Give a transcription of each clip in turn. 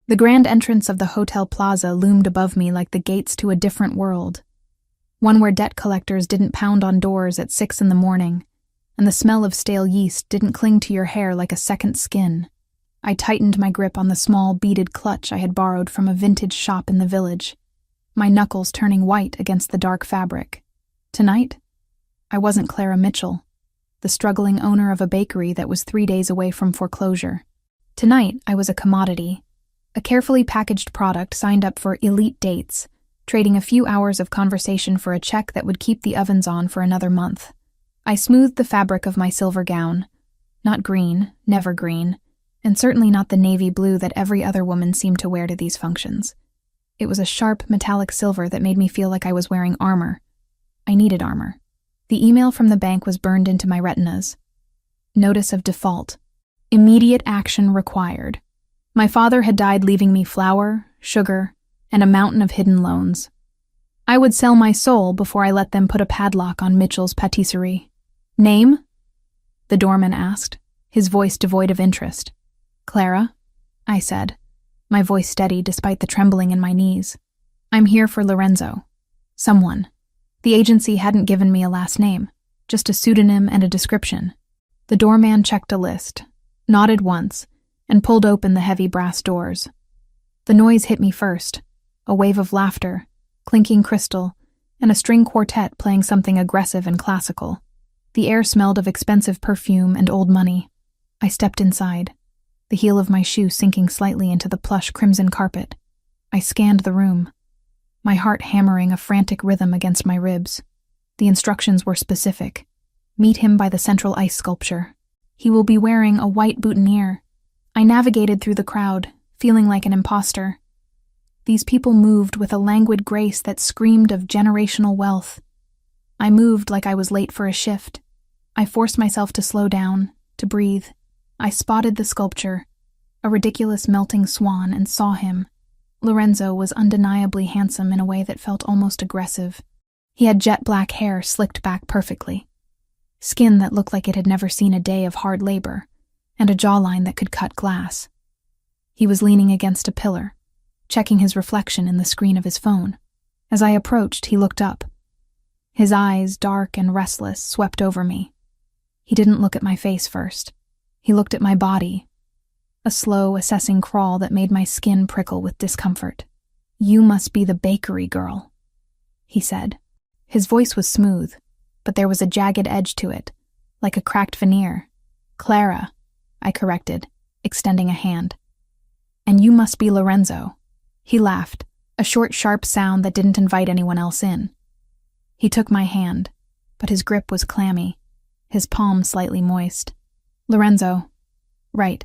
The grand entrance of the hotel plaza loomed above me like the gates to a different world, one where debt collectors didn't pound on doors at 6 a.m, and the smell of stale yeast didn't cling to your hair like a second skin. I tightened my grip on the small beaded clutch I had borrowed from a vintage shop in the village, my knuckles turning white against the dark fabric. Tonight, I wasn't Clara Mitchell, the struggling owner of a bakery that was 3 days away from foreclosure. Tonight, I was a commodity, a carefully packaged product signed up for elite dates, trading a few hours of conversation for a check that would keep the ovens on for another month. I smoothed the fabric of my silver gown. Not green, never green, and certainly not the navy blue that every other woman seemed to wear to these functions. It was a sharp, metallic silver that made me feel like I was wearing armor. I needed armor. The email from the bank was burned into my retinas. Notice of default. Immediate action required. My father had died leaving me flour, sugar, and a mountain of hidden loans. I would sell my soul before I let them put a padlock on Mitchell's patisserie. Name? The doorman asked, his voice devoid of interest. Clara, I said, my voice steady despite the trembling in my knees. I'm here for Lorenzo. Someone. The agency hadn't given me a last name, just a pseudonym and a description. The doorman checked a list, nodded once, and pulled open the heavy brass doors. The noise hit me first, a wave of laughter, clinking crystal, and a string quartet playing something aggressive and classical. The air smelled of expensive perfume and old money. I stepped inside, the heel of my shoe sinking slightly into the plush crimson carpet. I scanned the room, my heart hammering a frantic rhythm against my ribs. The instructions were specific. Meet him by the central ice sculpture. He will be wearing a white boutonniere. I navigated through the crowd, feeling like an imposter. These people moved with a languid grace that screamed of generational wealth. I moved like I was late for a shift. I forced myself to slow down, to breathe. I spotted the sculpture, a ridiculous melting swan, and saw him. Lorenzo was undeniably handsome in a way that felt almost aggressive. He had jet black hair slicked back perfectly, skin that looked like it had never seen a day of hard labor, and a jawline that could cut glass. He was leaning against a pillar, checking his reflection in the screen of his phone. As I approached, he looked up. His eyes, dark and restless, swept over me. He didn't look at my face first. He looked at my body, a slow, assessing crawl that made my skin prickle with discomfort. "You must be the bakery girl," he said. His voice was smooth, but there was a jagged edge to it, like a cracked veneer. "Clara," I corrected, extending a hand. "And you must be Lorenzo." He laughed, a short, sharp sound that didn't invite anyone else in. He took my hand, but his grip was clammy, his palm slightly moist. "Lorenzo. Right.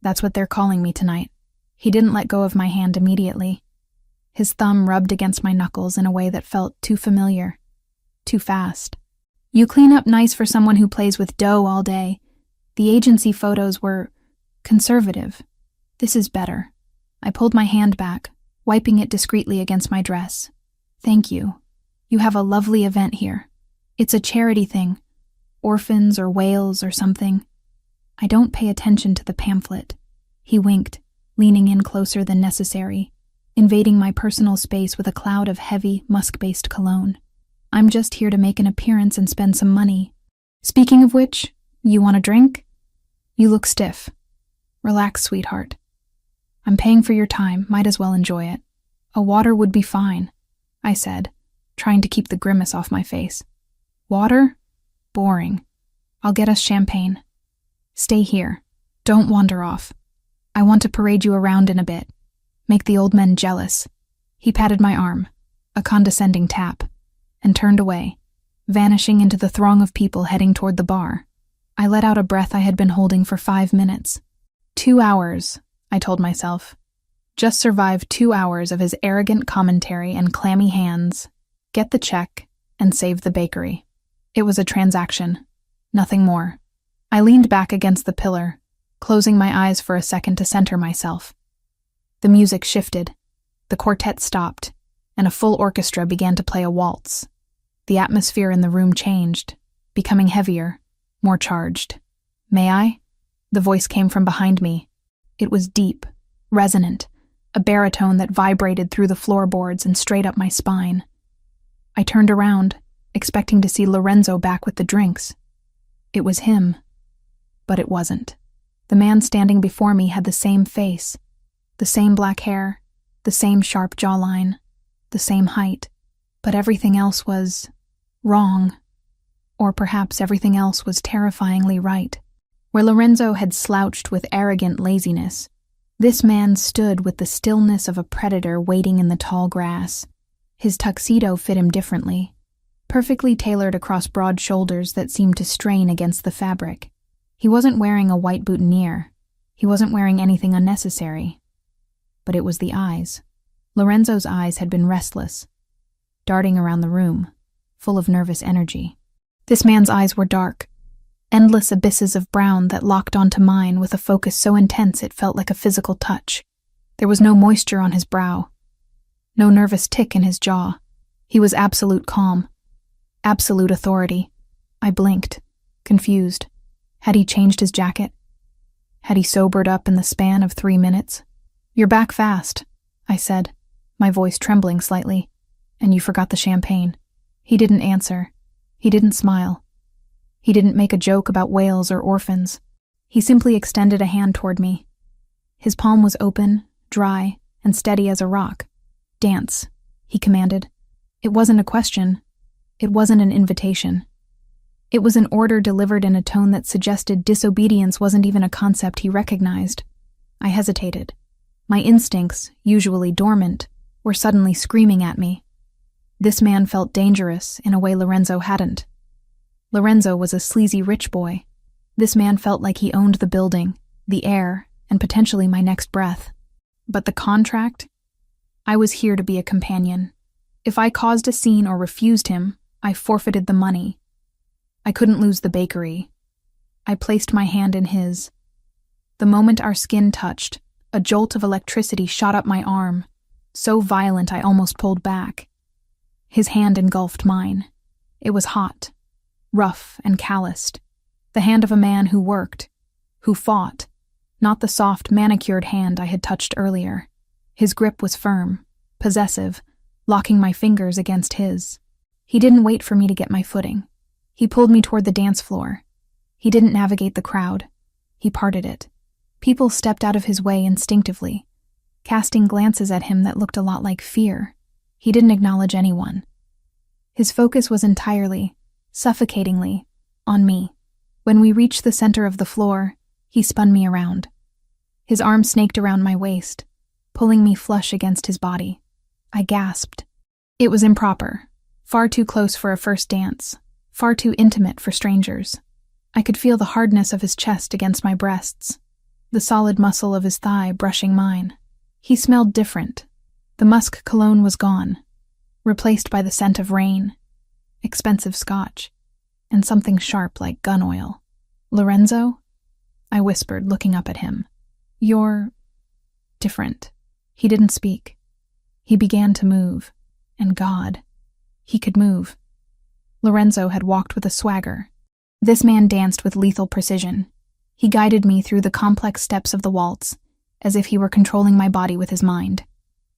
That's what they're calling me tonight." He didn't let go of my hand immediately. His thumb rubbed against my knuckles in a way that felt too familiar, too fast. "You clean up nice for someone who plays with dough all day. The agency photos were conservative. This is better." I pulled my hand back, wiping it discreetly against my dress. "Thank you. You have a lovely event here. It's a charity thing. Orphans or whales or something. I don't pay attention to the pamphlet." He winked, leaning in closer than necessary, invading my personal space with a cloud of heavy, musk-based cologne. "I'm just here to make an appearance and spend some money. Speaking of which, you want a drink? You look stiff. Relax, sweetheart. I'm paying for your time, might as well enjoy it." "A water would be fine," I said, trying to keep the grimace off my face. "Water? Boring. I'll get us champagne. Stay here. Don't wander off. I want to parade you around in a bit. Make the old men jealous." He patted my arm, a condescending tap, and turned away, vanishing into the throng of people heading toward the bar. I let out a breath I had been holding for 5 minutes. 2 hours, I told myself. Just survive 2 hours of his arrogant commentary and clammy hands, get the check, and save the bakery. It was a transaction, nothing more. I leaned back against the pillar, closing my eyes for a second to center myself. The music shifted, the quartet stopped, and a full orchestra began to play a waltz. The atmosphere in the room changed, becoming heavier, more charged. "May I?" The voice came from behind me. It was deep, resonant, a baritone that vibrated through the floorboards and straight up my spine. I turned around, expecting to see Lorenzo back with the drinks. It was him, but it wasn't. The man standing before me had the same face, the same black hair, the same sharp jawline, the same height, but everything else was wrong. Or perhaps everything else was terrifyingly right. Where Lorenzo had slouched with arrogant laziness, this man stood with the stillness of a predator waiting in the tall grass. His tuxedo fit him differently, perfectly tailored across broad shoulders that seemed to strain against the fabric. He wasn't wearing a white boutonniere. He wasn't wearing anything unnecessary. But it was the eyes. Lorenzo's eyes had been restless, darting around the room, full of nervous energy. This man's eyes were dark, endless abysses of brown that locked onto mine with a focus so intense it felt like a physical touch. There was no moisture on his brow, no nervous tick in his jaw. He was absolute calm, absolute authority. I blinked, confused. Had he changed his jacket? Had he sobered up in the span of 3 minutes? "You're back fast," I said, my voice trembling slightly. "And you forgot the champagne." He didn't answer. He didn't smile. He didn't make a joke about whales or orphans. He simply extended a hand toward me. His palm was open, dry, and steady as a rock. "Dance," he commanded. It wasn't a question. It wasn't an invitation. It was an order delivered in a tone that suggested disobedience wasn't even a concept he recognized. I hesitated. My instincts, usually dormant, were suddenly screaming at me. This man felt dangerous in a way Lorenzo hadn't. Lorenzo was a sleazy rich boy. This man felt like he owned the building, the air, and potentially my next breath. But the contract? I was here to be a companion. If I caused a scene or refused him, I forfeited the money. I couldn't lose the bakery. I placed my hand in his. The moment our skin touched, a jolt of electricity shot up my arm, so violent I almost pulled back. His hand engulfed mine. It was hot, rough and calloused. The hand of a man who worked, who fought, not the soft, manicured hand I had touched earlier. His grip was firm, possessive, locking my fingers against his. He didn't wait for me to get my footing. He pulled me toward the dance floor. He didn't navigate the crowd. He parted it. People stepped out of his way instinctively, casting glances at him that looked a lot like fear. He didn't acknowledge anyone. His focus was entirely, suffocatingly, on me. When we reached the center of the floor, he spun me around. His arm snaked around my waist, pulling me flush against his body. I gasped. It was improper, far too close for a first dance, far too intimate for strangers. I could feel the hardness of his chest against my breasts, the solid muscle of his thigh brushing mine. He smelled different. The musk cologne was gone, replaced by the scent of rain, expensive scotch, and something sharp like gun oil. "Lorenzo?" I whispered, looking up at him. "You're different." He didn't speak. He began to move, and God, he could move. Lorenzo had walked with a swagger. This man danced with lethal precision. He guided me through the complex steps of the waltz, as if he were controlling my body with his mind.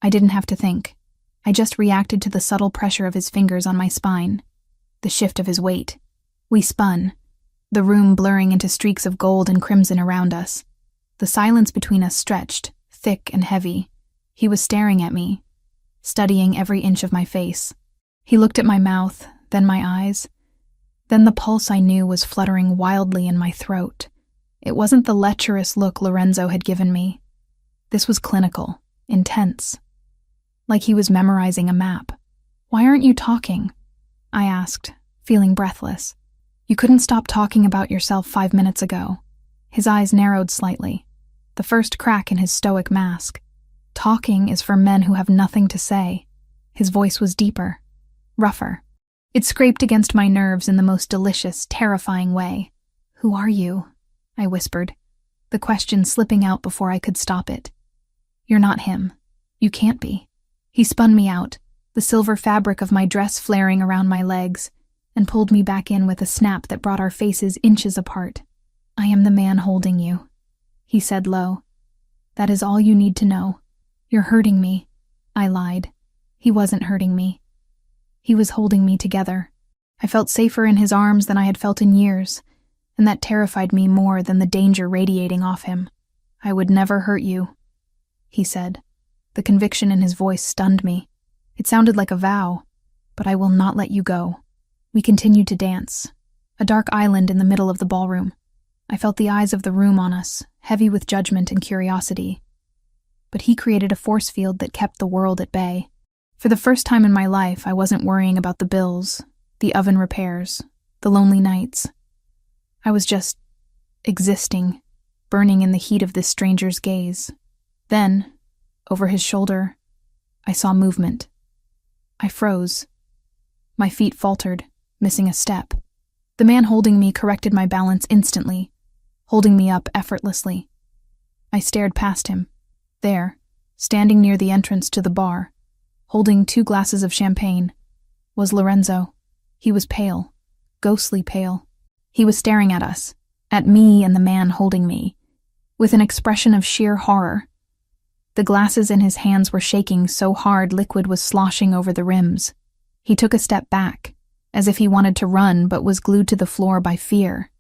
I didn't have to think. I just reacted to the subtle pressure of his fingers on my spine, the shift of his weight. We spun, the room blurring into streaks of gold and crimson around us. The silence between us stretched, thick and heavy. He was staring at me, studying every inch of my face. He looked at my mouth, then my eyes. Then the pulse I knew was fluttering wildly in my throat. It wasn't the lecherous look Lorenzo had given me. This was clinical, intense. Like he was memorizing a map. "Why aren't you talking?" I asked, feeling breathless. "You couldn't stop talking about yourself 5 minutes ago." His eyes narrowed slightly, the first crack in his stoic mask. "Talking is for men who have nothing to say." His voice was deeper, rougher. It scraped against my nerves in the most delicious, terrifying way. "Who are you?" I whispered, the question slipping out before I could stop it. "You're not him. You can't be." He spun me out, the silver fabric of my dress flaring around my legs, and pulled me back in with a snap that brought our faces inches apart. "I am the man holding you," he said low. That is all you need to know. You're hurting me. I lied. He wasn't hurting me. He was holding me together. I felt safer in his arms than I had felt in years, and that terrified me more than the danger radiating off him. I would never hurt you, he said. The conviction in his voice stunned me. It sounded like a vow, but I will not let you go. We continued to dance. A dark island in the middle of the ballroom. I felt the eyes of the room on us, heavy with judgment and curiosity. But he created a force field that kept the world at bay. For the first time in my life, I wasn't worrying about the bills, the oven repairs, the lonely nights. I was just existing, burning in the heat of this stranger's gaze. Then, over his shoulder, I saw movement. I froze. My feet faltered, missing a step. The man holding me corrected my balance instantly, holding me up effortlessly. I stared past him. There, standing near the entrance to the bar, holding 2 glasses of champagne, was Lorenzo. He was pale, ghostly pale. He was staring at us, at me and the man holding me, with an expression of sheer horror. The glasses in his hands were shaking so hard liquid was sloshing over the rims. He took a step back, as if he wanted to run but was glued to the floor by fear.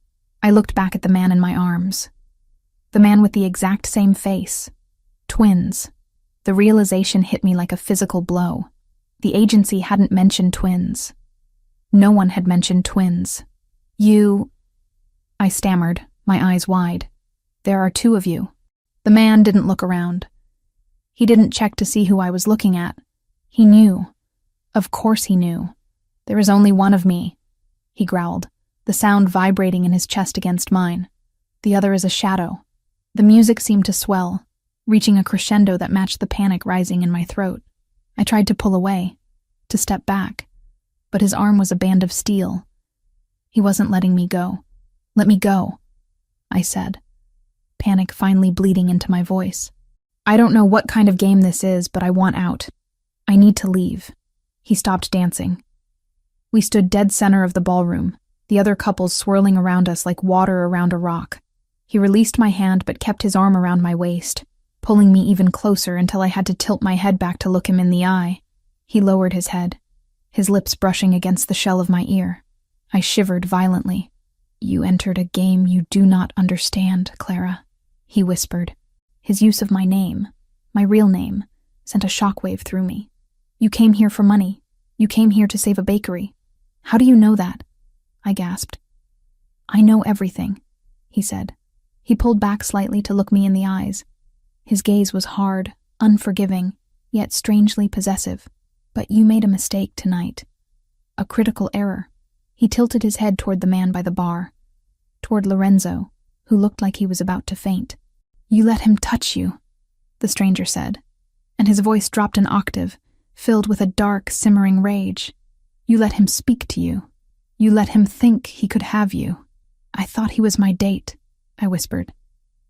I looked back at the man in my arms. The man with the exact same face. Twins. The realization hit me like a physical blow. The agency hadn't mentioned twins. No one had mentioned twins. You... I stammered, my eyes wide. There are 2 of you. The man didn't look around. He didn't check to see who I was looking at. He knew. Of course he knew. There is only one of me, he growled, the sound vibrating in his chest against mine. The other is a shadow. The music seemed to swell, reaching a crescendo that matched the panic rising in my throat. I tried to pull away, to step back, but his arm was a band of steel. He wasn't letting me go. Let me go, I said, panic finally bleeding into my voice. I don't know what kind of game this is, but I want out. I need to leave. He stopped dancing. We stood dead center of the ballroom, the other couples swirling around us like water around a rock. He released my hand but kept his arm around my waist, pulling me even closer until I had to tilt my head back to look him in the eye. He lowered his head, his lips brushing against the shell of my ear. I shivered violently. You entered a game you do not understand, Clara, he whispered. His use of my name, my real name, sent a shockwave through me. You came here for money. You came here to save a bakery. How do you know that? I gasped. I know everything, he said. He pulled back slightly to look me in the eyes. His gaze was hard, unforgiving, yet strangely possessive. But you made a mistake tonight. A critical error. He tilted his head toward the man by the bar, toward Lorenzo, who looked like he was about to faint. You let him touch you, the stranger said, and his voice dropped an octave, filled with a dark, simmering rage. You let him speak to you. You let him think he could have you. I thought he was my date, I whispered,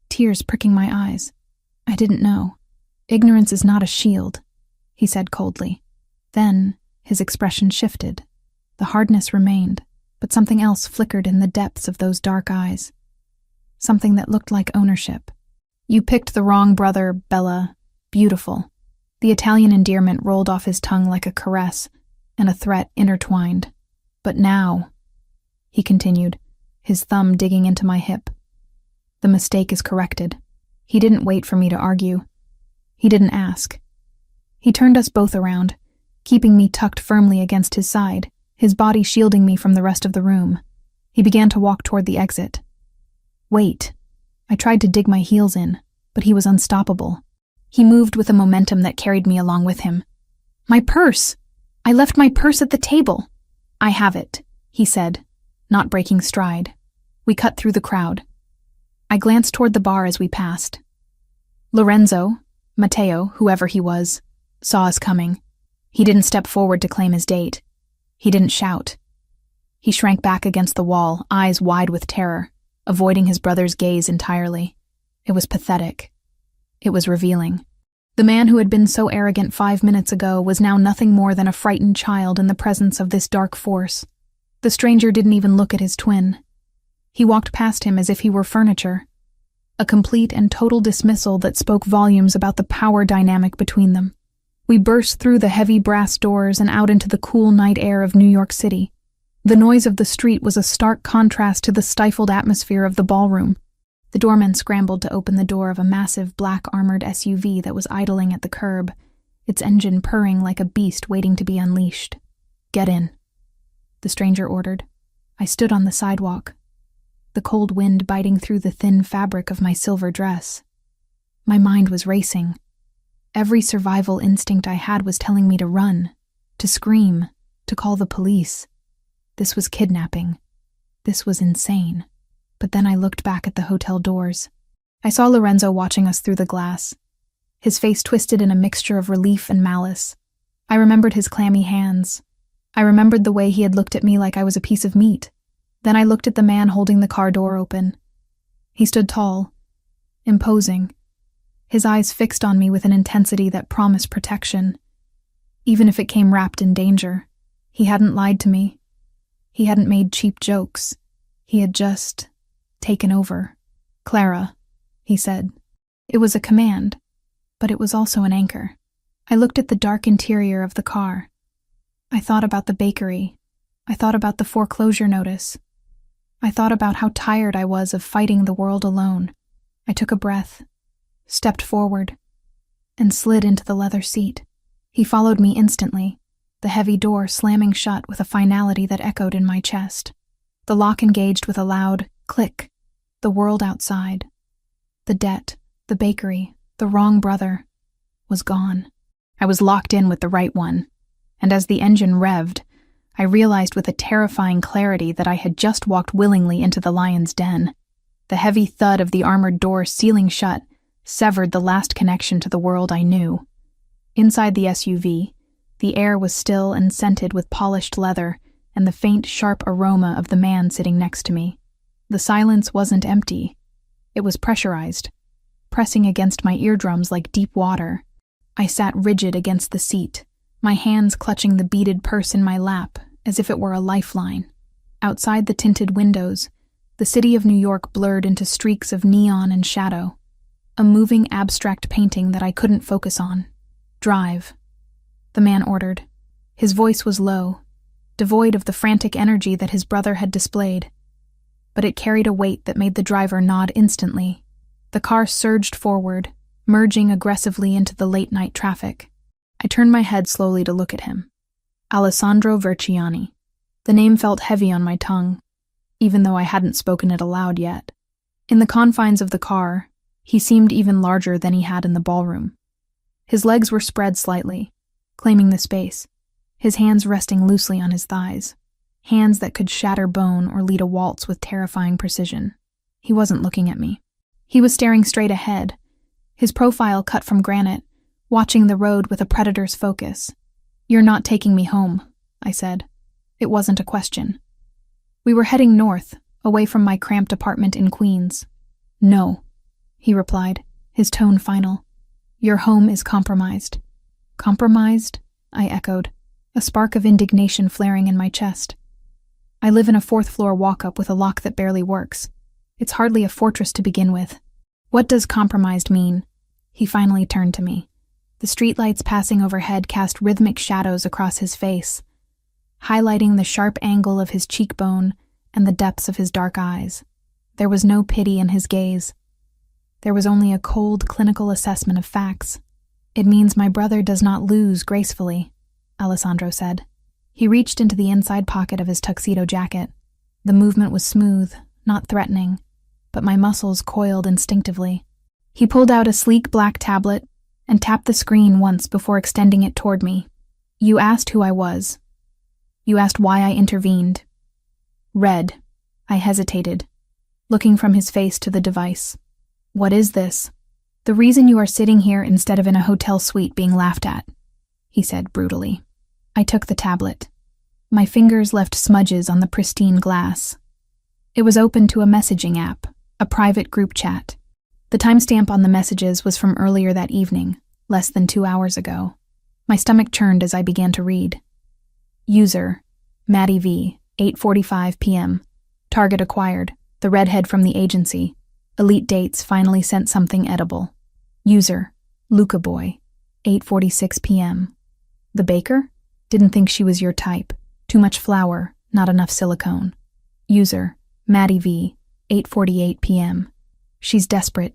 tears pricking my eyes. I didn't know. Ignorance is not a shield, he said coldly. Then his expression shifted. The hardness remained, but something else flickered in the depths of those dark eyes. Something that looked like ownership. You picked the wrong brother, Bella. Beautiful. The Italian endearment rolled off his tongue like a caress, and a threat intertwined. But now, he continued, his thumb digging into my hip. The mistake is corrected. He didn't wait for me to argue. He didn't ask. He turned us both around, keeping me tucked firmly against his side, his body shielding me from the rest of the room. He began to walk toward the exit. Wait. I tried to dig my heels in, but he was unstoppable. He moved with a momentum that carried me along with him. My purse! I left my purse at the table. I have it, he said, not breaking stride. We cut through the crowd. I glanced toward the bar as we passed. Lorenzo, Matteo, whoever he was, saw us coming. He didn't step forward to claim his date. He didn't shout. He shrank back against the wall, eyes wide with terror, avoiding his brother's gaze entirely. It was pathetic. It was revealing. The man who had been so arrogant 5 minutes ago was now nothing more than a frightened child in the presence of this dark force. The stranger didn't even look at his twin. He walked past him as if he were furniture. a complete and total dismissal that spoke volumes about the power dynamic between them. We burst through the heavy brass doors and out into the cool night air of New York City. The noise of the street was a stark contrast to the stifled atmosphere of the ballroom. The doorman scrambled to open the door of a massive black-armored SUV that was idling at the curb, its engine purring like a beast waiting to be unleashed. "Get in," the stranger ordered. I stood on the sidewalk, the cold wind biting through the thin fabric of my silver dress. My mind was racing. Every survival instinct I had was telling me to run, to scream, to call the police. This was kidnapping. This was insane. But then I looked back at the hotel doors. I saw Lorenzo watching us through the glass, his face twisted in a mixture of relief and malice. I remembered his clammy hands. I remembered the way he had looked at me like I was a piece of meat. Then I looked at the man holding the car door open. He stood tall, imposing, his eyes fixed on me with an intensity that promised protection. Even if it came wrapped in danger, he hadn't lied to me. He hadn't made cheap jokes. He had just taken over. "Clara," he said. It was a command, but it was also an anchor. I looked at the dark interior of the car. I thought about the bakery. I thought about the foreclosure notice. I thought about how tired I was of fighting the world alone. I took a breath, stepped forward, and slid into the leather seat. He followed me instantly, the heavy door slamming shut with a finality that echoed in my chest. The lock engaged with a loud click. The world outside, the debt, the bakery, the wrong brother, was gone. I was locked in with the right one, and as the engine revved, I realized with a terrifying clarity that I had just walked willingly into the lion's den. The heavy thud of the armored door sealing shut severed the last connection to the world I knew. Inside the SUV, the air was still and scented with polished leather and the faint, sharp aroma of the man sitting next to me. The silence wasn't empty. It was pressurized, pressing against my eardrums like deep water. I sat rigid against the seat, my hands clutching the beaded purse in my lap as if it were a lifeline. Outside the tinted windows, the city of New York blurred into streaks of neon and shadow, a moving abstract painting that I couldn't focus on. "Drive," the man ordered. His voice was low, devoid of the frantic energy that his brother had displayed, but it carried a weight that made the driver nod instantly. The car surged forward, merging aggressively into the late-night traffic. I turned my head slowly to look at him. Alessandro Verciani. The name felt heavy on my tongue, even though I hadn't spoken it aloud yet. In the confines of the car, he seemed even larger than he had in the ballroom. His legs were spread slightly, claiming the space, his hands resting loosely on his thighs, hands that could shatter bone or lead a waltz with terrifying precision. He wasn't looking at me. He was staring straight ahead, his profile cut from granite, watching the road with a predator's focus. "You're not taking me home," I said. It wasn't a question. We were heading north, away from my cramped apartment in Queens. "No," he replied, his tone final. "Your home is compromised." "Compromised?" I echoed, a spark of indignation flaring in my chest. "I live in a fourth-floor walk-up with a lock that barely works. It's hardly a fortress to begin with." "What does compromised mean?" He finally turned to me. The streetlights passing overhead cast rhythmic shadows across his face, highlighting the sharp angle of his cheekbone and the depths of his dark eyes. There was no pity in his gaze. There was only a cold, clinical assessment of facts. "It means my brother does not lose gracefully," Alessandro said. He reached into the inside pocket of his tuxedo jacket. The movement was smooth, not threatening, but my muscles coiled instinctively. He pulled out a sleek black tablet and tapped the screen once before extending it toward me. "You asked who I was. You asked why I intervened." "Red." I hesitated, looking from his face to the device. "What is this?" "The reason you are sitting here instead of in a hotel suite being laughed at," he said brutally. I took the tablet. My fingers left smudges on the pristine glass. It was open to a messaging app, a private group chat. The timestamp on the messages was from earlier that evening, less than 2 hours ago. My stomach churned as I began to read. User, Maddie V, 8:45 p.m. Target acquired, the redhead from the agency. Elite Dates finally sent something edible. User, Luca Boy, 8:46 p.m. The baker? Didn't think she was your type. Too much flour, not enough silicone. User, Maddie V, 8:48 p.m. She's desperate.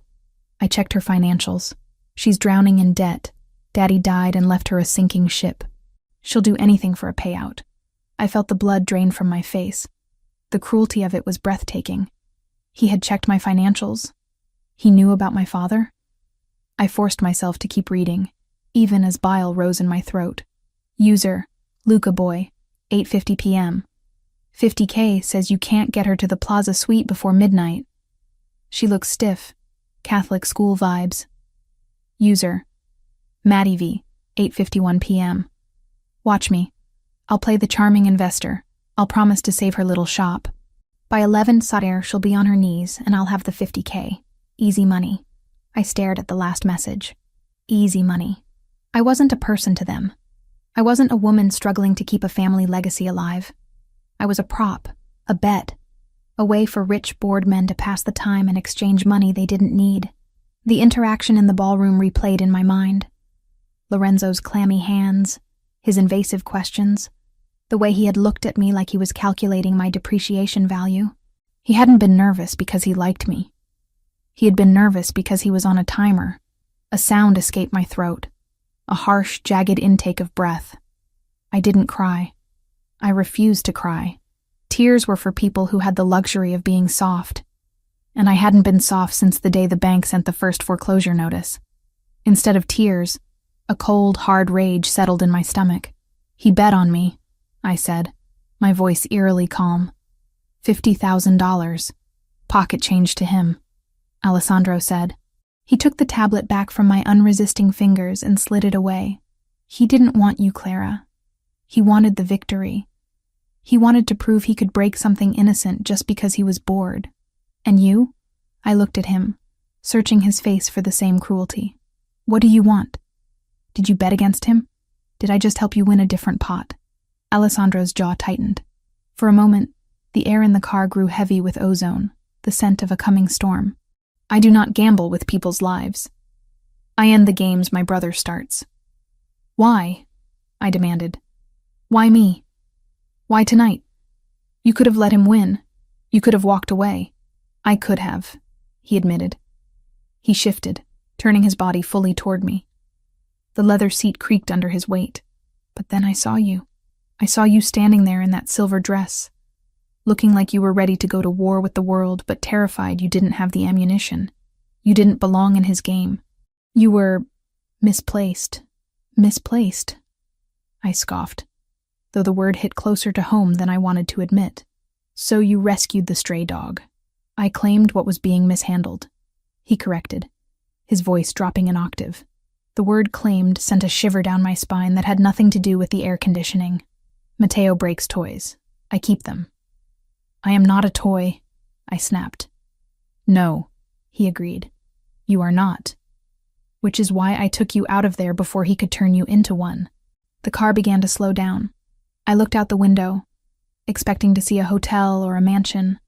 I checked her financials. She's drowning in debt. Daddy died and left her a sinking ship. She'll do anything for a payout. I felt the blood drain from my face. The cruelty of it was breathtaking. He had checked my financials. He knew about my father. I forced myself to keep reading, even as bile rose in my throat. User, Luca Boy, 8:50 p.m. 50K says you can't get her to the Plaza Suite before midnight. She looks stiff. Catholic school vibes. User, Maddie V, 8:51 p.m. Watch me. I'll play the charming investor. I'll promise to save her little shop. By 11 Sadir, she'll be on her knees, and I'll have the 50K. Easy money. I stared at the last message. Easy money. I wasn't a person to them. I wasn't a woman struggling to keep a family legacy alive. I was a prop, a bet, a way for rich, bored men to pass the time and exchange money they didn't need. The interaction in the ballroom replayed in my mind. Lorenzo's clammy hands, his invasive questions, the way he had looked at me like he was calculating my depreciation value. He hadn't been nervous because he liked me. He had been nervous because he was on a timer. A sound escaped my throat, a harsh, jagged intake of breath. I didn't cry. I refused to cry. Tears were for people who had the luxury of being soft. And I hadn't been soft since the day the bank sent the first foreclosure notice. Instead of tears, a cold, hard rage settled in my stomach. He bet on me, I said, my voice eerily calm. $50,000. Pocket change to him, Alessandro said. He took the tablet back from my unresisting fingers and slid it away. He didn't want you, Clara. He wanted the victory. He wanted to prove he could break something innocent just because he was bored. And you? I looked at him, searching his face for the same cruelty. What do you want? Did you bet against him? Did I just help you win a different pot? Alessandro's jaw tightened. For a moment, the air in the car grew heavy with ozone, the scent of a coming storm. I do not gamble with people's lives. I end the games my brother starts. Why? I demanded. Why me? Why tonight? You could have let him win. You could have walked away. I could have, he admitted. He shifted, turning his body fully toward me. The leather seat creaked under his weight. But then I saw you. I saw you standing there in that silver dress, looking like you were ready to go to war with the world, but terrified you didn't have the ammunition. You didn't belong in his game. You were misplaced. Misplaced, I scoffed, though the word hit closer to home than I wanted to admit. So you rescued the stray dog. I claimed what was being mishandled. He corrected, his voice dropping an octave. The word claimed sent a shiver down my spine that had nothing to do with the air conditioning. Matteo breaks toys. I keep them. I am not a toy, I snapped. No, he agreed. You are not. Which is why I took you out of there before he could turn you into one. The car began to slow down. I looked out the window, expecting to see a hotel or a mansion,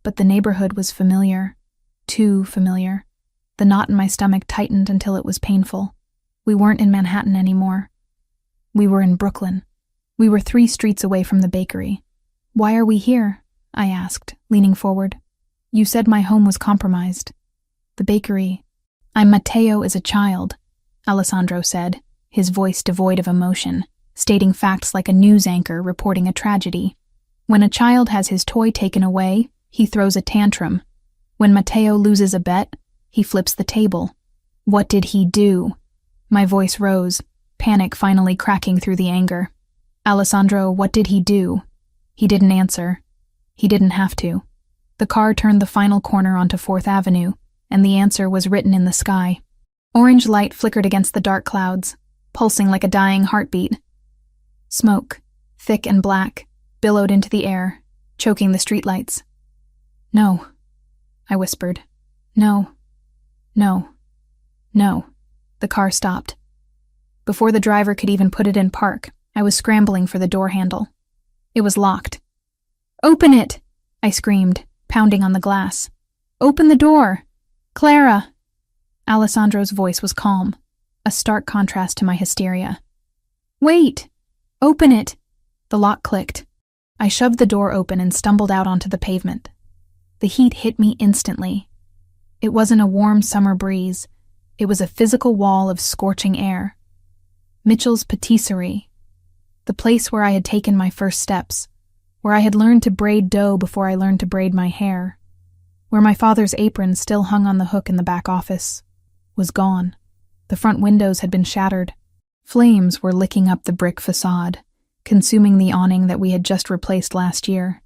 but the neighborhood was familiar. Too familiar. The knot in my stomach tightened until it was painful. We weren't in Manhattan anymore. We were in Brooklyn. We were 3 streets away from the bakery. Why are we here? I asked, leaning forward. You said my home was compromised. The bakery. I'm Matteo as a child, Alessandro said, his voice devoid of emotion, stating facts like a news anchor reporting a tragedy. When a child has his toy taken away, he throws a tantrum. When Matteo loses a bet, he flips the table. What did he do? My voice rose, panic finally cracking through the anger. Alessandro, what did he do? He didn't answer. He didn't have to. The car turned the final corner onto 4th Avenue, and the answer was written in the sky. Orange light flickered against the dark clouds, pulsing like a dying heartbeat. Smoke, thick and black, billowed into the air, choking the streetlights. No, I whispered. No, no, no. The car stopped. Before the driver could even put it in park, I was scrambling for the door handle. It was locked. Open it! I screamed, pounding on the glass. Open the door! Clara! Alessandro's voice was calm, a stark contrast to my hysteria. Wait! Open it! The lock clicked. I shoved the door open and stumbled out onto the pavement. The heat hit me instantly. It wasn't a warm summer breeze. It was a physical wall of scorching air. Mitchell's patisserie. The place where I had taken my first steps, where I had learned to braid dough before I learned to braid my hair, where my father's apron still hung on the hook in the back office, was gone. The front windows had been shattered. Flames were licking up the brick facade, consuming the awning that we had just replaced last year.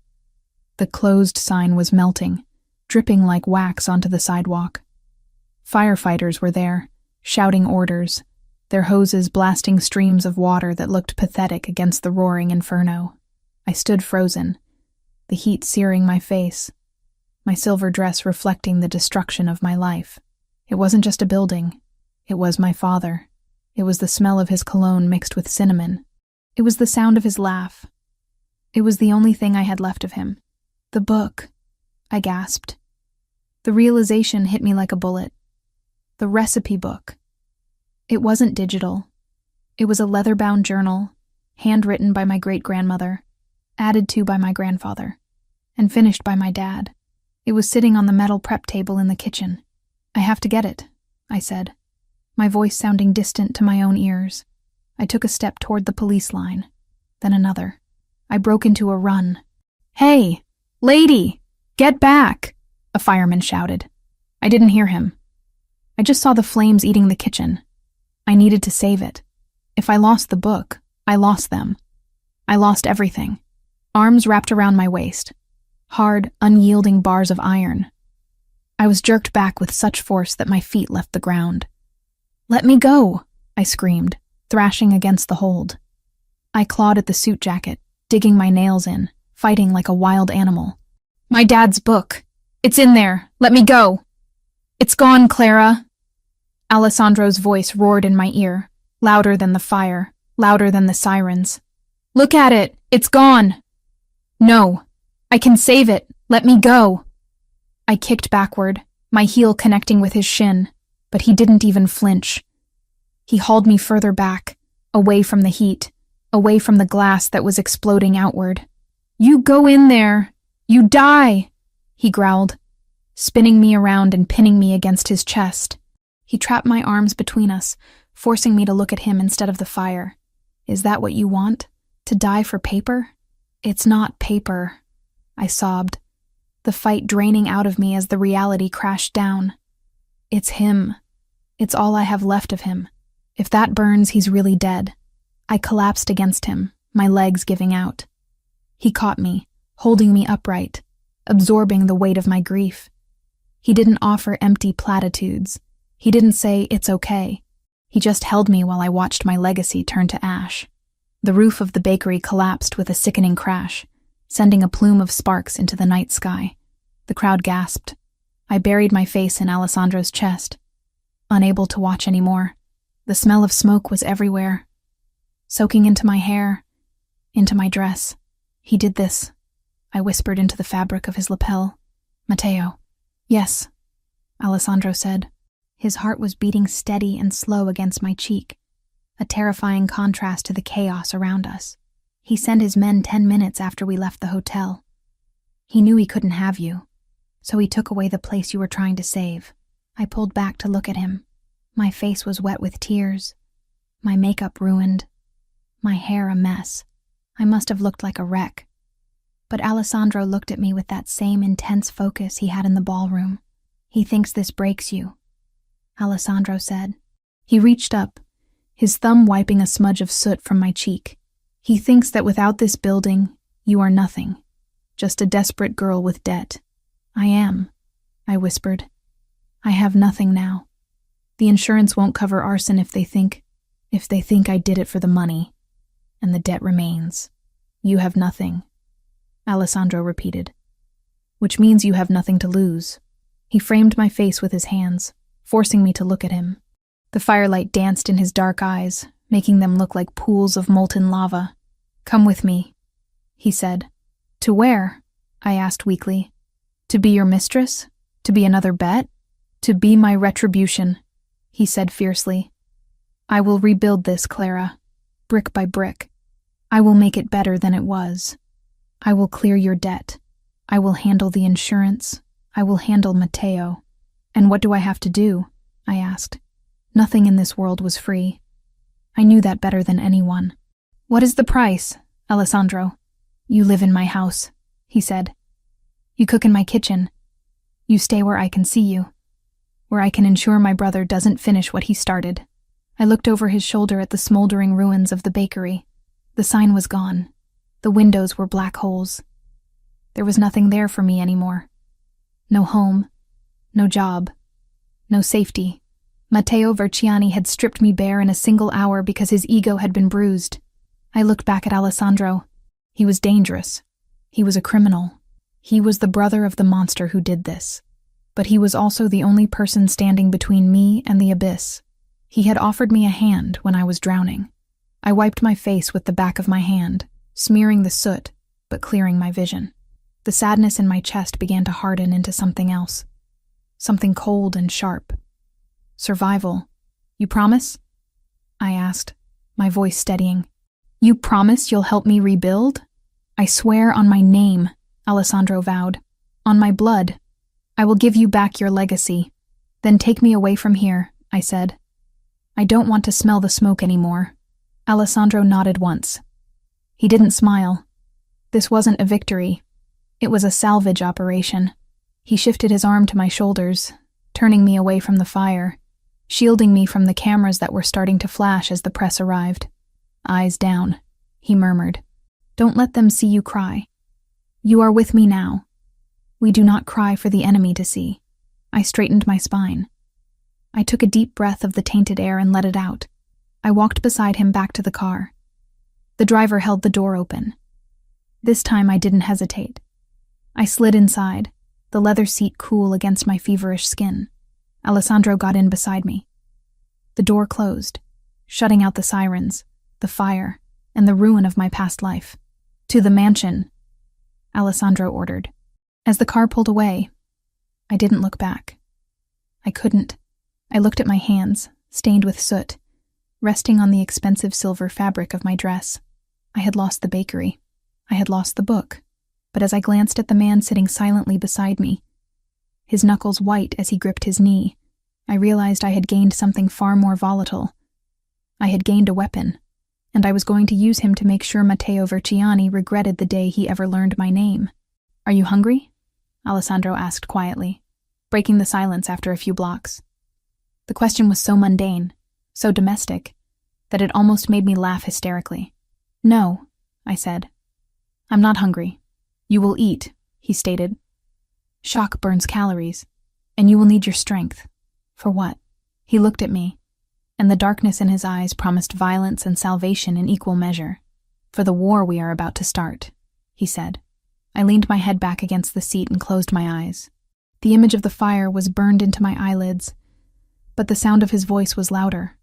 The closed sign was melting, dripping like wax onto the sidewalk. Firefighters were there, shouting orders, their hoses blasting streams of water that looked pathetic against the roaring inferno. I stood frozen, the heat searing my face, my silver dress reflecting the destruction of my life. It wasn't just a building. It was my father. It was the smell of his cologne mixed with cinnamon. It was the sound of his laugh. It was the only thing I had left of him. The book, I gasped. The realization hit me like a bullet. The recipe book. It wasn't digital. It was a leather-bound journal, handwritten by my great-grandmother, added to by my grandfather, and finished by my dad. It was sitting on the metal prep table in the kitchen. I have to get it, I said, my voice sounding distant to my own ears. I took a step toward the police line, then another. I broke into a run. Hey! Lady! Get back! A fireman shouted. I didn't hear him. I just saw the flames eating the kitchen. I needed to save it. If I lost the book, I lost them. I lost everything. Arms wrapped around my waist. Hard, unyielding bars of iron. I was jerked back with such force that my feet left the ground. Let me go! I screamed, thrashing against the hold. I clawed at the suit jacket, digging my nails in, fighting like a wild animal. My dad's book. It's in there. Let me go. It's gone, Clara. Alessandro's voice roared in my ear, louder than the fire, louder than the sirens. Look at it. It's gone. No. I can save it. Let me go. I kicked backward, my heel connecting with his shin, but he didn't even flinch. He hauled me further back, away from the heat, away from the glass that was exploding outward. You go in there. You die, he growled, spinning me around and pinning me against his chest. He trapped my arms between us, forcing me to look at him instead of the fire. Is that what you want? To die for paper? It's not paper, I sobbed, the fight draining out of me as the reality crashed down. It's him. It's all I have left of him. If that burns, he's really dead. I collapsed against him, my legs giving out. He caught me, holding me upright, absorbing the weight of my grief. He didn't offer empty platitudes. He didn't say, it's okay. He just held me while I watched my legacy turn to ash. The roof of the bakery collapsed with a sickening crash, sending a plume of sparks into the night sky. The crowd gasped. I buried my face in Alessandro's chest, unable to watch anymore. The smell of smoke was everywhere, soaking into my hair, into my dress. He did this. I whispered into the fabric of his lapel. Matteo. Yes, Alessandro said. His heart was beating steady and slow against my cheek, a terrifying contrast to the chaos around us. He sent his men 10 minutes after we left the hotel. He knew he couldn't have you, so he took away the place you were trying to save. I pulled back to look at him. My face was wet with tears, my makeup ruined, my hair a mess. I must have looked like a wreck. But Alessandro looked at me with that same intense focus he had in the ballroom. He thinks this breaks you, Alessandro said. He reached up, his thumb wiping a smudge of soot from my cheek. He thinks that without this building, you are nothing, just a desperate girl with debt. I am, I whispered. I have nothing now. The insurance won't cover arson if they think I did it for the money. And the debt remains. You have nothing, Alessandro repeated. Which means you have nothing to lose. He framed my face with his hands, forcing me to look at him. The firelight danced in his dark eyes, making them look like pools of molten lava. Come with me, he said. To where? I asked weakly. To be your mistress? To be another bet? To be my retribution, he said fiercely. I will rebuild this, Clara, brick by brick. I will make it better than it was. I will clear your debt. I will handle the insurance. I will handle Matteo. And what do I have to do? I asked. Nothing in this world was free. I knew that better than anyone. What is the price, Alessandro? You live in my house, he said. You cook in my kitchen. You stay where I can see you, where I can ensure my brother doesn't finish what he started. I looked over his shoulder at the smoldering ruins of the bakery. The sign was gone. The windows were black holes. There was nothing there for me anymore. No home, no job, no safety. Matteo Verciani had stripped me bare in a single hour because his ego had been bruised. I looked back at Alessandro. He was dangerous. He was a criminal. He was the brother of the monster who did this. But he was also the only person standing between me and the abyss. He had offered me a hand when I was drowning. I wiped my face with the back of my hand, smearing the soot, but clearing my vision. The sadness in my chest began to harden into something else. Something cold and sharp. Survival. You promise? I asked, my voice steadying. You promise you'll help me rebuild? I swear on my name, Alessandro vowed. On my blood. I will give you back your legacy. Then take me away from here, I said. I don't want to smell the smoke anymore. Alessandro nodded once. He didn't smile. This wasn't a victory. It was a salvage operation. He shifted his arm to my shoulders, turning me away from the fire, shielding me from the cameras that were starting to flash as the press arrived. Eyes down, he murmured. Don't let them see you cry. You are with me now. We do not cry for the enemy to see. I straightened my spine. I took a deep breath of the tainted air and let it out. I walked beside him back to the car. The driver held the door open. This time I didn't hesitate. I slid inside, the leather seat cool against my feverish skin. Alessandro got in beside me. The door closed, shutting out the sirens, the fire, and the ruin of my past life. To the mansion, Alessandro ordered. As the car pulled away, I didn't look back. I couldn't. I looked at my hands, stained with soot, resting on the expensive silver fabric of my dress. I had lost the bakery. I had lost the book. But as I glanced at the man sitting silently beside me, his knuckles white as he gripped his knee, I realized I had gained something far more volatile. I had gained a weapon, and I was going to use him to make sure Matteo Verciani regretted the day he ever learned my name. Are you hungry? Alessandro asked quietly, breaking the silence after a few blocks. The question was so mundane, so domestic, that it almost made me laugh hysterically. No, I said. I'm not hungry. You will eat, he stated. Shock burns calories, and you will need your strength. For what? He looked at me, and the darkness in his eyes promised violence and salvation in equal measure. For the war we are about to start, he said. I leaned my head back against the seat and closed my eyes. The image of the fire was burned into my eyelids, but the sound of his voice was louder.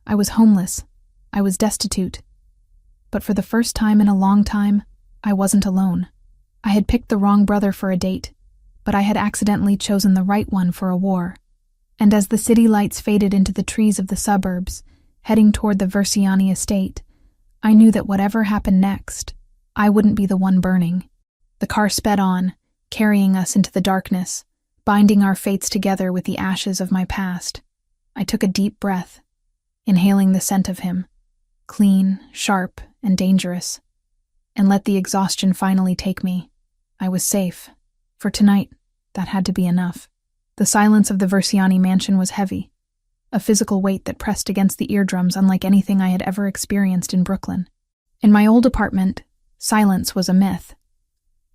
I was homeless. I was destitute. But for the first time in a long time, I wasn't alone. I had picked the wrong brother for a date, but I had accidentally chosen the right one for a war. And as the city lights faded into the trees of the suburbs, heading toward the Verciani estate, I knew that whatever happened next, I wouldn't be the one burning. The car sped on, carrying us into the darkness, binding our fates together with the ashes of my past. I took a deep breath, inhaling the scent of him, clean, sharp, and dangerous, and let the exhaustion finally take me. I was safe. For tonight, that had to be enough. The silence of the Verciani mansion was heavy, a physical weight that pressed against the eardrums unlike anything I had ever experienced in Brooklyn. In my old apartment, silence was a myth.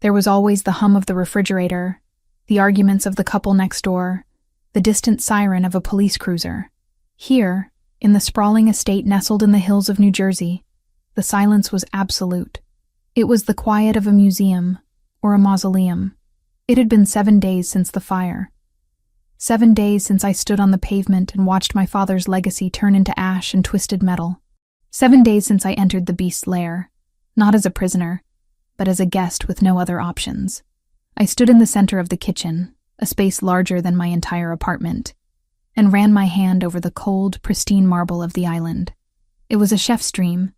There was always the hum of the refrigerator, the arguments of the couple next door, the distant siren of a police cruiser. Here, in the sprawling estate nestled in the hills of New Jersey, the silence was absolute. It was the quiet of a museum or a mausoleum. It had been 7 days since the fire. 7 days since I stood on the pavement and watched my father's legacy turn into ash and twisted metal. 7 days since I entered the beast's lair, not as a prisoner, but as a guest with no other options. I stood in the center of the kitchen, a space larger than my entire apartment, and ran my hand over the cold, pristine marble of the island. It was a chef's dream,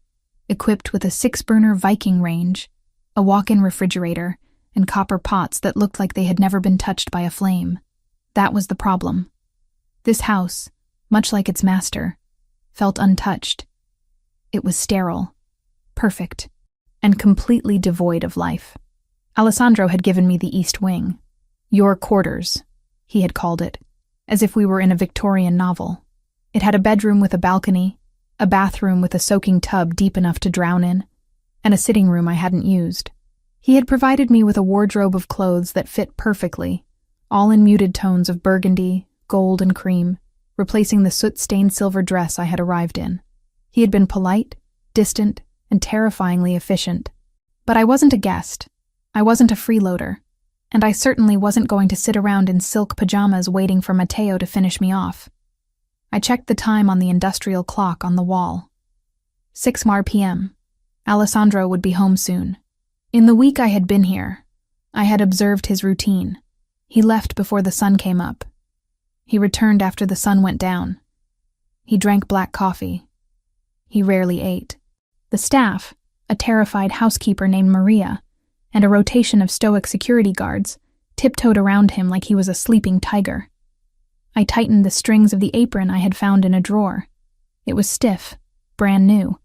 equipped with a 6-burner Viking range, a walk-in refrigerator, and copper pots that looked like they had never been touched by a flame. That was the problem. This house, much like its master, felt untouched. It was sterile, perfect, and completely devoid of life. Alessandro had given me the East Wing. Your quarters, he had called it, as if we were in a Victorian novel. It had a bedroom with a balcony, a bathroom with a soaking tub deep enough to drown in, and a sitting room I hadn't used. He had provided me with a wardrobe of clothes that fit perfectly, all in muted tones of burgundy, gold, and cream, replacing the soot-stained silver dress I had arrived in. He had been polite, distant, and terrifyingly efficient. But I wasn't a guest. I wasn't a freeloader. And I certainly wasn't going to sit around in silk pajamas waiting for Matteo to finish me off. I checked the time on the industrial clock on the wall. 6 p.m. Alessandro would be home soon. In the week I had been here, I had observed his routine. He left before the sun came up. He returned after the sun went down. He drank black coffee. He rarely ate. The staff, a terrified housekeeper named Maria, and a rotation of stoic security guards, tiptoed around him like he was a sleeping tiger. I tightened the strings of the apron I had found in a drawer. It was stiff, brand new.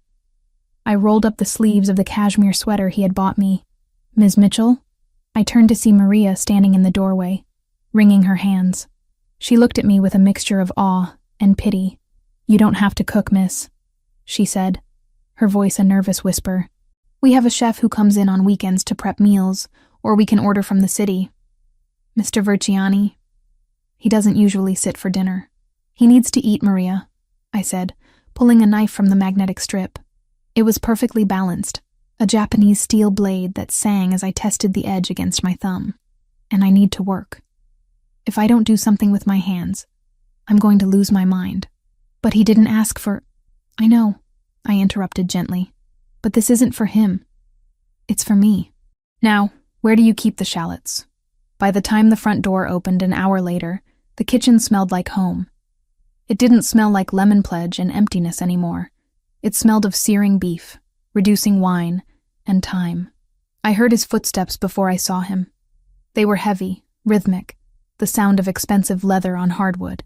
I rolled up the sleeves of the cashmere sweater he had bought me. Ms. Mitchell? I turned to see Maria standing in the doorway, wringing her hands. She looked at me with a mixture of awe and pity. You don't have to cook, miss, she said, her voice a nervous whisper. We have a chef who comes in on weekends to prep meals, or we can order from the city. Mr. Verciani. He doesn't usually sit for dinner. He needs to eat, Maria, I said, pulling a knife from the magnetic strip. It was perfectly balanced, a Japanese steel blade that sang as I tested the edge against my thumb. And I need to work. If I don't do something with my hands, I'm going to lose my mind. But he didn't ask for... I know, I interrupted gently. But this isn't for him. It's for me. Now, where do you keep the shallots? By the time the front door opened an hour later, the kitchen smelled like home. It didn't smell like lemon pledge and emptiness anymore. It smelled of searing beef, reducing wine, and time. I heard his footsteps before I saw him. They were heavy, rhythmic, the sound of expensive leather on hardwood.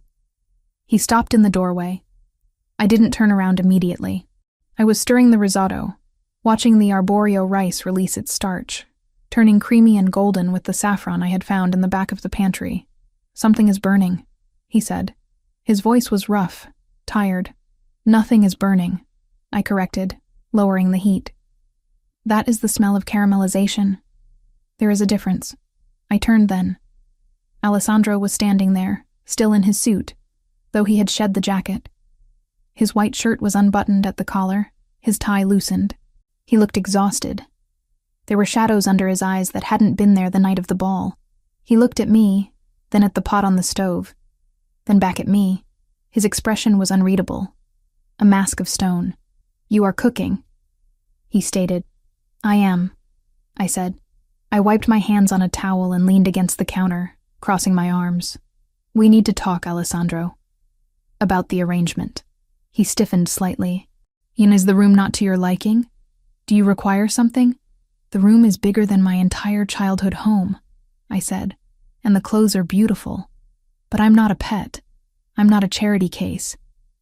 He stopped in the doorway. I didn't turn around immediately. I was stirring the risotto, watching the arborio rice release its starch, turning creamy and golden with the saffron I had found in the back of the pantry. Something is burning, he said. His voice was rough, tired. Nothing is burning, I corrected, lowering the heat. That is the smell of caramelization. There is a difference. I turned then. Alessandro was standing there, still in his suit, though he had shed the jacket. His white shirt was unbuttoned at the collar, his tie loosened. He looked exhausted. There were shadows under his eyes that hadn't been there the night of the ball. He looked at me, then at the pot on the stove, then back at me. His expression was unreadable. A mask of stone. You are cooking, he stated. I am, I said. I wiped my hands on a towel and leaned against the counter, crossing my arms. We need to talk, Alessandro. About the arrangement. He stiffened slightly. Is the room not to your liking? Do you require something? The room is bigger than my entire childhood home, I said, and the clothes are beautiful. But I'm not a pet. I'm not a charity case.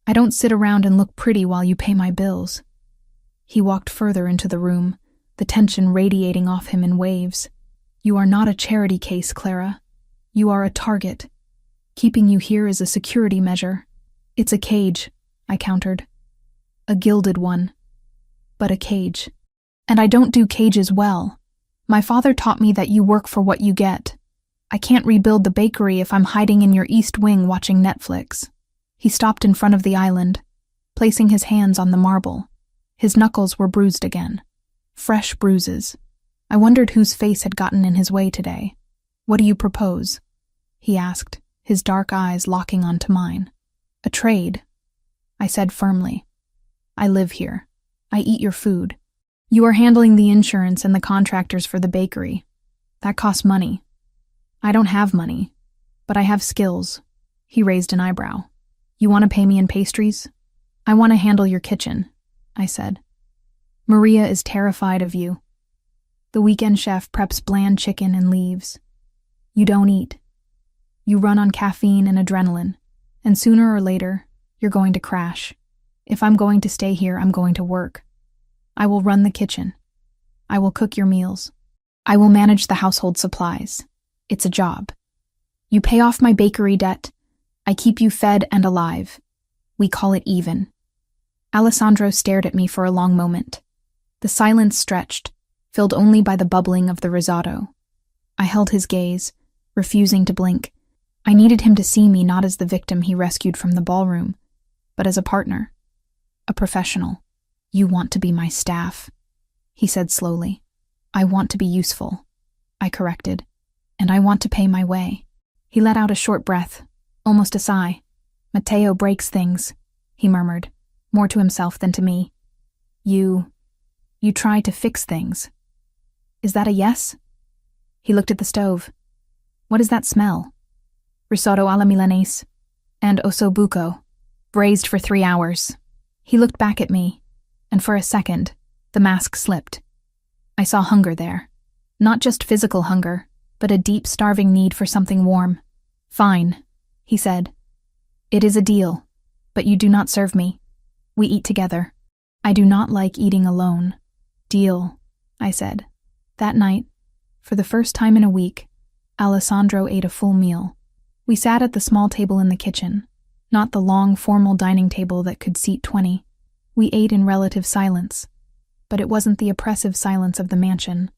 I don't sit around and look pretty while you pay my bills. He walked further into the room, the tension radiating off him in waves. You are not a charity case, Clara. You are a target. Keeping you here is a security measure. It's a cage, I countered. A gilded one. But a cage. And I don't do cages well. My father taught me that you work for what you get. I can't rebuild the bakery if I'm hiding in your East Wing watching Netflix. He stopped in front of the island, placing his hands on the marble. His knuckles were bruised again. Fresh bruises. I wondered whose face had gotten in his way today. What do you propose? He asked, his dark eyes locking onto mine. A trade, I said firmly. I live here. I eat your food. You are handling the insurance and the contractors for the bakery. That costs money. I don't have money, but I have skills. He raised an eyebrow. You want to pay me in pastries? I want to handle your kitchen, I said. Maria is terrified of you. The weekend chef preps bland chicken and leaves. You don't eat. You run on caffeine and adrenaline, and sooner or later, you're going to crash. If I'm going to stay here, I'm going to work. I will run the kitchen. I will cook your meals. I will manage the household supplies. It's a job. You pay off my bakery debt. I keep you fed and alive. We call it even. Alessandro stared at me for a long moment. The silence stretched, filled only by the bubbling of the risotto. I held his gaze, refusing to blink. I needed him to see me not as the victim he rescued from the ballroom, but as a partner, a professional. You want to be my staff, he said slowly. I want to be useful, I corrected, and I want to pay my way. He let out a short breath, almost a sigh. Matteo breaks things, he murmured, more to himself than to me. You try to fix things. Is that a yes? He looked at the stove. What is that smell? Risotto alla Milanese and ossobuco, braised for 3 hours. He looked back at me, and for a second, the mask slipped. I saw hunger there. Not just physical hunger, but a deep, starving need for something warm. Fine, he said. It is a deal, but you do not serve me. We eat together. I do not like eating alone. Deal, I said. That night, for the first time in a week, Alessandro ate a full meal. We sat at the small table in the kitchen, not the long, formal dining table that could seat 20. We ate in relative silence, but it wasn't the oppressive silence of the mansion.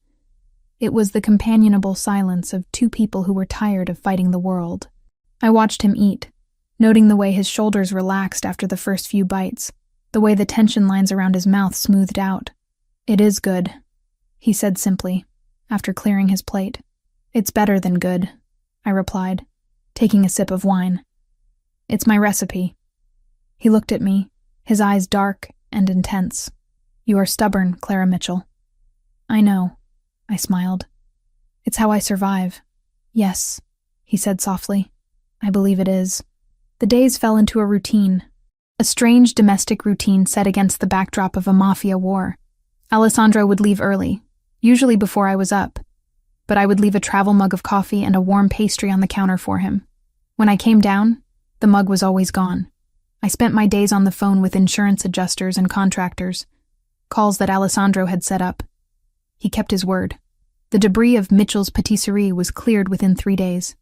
It was the companionable silence of two people who were tired of fighting the world. I watched him eat, noting the way his shoulders relaxed after the first few bites, the way the tension lines around his mouth smoothed out. It is good, he said simply, after clearing his plate. It's better than good, I replied, taking a sip of wine. It's my recipe. He looked at me, his eyes dark and intense. You are stubborn, Clara Mitchell. I know, I smiled. It's how I survive. Yes, he said softly. I believe it is. The days fell into a routine, a strange domestic routine set against the backdrop of a mafia war. Alessandro would leave early, usually before I was up, but I would leave a travel mug of coffee and a warm pastry on the counter for him. When I came down, the mug was always gone. I spent my days on the phone with insurance adjusters and contractors, calls that Alessandro had set up. He kept his word. The debris of Mitchell's patisserie was cleared within 3 days.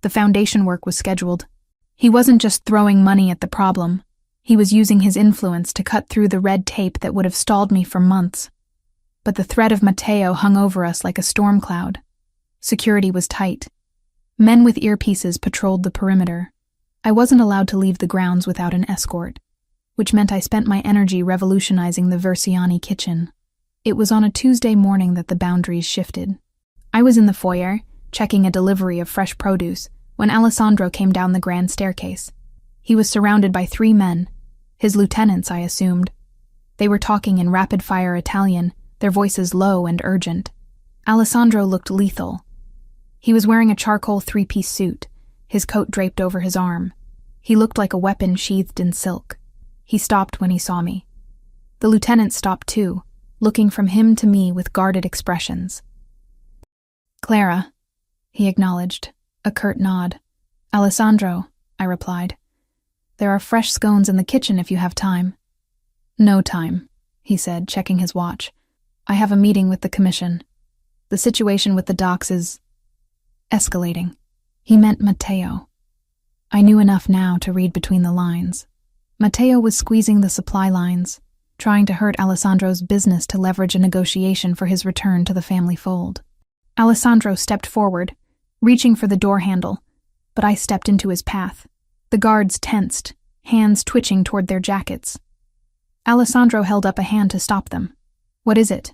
The foundation work was scheduled. He wasn't just throwing money at the problem. He was using his influence to cut through the red tape that would have stalled me for months. But the threat of Matteo hung over us like a storm cloud. Security was tight. Men with earpieces patrolled the perimeter. I wasn't allowed to leave the grounds without an escort, which meant I spent my energy revolutionizing the Versiani kitchen. It was on a Tuesday morning that the boundaries shifted. I was in the foyer, checking a delivery of fresh produce, when Alessandro came down the grand staircase. He was surrounded by 3 men, his lieutenants, I assumed. They were talking in rapid-fire Italian, their voices low and urgent. Alessandro looked lethal. He was wearing a charcoal 3-piece suit, his coat draped over his arm. He looked like a weapon sheathed in silk. He stopped when he saw me. The lieutenant stopped too, looking from him to me with guarded expressions. Clara, he acknowledged, a curt nod. Alessandro, I replied. There are fresh scones in the kitchen if you have time. No time, he said, checking his watch. I have a meeting with the commission. The situation with the docks is escalating. He meant Matteo. I knew enough now to read between the lines. Matteo was squeezing the supply lines, trying to hurt Alessandro's business to leverage a negotiation for his return to the family fold. Alessandro stepped forward, reaching for the door handle, but I stepped into his path. The guards tensed, hands twitching toward their jackets. Alessandro held up a hand to stop them. What is it?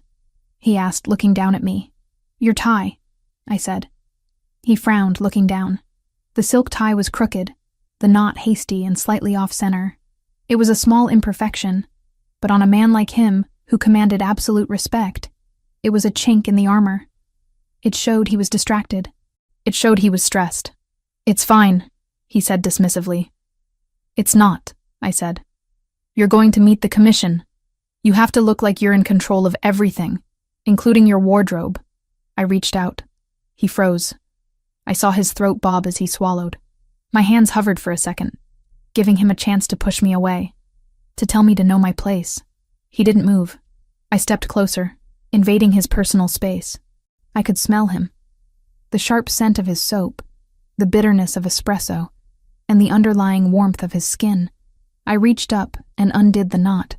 He asked, looking down at me. Your tie, I said. He frowned, looking down. The silk tie was crooked, the knot hasty and slightly off-center. It was a small imperfection, but on a man like him, who commanded absolute respect, it was a chink in the armor. It showed he was distracted. It showed he was stressed. It's fine, he said dismissively. It's not, I said. You're going to meet the commission. You have to look like you're in control of everything, including your wardrobe. I reached out. He froze. I saw his throat bob as he swallowed. My hands hovered for a second, giving him a chance to push me away, to tell me to know my place. He didn't move. I stepped closer, invading his personal space. I could smell him. The sharp scent of his soap, the bitterness of espresso, and the underlying warmth of his skin. I reached up and undid the knot.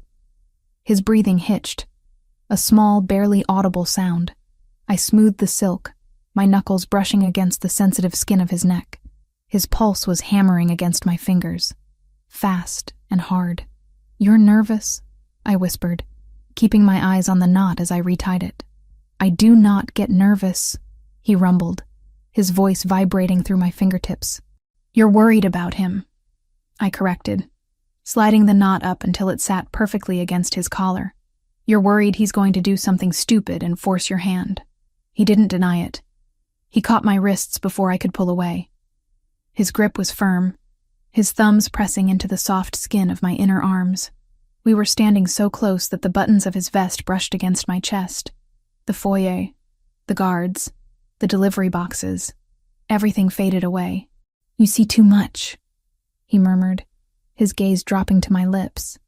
His breathing hitched, a small, barely audible sound. I smoothed the silk, my knuckles brushing against the sensitive skin of his neck. His pulse was hammering against my fingers, fast and hard. You're nervous? I whispered, keeping my eyes on the knot as I retied it. I do not get nervous, he rumbled, his voice vibrating through my fingertips. You're worried about him, I corrected, sliding the knot up until it sat perfectly against his collar. You're worried he's going to do something stupid and force your hand. He didn't deny it. He caught my wrists before I could pull away. His grip was firm, his thumbs pressing into the soft skin of my inner arms. We were standing so close that the buttons of his vest brushed against my chest. The foyer, the guards, the delivery boxes, everything faded away. You see too much, he murmured, his gaze dropping to my lips.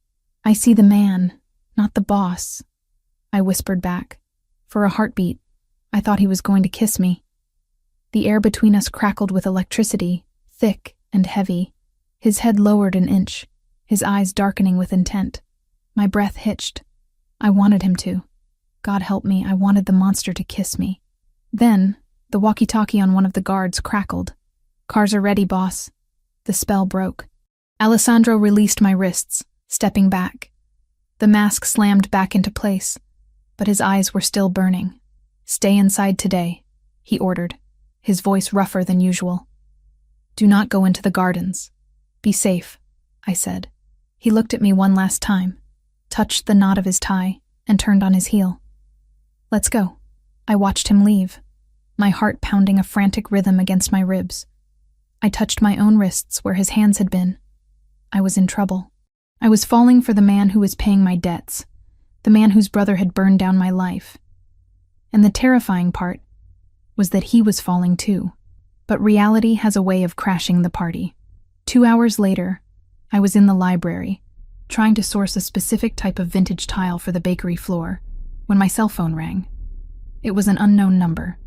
I see the man, not the boss, I whispered back. For a heartbeat, I thought he was going to kiss me. The air between us crackled with electricity, thick and heavy. His head lowered an inch, his eyes darkening with intent. My breath hitched. I wanted him to. God help me, I wanted the monster to kiss me. Then, the walkie-talkie on one of the guards crackled. Cars are ready, boss. The spell broke. Alessandro released my wrists, stepping back. The mask slammed back into place, but his eyes were still burning. Stay inside today, he ordered, his voice rougher than usual. Do not go into the gardens. Be safe, I said. He looked at me one last time, touched the knot of his tie, and turned on his heel. Let's go. I watched him leave, my heart pounding a frantic rhythm against my ribs. I touched my own wrists where his hands had been. I was in trouble. I was falling for the man who was paying my debts, the man whose brother had burned down my life. And the terrifying part was that he was falling too. But reality has a way of crashing the party. 2 hours later, I was in the library, trying to source a specific type of vintage tile for the bakery floor, when my cell phone rang. It was an unknown number.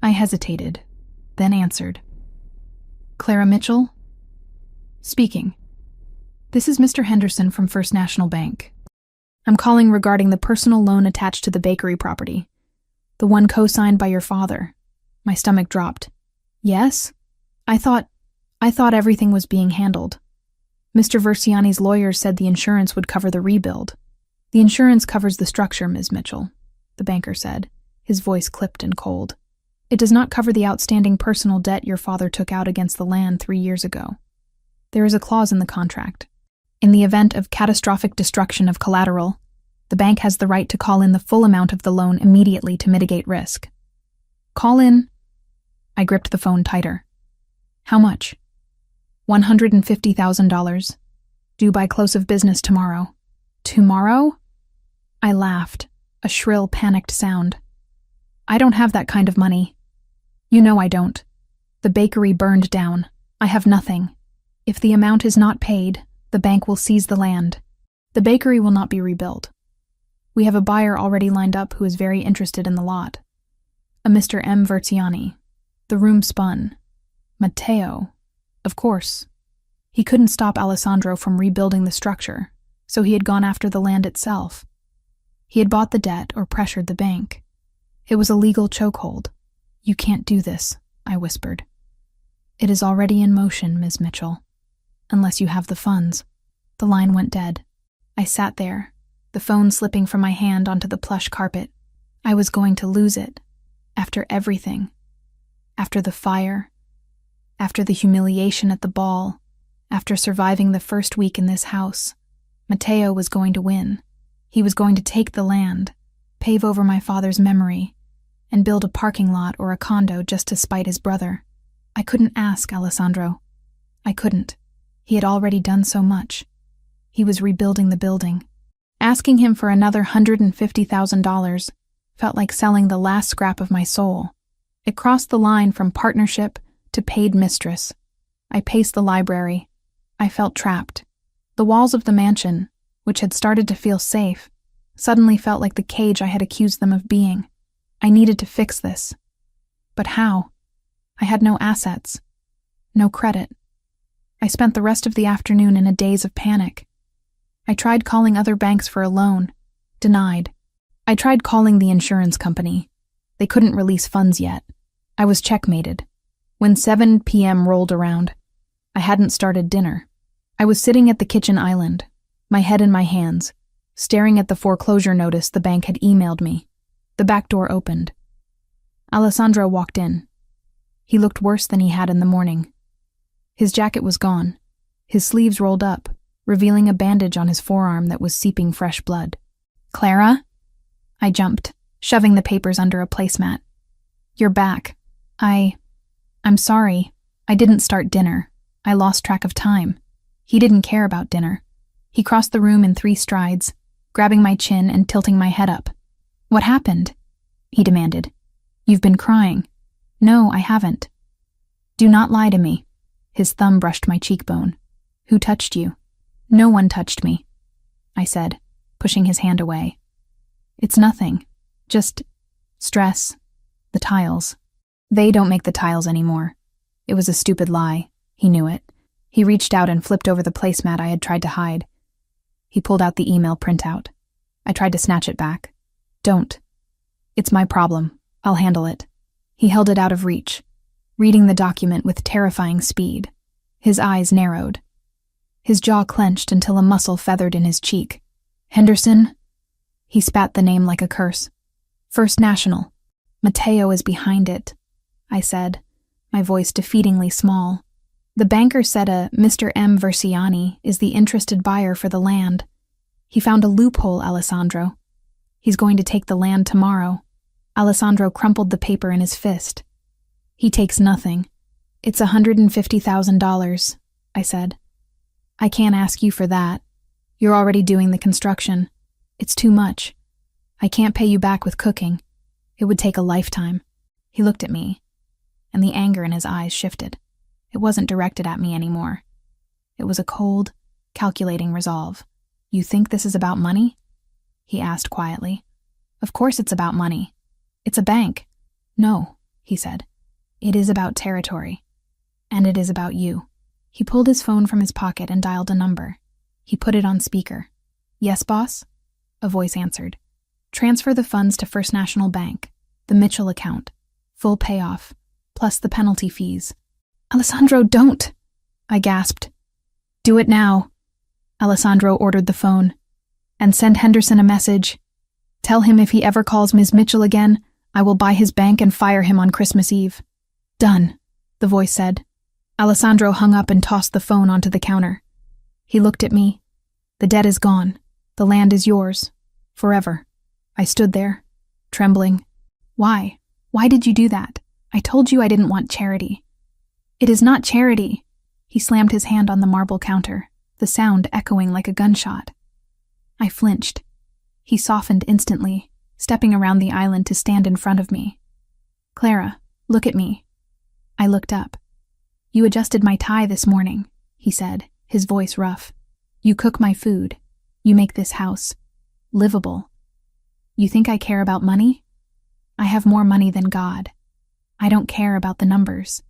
I hesitated, then answered. Clara Mitchell? Speaking. This is Mr. Henderson from First National Bank. I'm calling regarding the personal loan attached to the bakery property. The one co-signed by your father. My stomach dropped. Yes? I thought everything was being handled. Mr. Versiani's lawyers said the insurance would cover the rebuild. The insurance covers the structure, Ms. Mitchell, the banker said, his voice clipped and cold. It does not cover the outstanding personal debt your father took out against the land 3 years ago. There is a clause in the contract. In the event of catastrophic destruction of collateral, the bank has the right to call in the full amount of the loan immediately to mitigate risk. Call in. I gripped the phone tighter. How much? $150,000. Due by close of business tomorrow. Tomorrow? I laughed, a shrill, panicked sound. I don't have that kind of money. You know I don't. The bakery burned down. I have nothing. If the amount is not paid, the bank will seize the land. The bakery will not be rebuilt. We have a buyer already lined up who is very interested in the lot. A Mr. M. Verziani. The room spun. Matteo. Of course. He couldn't stop Alessandro from rebuilding the structure, so he had gone after the land itself. He had bought the debt or pressured the bank. It was a legal chokehold. You can't do this, I whispered. It is already in motion, Ms. Mitchell. Unless you have the funds. The line went dead. I sat there, the phone slipping from my hand onto the plush carpet. I was going to lose it. After everything. After the fire. After the humiliation at the ball. After surviving the first week in this house. Matteo was going to win. He was going to take the land, pave over my father's memory, and build a parking lot or a condo just to spite his brother. I couldn't ask Alessandro. I couldn't. He had already done so much. He was rebuilding the building. Asking him for another $150,000 felt like selling the last scrap of my soul. It crossed the line from partnership to paid mistress. I paced the library. I felt trapped. The walls of the mansion, which had started to feel safe, suddenly felt like the cage I had accused them of being. I needed to fix this. But how? I had no assets. No credit. I spent the rest of the afternoon in a daze of panic. I tried calling other banks for a loan. Denied. I tried calling the insurance company. They couldn't release funds yet. I was checkmated. When 7 p.m. rolled around, I hadn't started dinner. I was sitting at the kitchen island, my head in my hands, staring at the foreclosure notice the bank had emailed me. The back door opened. Alessandro walked in. He looked worse than he had in the morning. His jacket was gone, his sleeves rolled up, revealing a bandage on his forearm that was seeping fresh blood. "Clara?" I jumped, shoving the papers under a placemat. "You're back. I'm sorry. I didn't start dinner. I lost track of time." He didn't care about dinner. He crossed the room in 3 strides, grabbing my chin and tilting my head up. "What happened?" he demanded. "You've been crying." "No, I haven't." "Do not lie to me." His thumb brushed my cheekbone. "Who touched you?" "No one touched me," I said, pushing his hand away. "It's nothing. Just stress. The tiles. They don't make the tiles anymore." It was a stupid lie. He knew it. He reached out and flipped over the placemat I had tried to hide. He pulled out the email printout. I tried to snatch it back. "Don't. It's my problem. I'll handle it." He held it out of reach, reading the document with terrifying speed. His eyes narrowed. His jaw clenched until a muscle feathered in his cheek. "Henderson?" He spat the name like a curse. "First National. Matteo is behind it," I said, my voice defeatingly small. "The banker said a Mr. M. Versiani is the interested buyer for the land. He found a loophole, Alessandro. He's going to take the land tomorrow." Alessandro crumpled the paper in his fist. "He takes nothing. It's $150,000, I said. "I can't ask you for that. You're already doing the construction. It's too much. I can't pay you back with cooking. It would take a lifetime." He looked at me, and the anger in his eyes shifted. It wasn't directed at me anymore. It was a cold, calculating resolve. "You think this is about money?" he asked quietly. "Of course it's about money. It's a bank." "No," he said. "It is about territory. And it is about you." He pulled his phone from his pocket and dialed a number. He put it on speaker. "Yes, boss?" a voice answered. "Transfer the funds to First National Bank, the Mitchell account. Full payoff, plus the penalty fees." "Alessandro, don't!" I gasped. "Do it now," Alessandro ordered the phone. "And send Henderson a message. Tell him if he ever calls Ms. Mitchell again, I will buy his bank and fire him on Christmas Eve." "Done," the voice said. Alessandro hung up and tossed the phone onto the counter. He looked at me. "The debt is gone. The land is yours. Forever." I stood there, trembling. "Why? Why did you do that? I told you I didn't want charity." "It is not charity." He slammed his hand on the marble counter, the sound echoing like a gunshot. I flinched. He softened instantly, stepping around the island to stand in front of me. "Clara, look at me." I looked up. "You adjusted my tie this morning," he said, his voice rough. "You cook my food. You make this house livable. You think I care about money? I have more money than God. I don't care about the numbers.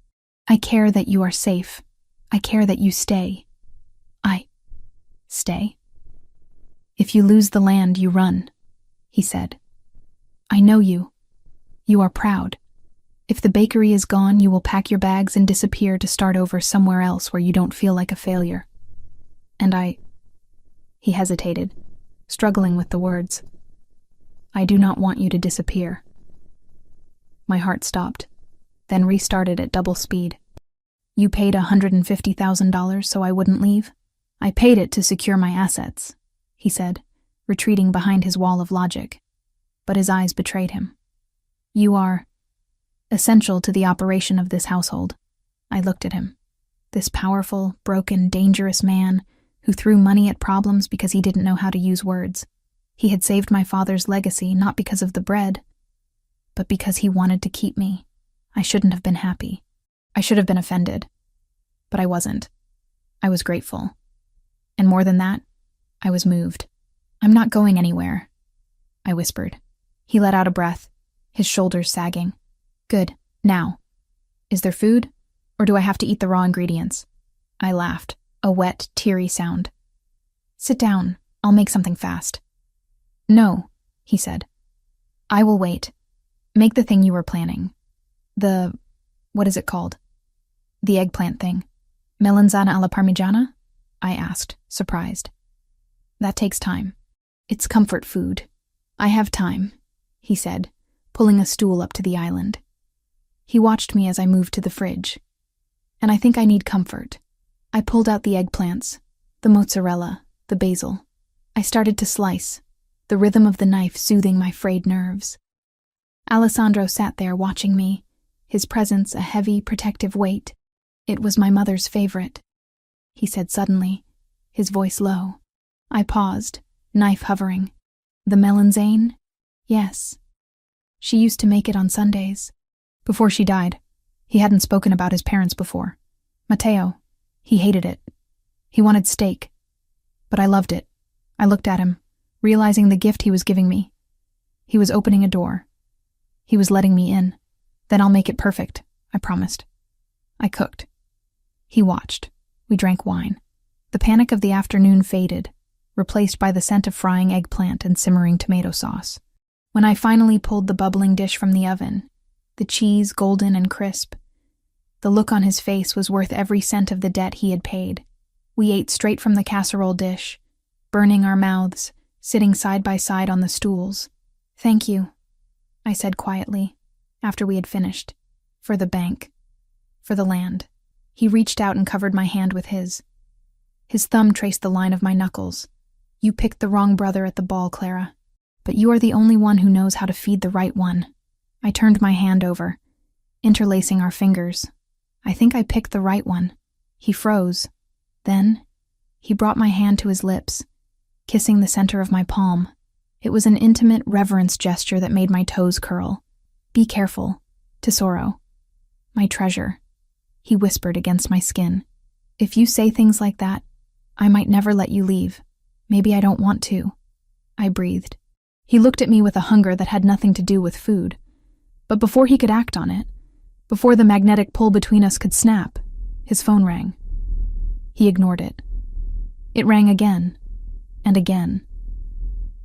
I care that you are safe. I care that you stay. I stay. If you lose the land, you run," he said. "I know you. You are proud. If the bakery is gone, you will pack your bags and disappear to start over somewhere else where you don't feel like a failure. And He hesitated, struggling with the words. "I do not want you to disappear." My heart stopped, then restarted at double speed. "You paid $150,000 so I wouldn't leave?" "I paid it to secure my assets," he said, retreating behind his wall of logic. But his eyes betrayed him. "You are essential to the operation of this household." I looked at him. this powerful, broken, dangerous man who threw money at problems because he didn't know how to use words. He had saved my father's legacy not because of the bread, but because he wanted to keep me. I shouldn't have been happy. I should have been offended. But I wasn't. I was grateful. And more than that, I was moved. "I'm not going anywhere," I whispered. He let out a breath, his shoulders sagging. "Good. Now. Is there food? Or do I have to eat the raw ingredients?" I laughed, a wet, teary sound. "Sit down. I'll make something fast." "No," he said. "I will wait. Make the thing you were planning. What is it called? The eggplant thing. Melanzana alla parmigiana?" I asked, surprised. "That takes time. It's comfort food. I have time," he said, pulling a stool up to the island. He watched me as I moved to the fridge. "And I think I need comfort." I pulled out the eggplants, the mozzarella, the basil. I started to slice, the rhythm of the knife soothing my frayed nerves. Alessandro sat there watching me, his presence a heavy, protective weight. "It was my mother's favorite," he said suddenly, his voice low. I paused, knife hovering. "The melanzane?" "Yes. She used to make it on Sundays." Before she died, he hadn't spoken about his parents before. Matteo, he hated it. He wanted steak. But I loved it. I looked at him, realizing the gift he was giving me. He was opening a door. He was letting me in. "Then I'll make it perfect," I promised. I cooked. He watched. We drank wine. The panic of the afternoon faded, replaced by the scent of frying eggplant and simmering tomato sauce. When I finally pulled the bubbling dish from the oven, the cheese golden and crisp, the look on his face was worth every cent of the debt he had paid. We ate straight from the casserole dish, burning our mouths, sitting side by side on the stools. "Thank you," I said quietly, after we had finished. "For the bank. For the land." He reached out and covered my hand with his. His thumb traced the line of my knuckles. "You picked the wrong brother at the ball, Clara. But you are the only one who knows how to feed the right one." I turned my hand over, interlacing our fingers. "I think I picked the right one." He froze. Then, he brought my hand to his lips, kissing the center of my palm. It was an intimate reverence gesture that made my toes curl. "Be careful, tesoro. My treasure," he whispered against my skin. "If you say things like that, I might never let you leave. Maybe I don't want to." I breathed. He looked at me with a hunger that had nothing to do with food. But before he could act on it, before the magnetic pull between us could snap, his phone rang. He ignored it. It rang again, and again.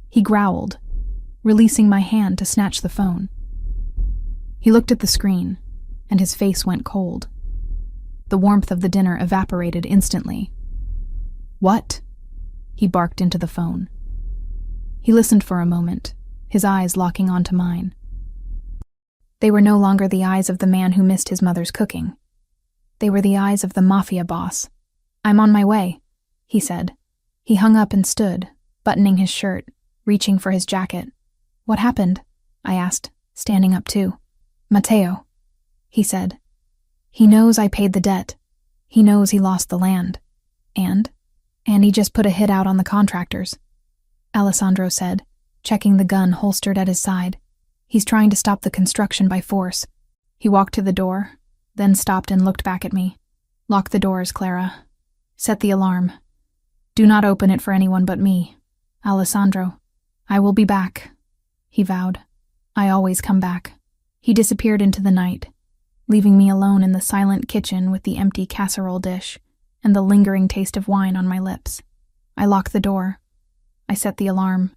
He growled, releasing my hand to snatch the phone. He looked at the screen, and his face went cold. The warmth of the dinner evaporated instantly. "What?" He barked into the phone. He listened for a moment, his eyes locking onto mine. They were no longer the eyes of the man who missed his mother's cooking. They were the eyes of the Mafia boss. "I'm on my way," he said. He hung up and stood, buttoning his shirt, reaching for his jacket. "What happened?" I asked, standing up too. "Matteo," he said. "He knows I paid the debt. He knows he lost the land. And he just put a hit out on the contractors," Alessandro said, checking the gun holstered at his side. "He's trying to stop the construction by force." He walked to the door, then stopped and looked back at me. "Lock the doors, Clara. Set the alarm. Do not open it for anyone but me. Alessandro, I will be back," he vowed. "I always come back." He disappeared into the night, leaving me alone in the silent kitchen with the empty casserole dish and the lingering taste of wine on my lips. I locked the door. I set the alarm.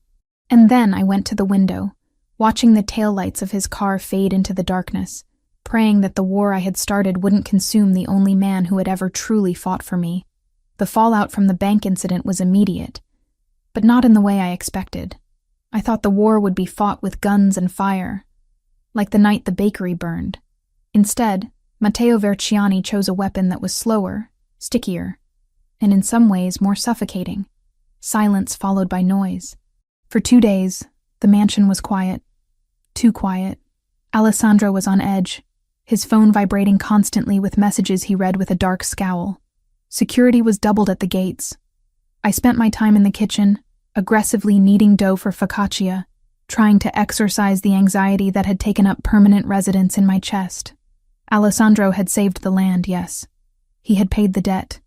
And then I went to the window, watching the taillights of his car fade into the darkness, praying that the war I had started wouldn't consume the only man who had ever truly fought for me. The fallout from the bank incident was immediate, but not in the way I expected. I thought the war would be fought with guns and fire, like the night the bakery burned. Instead, Matteo Verciani chose a weapon that was slower, stickier, and in some ways more suffocating. Silence followed by noise. For 2 days, the mansion was quiet. Too quiet. Alessandro was on edge, his phone vibrating constantly with messages he read with a dark scowl. Security was doubled at the gates. I spent my time in the kitchen, aggressively kneading dough for focaccia, trying to exorcise the anxiety that had taken up permanent residence in my chest. Alessandro had saved the land, yes. He had paid the debt,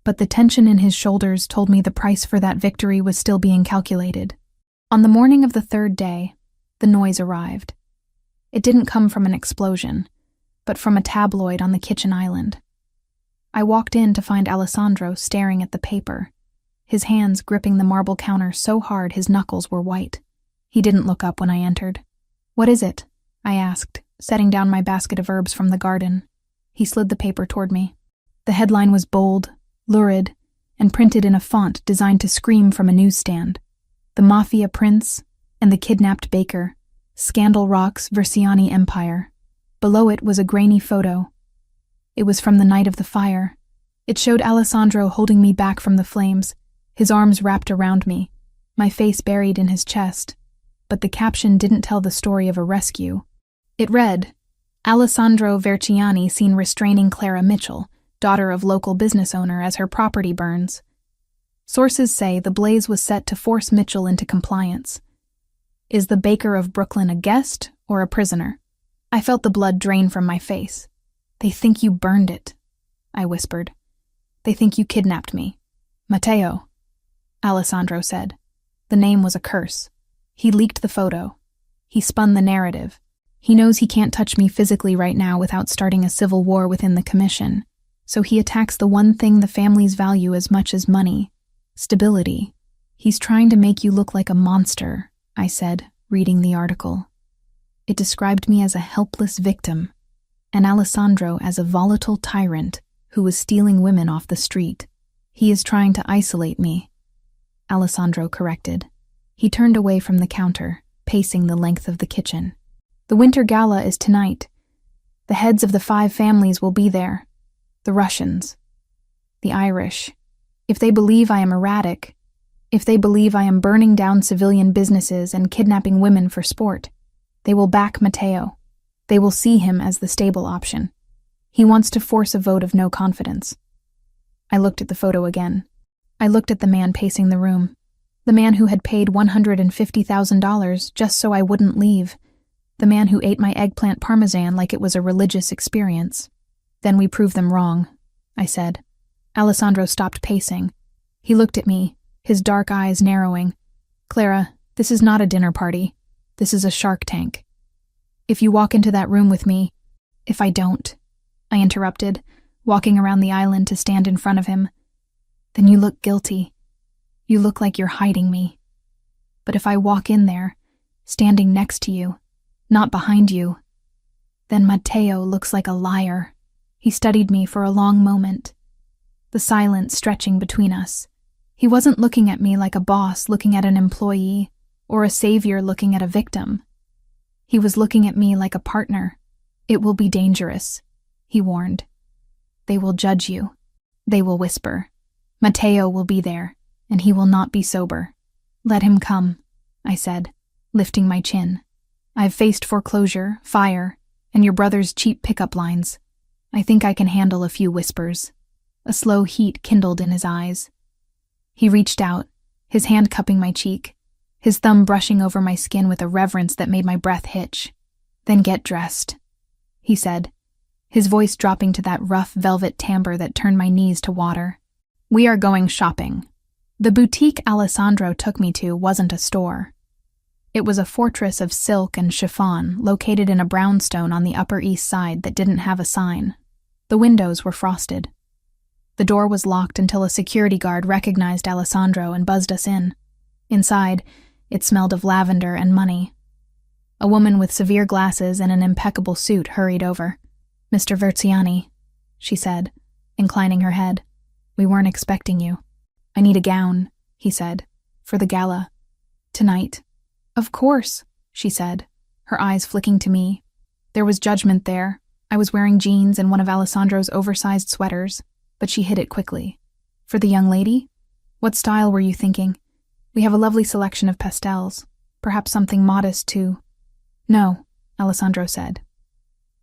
but the tension in his shoulders told me the price for that victory was still being calculated. On the morning of the third day, the noise arrived. It didn't come from an explosion, but from a tabloid on the kitchen island. I walked in to find Alessandro staring at the paper, his hands gripping the marble counter so hard his knuckles were white. He didn't look up when I entered. "What is it?" I asked, setting down my basket of herbs from the garden. He slid the paper toward me. The headline was bold, lurid, and printed in a font designed to scream from a newsstand. The Mafia Prince and the Kidnapped Baker. Scandal rocks Versiani Empire. Below it was a grainy photo. It was from the night of the fire. It showed Alessandro holding me back from the flames, his arms wrapped around me, my face buried in his chest. But the caption didn't tell the story of a rescue. It read, "Alessandro Versiani seen restraining Clara Mitchell, daughter of local business owner, as her property burns. Sources say the blaze was set to force Mitchell into compliance. Is the baker of Brooklyn a guest or a prisoner?" I felt the blood drain from my face. "They think you burned it," I whispered. "They think you kidnapped me." "Matteo," Alessandro said. The name was a curse. He leaked the photo. He spun the narrative. He knows he can't touch me physically right now without starting a civil war within the commission, so he attacks the one thing the families value as much as money: stability. "He's trying to make you look like a monster," I said, reading the article. It described me as a helpless victim, and Alessandro as a volatile tyrant who was stealing women off the street. "He is trying to isolate me," Alessandro corrected. He turned away from the counter, pacing the length of the kitchen. "The winter gala is tonight. The heads of the 5 families will be there. The Russians. The Irish. If they believe I am erratic, if they believe I am burning down civilian businesses and kidnapping women for sport, they will back Matteo. They will see him as the stable option. He wants to force a vote of no confidence." I looked at the photo again. I looked at the man pacing the room. The man who had paid $150,000 just so I wouldn't leave. The man who ate my eggplant parmesan like it was a religious experience. "Then we prove them wrong," I said. Alessandro stopped pacing. He looked at me, his dark eyes narrowing. "Clara, this is not a dinner party. This is a Shark Tank. If you walk into that room with me—" "If I don't," I interrupted, walking around the island to stand in front of him. "Then you look guilty. You look like you're hiding me. But if I walk in there, standing next to you, not behind you, then Matteo looks like a liar." He studied me for a long moment, the silence stretching between us. He wasn't looking at me like a boss looking at an employee, or a savior looking at a victim. He was looking at me like a partner. "It will be dangerous," he warned. "They will judge you. They will whisper. Matteo will be there, and he will not be sober. Let him come," I said, lifting my chin. "I've faced foreclosure, fire, and your brother's cheap pickup lines. I think I can handle a few whispers." A slow heat kindled in his eyes. He reached out, his hand cupping my cheek, his thumb brushing over my skin with a reverence that made my breath hitch. "Then get dressed," he said, his voice dropping to that rough velvet timbre that turned my knees to water. "We are going shopping." The boutique Alessandro took me to wasn't a store. It was a fortress of silk and chiffon located in a brownstone on the Upper East Side that didn't have a sign. The windows were frosted. The door was locked until a security guard recognized Alessandro and buzzed us in. Inside, it smelled of lavender and money. A woman with severe glasses and an impeccable suit hurried over. "Mr. Versiani," she said, inclining her head. "We weren't expecting you." "I need a gown," he said, "for the gala. Tonight." "Of course," she said, her eyes flicking to me. There was judgment there. I was wearing jeans and one of Alessandro's oversized sweaters, but she hid it quickly. "For the young lady? What style were you thinking? We have a lovely selection of pastels. Perhaps something modest, too." "No," Alessandro said.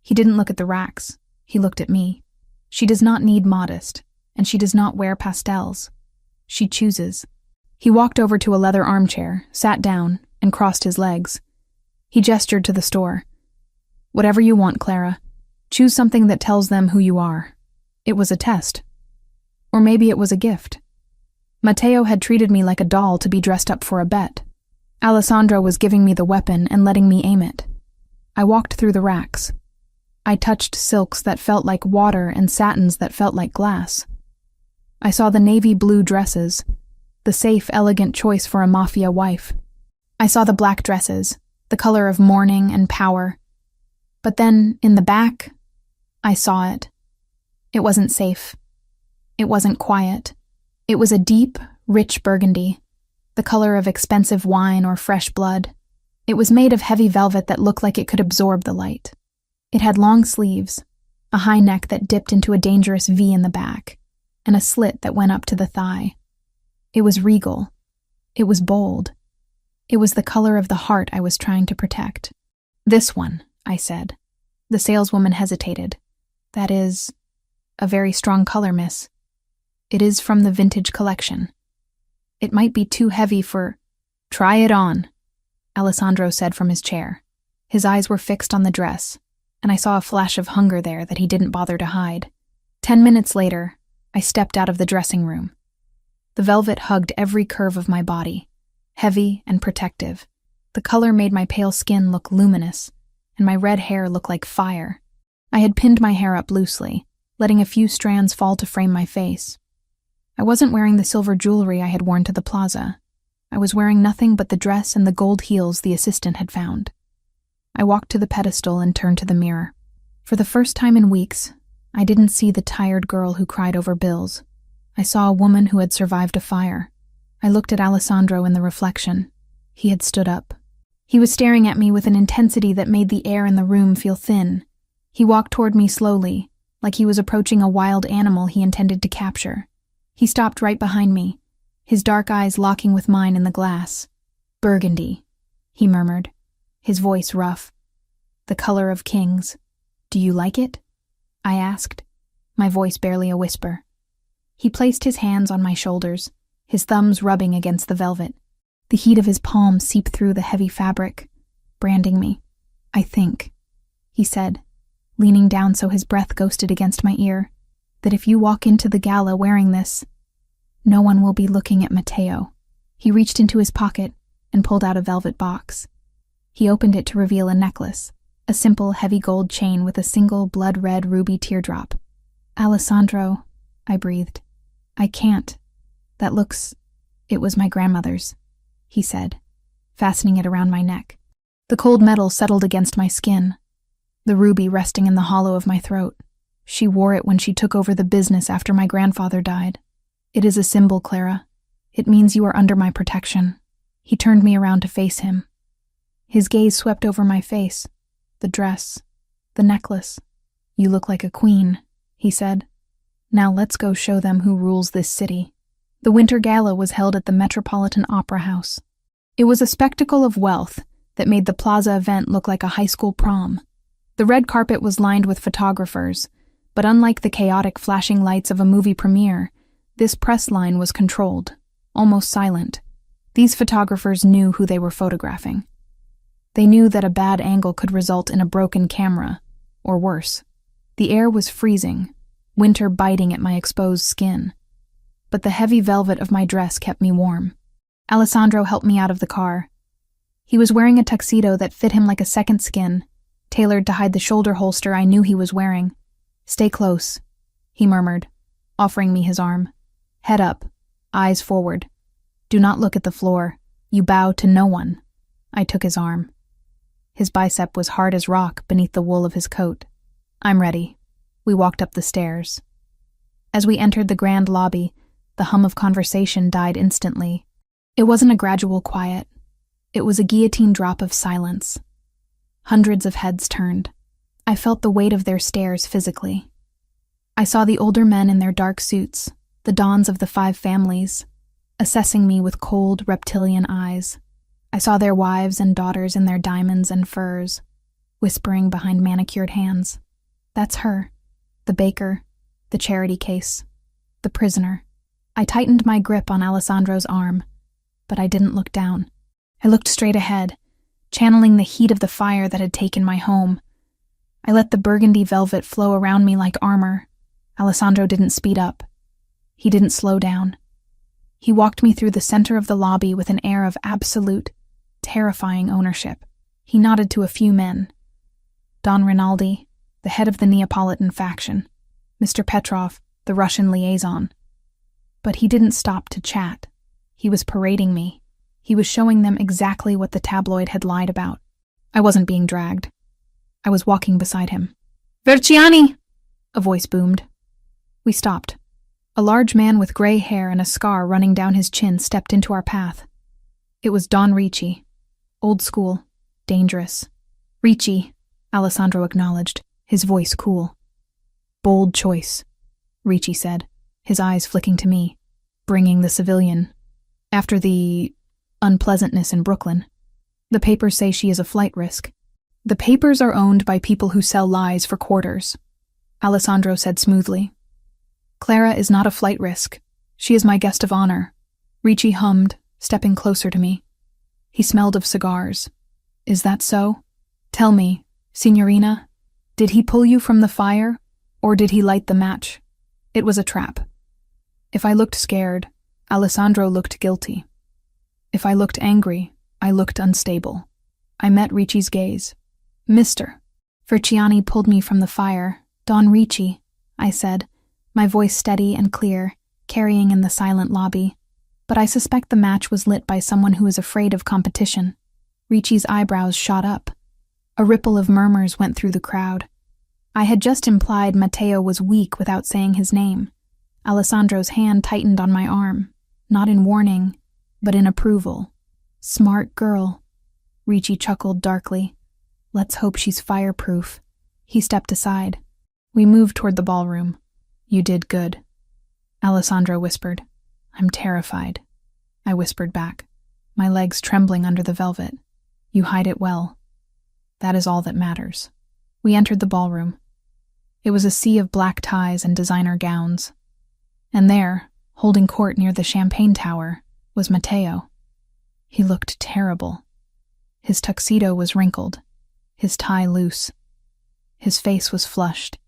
He didn't look at the racks. He looked at me. "She does not need modest, and she does not wear pastels. She chooses. He walked over to a leather armchair, sat down, and crossed his legs. He gestured to the store. Whatever you want, Clara. Choose something that tells them who you are. It was a test. Or maybe it was a gift. Matteo had treated me like a doll to be dressed up for a bet. Alessandro was giving me the weapon and letting me aim it. I walked through the racks. I touched silks that felt like water and satins that felt like glass. I saw the navy blue dresses, the safe, elegant choice for a mafia wife. I saw the black dresses, the color of mourning and power. But then, in the back, I saw it. It wasn't safe. It wasn't quiet. It was a deep, rich burgundy, the color of expensive wine or fresh blood. It was made of heavy velvet that looked like it could absorb the light. It had long sleeves, a high neck that dipped into a dangerous V in the back, and a slit that went up to the thigh. It was regal. It was bold. It was the color of the heart I was trying to protect. This one, I said. The saleswoman hesitated. That is a very strong color, miss. It is from the vintage collection. It might be too heavy for— Try it on, Alessandro said from his chair. His eyes were fixed on the dress, and I saw a flash of hunger there that he didn't bother to hide. 10 minutes later, I stepped out of the dressing room. The velvet hugged every curve of my body, heavy and protective. The color made my pale skin look luminous, and my red hair look like fire. I had pinned my hair up loosely, letting a few strands fall to frame my face. I wasn't wearing the silver jewelry I had worn to the plaza. I was wearing nothing but the dress and the gold heels the assistant had found. I walked to the pedestal and turned to the mirror. For the first time in weeks, I didn't see the tired girl who cried over bills. I saw a woman who had survived a fire. I looked at Alessandro in the reflection. He had stood up. He was staring at me with an intensity that made the air in the room feel thin. He walked toward me slowly, like he was approaching a wild animal he intended to capture. He stopped right behind me, his dark eyes locking with mine in the glass. Burgundy, he murmured, his voice rough. The color of kings. Do you like it? I asked, my voice barely a whisper. He placed his hands on my shoulders, his thumbs rubbing against the velvet. The heat of his palm seeped through the heavy fabric, branding me. I think, he said, leaning down so his breath ghosted against my ear, that if you walk into the gala wearing this, no one will be looking at Matteo. He reached into his pocket and pulled out a velvet box. He opened it to reveal a necklace, a simple, heavy gold chain with a single blood-red ruby teardrop. Alessandro, I breathed. I can't. That looks— It was my grandmother's, he said, fastening it around my neck. The cold metal settled against my skin, the ruby resting in the hollow of my throat. She wore it when she took over the business after my grandfather died. It is a symbol, Clara. It means you are under my protection. He turned me around to face him. His gaze swept over my face, the dress, the necklace. You look like a queen, he said. Now let's go show them who rules this city. The winter gala was held at the Metropolitan Opera House. It was a spectacle of wealth that made the plaza event look like a high school prom. The red carpet was lined with photographers, but unlike the chaotic flashing lights of a movie premiere, this press line was controlled, almost silent. These photographers knew who they were photographing. They knew that a bad angle could result in a broken camera, or worse. The air was freezing, winter biting at my exposed skin. But the heavy velvet of my dress kept me warm. Alessandro helped me out of the car. He was wearing a tuxedo that fit him like a second skin, tailored to hide the shoulder holster I knew he was wearing. Stay close, he murmured, offering me his arm. Head up, eyes forward. Do not look at the floor. You bow to no one. I took his arm. His bicep was hard as rock beneath the wool of his coat. I'm ready. We walked up the stairs. As we entered the grand lobby, the hum of conversation died instantly. It wasn't a gradual quiet. It was a guillotine drop of silence. Hundreds of heads turned. I felt the weight of their stares physically. I saw the older men in their dark suits, the dons of the 5 families, assessing me with cold, reptilian eyes. I saw their wives and daughters in their diamonds and furs, whispering behind manicured hands. That's her, the baker, the charity case. The prisoner. I tightened my grip on Alessandro's arm, but I didn't look down. I looked straight ahead, channeling the heat of the fire that had taken my home. I let the burgundy velvet flow around me like armor. Alessandro didn't speed up. He didn't slow down. He walked me through the center of the lobby with an air of absolute, terrifying ownership. He nodded to a few men. Don Rinaldi, the head of the Neapolitan faction. Mr. Petrov, the Russian liaison. But he didn't stop to chat. He was parading me. He was showing them exactly what the tabloid had lied about. I wasn't being dragged. I was walking beside him. "Verciani!" a voice boomed. We stopped. A large man with gray hair and a scar running down his chin stepped into our path. It was Don Ricci. Old school. Dangerous. "Ricci," Alessandro acknowledged, his voice cool. "Bold choice," Ricci said, his eyes flicking to me. "Bringing the civilian. After the unpleasantness in Brooklyn. The papers say she is a flight risk." "The papers are owned by people who sell lies for quarters," Alessandro said smoothly. "Clara is not a flight risk. She is my guest of honor," Ricci hummed, stepping closer to me. He smelled of cigars. "Is that so? Tell me, Signorina, did he pull you from the fire, or did he light the match?" It was a trap. If I looked scared, Alessandro looked guilty. If I looked angry, I looked unstable. I met Ricci's gaze. "Mr. Verciani pulled me from the fire. Don Ricci," I said, my voice steady and clear, carrying in the silent lobby. But I suspect the match was lit by someone who is afraid of competition. Ricci's eyebrows shot up. A ripple of murmurs went through the crowd. I had just implied Matteo was weak without saying his name. Alessandro's hand tightened on my arm, not in warning, but in approval. "Smart girl," Ricci chuckled darkly. "Let's hope she's fireproof." He stepped aside. We moved toward the ballroom. "You did good," Alessandro whispered. "I'm terrified," I whispered back, my legs trembling under the velvet. "You hide it well. That is all that matters." We entered the ballroom. It was a sea of black ties and designer gowns. And there, holding court near the champagne tower, was Matteo. He looked terrible. His tuxedo was wrinkled, his tie loose. His face was flushed,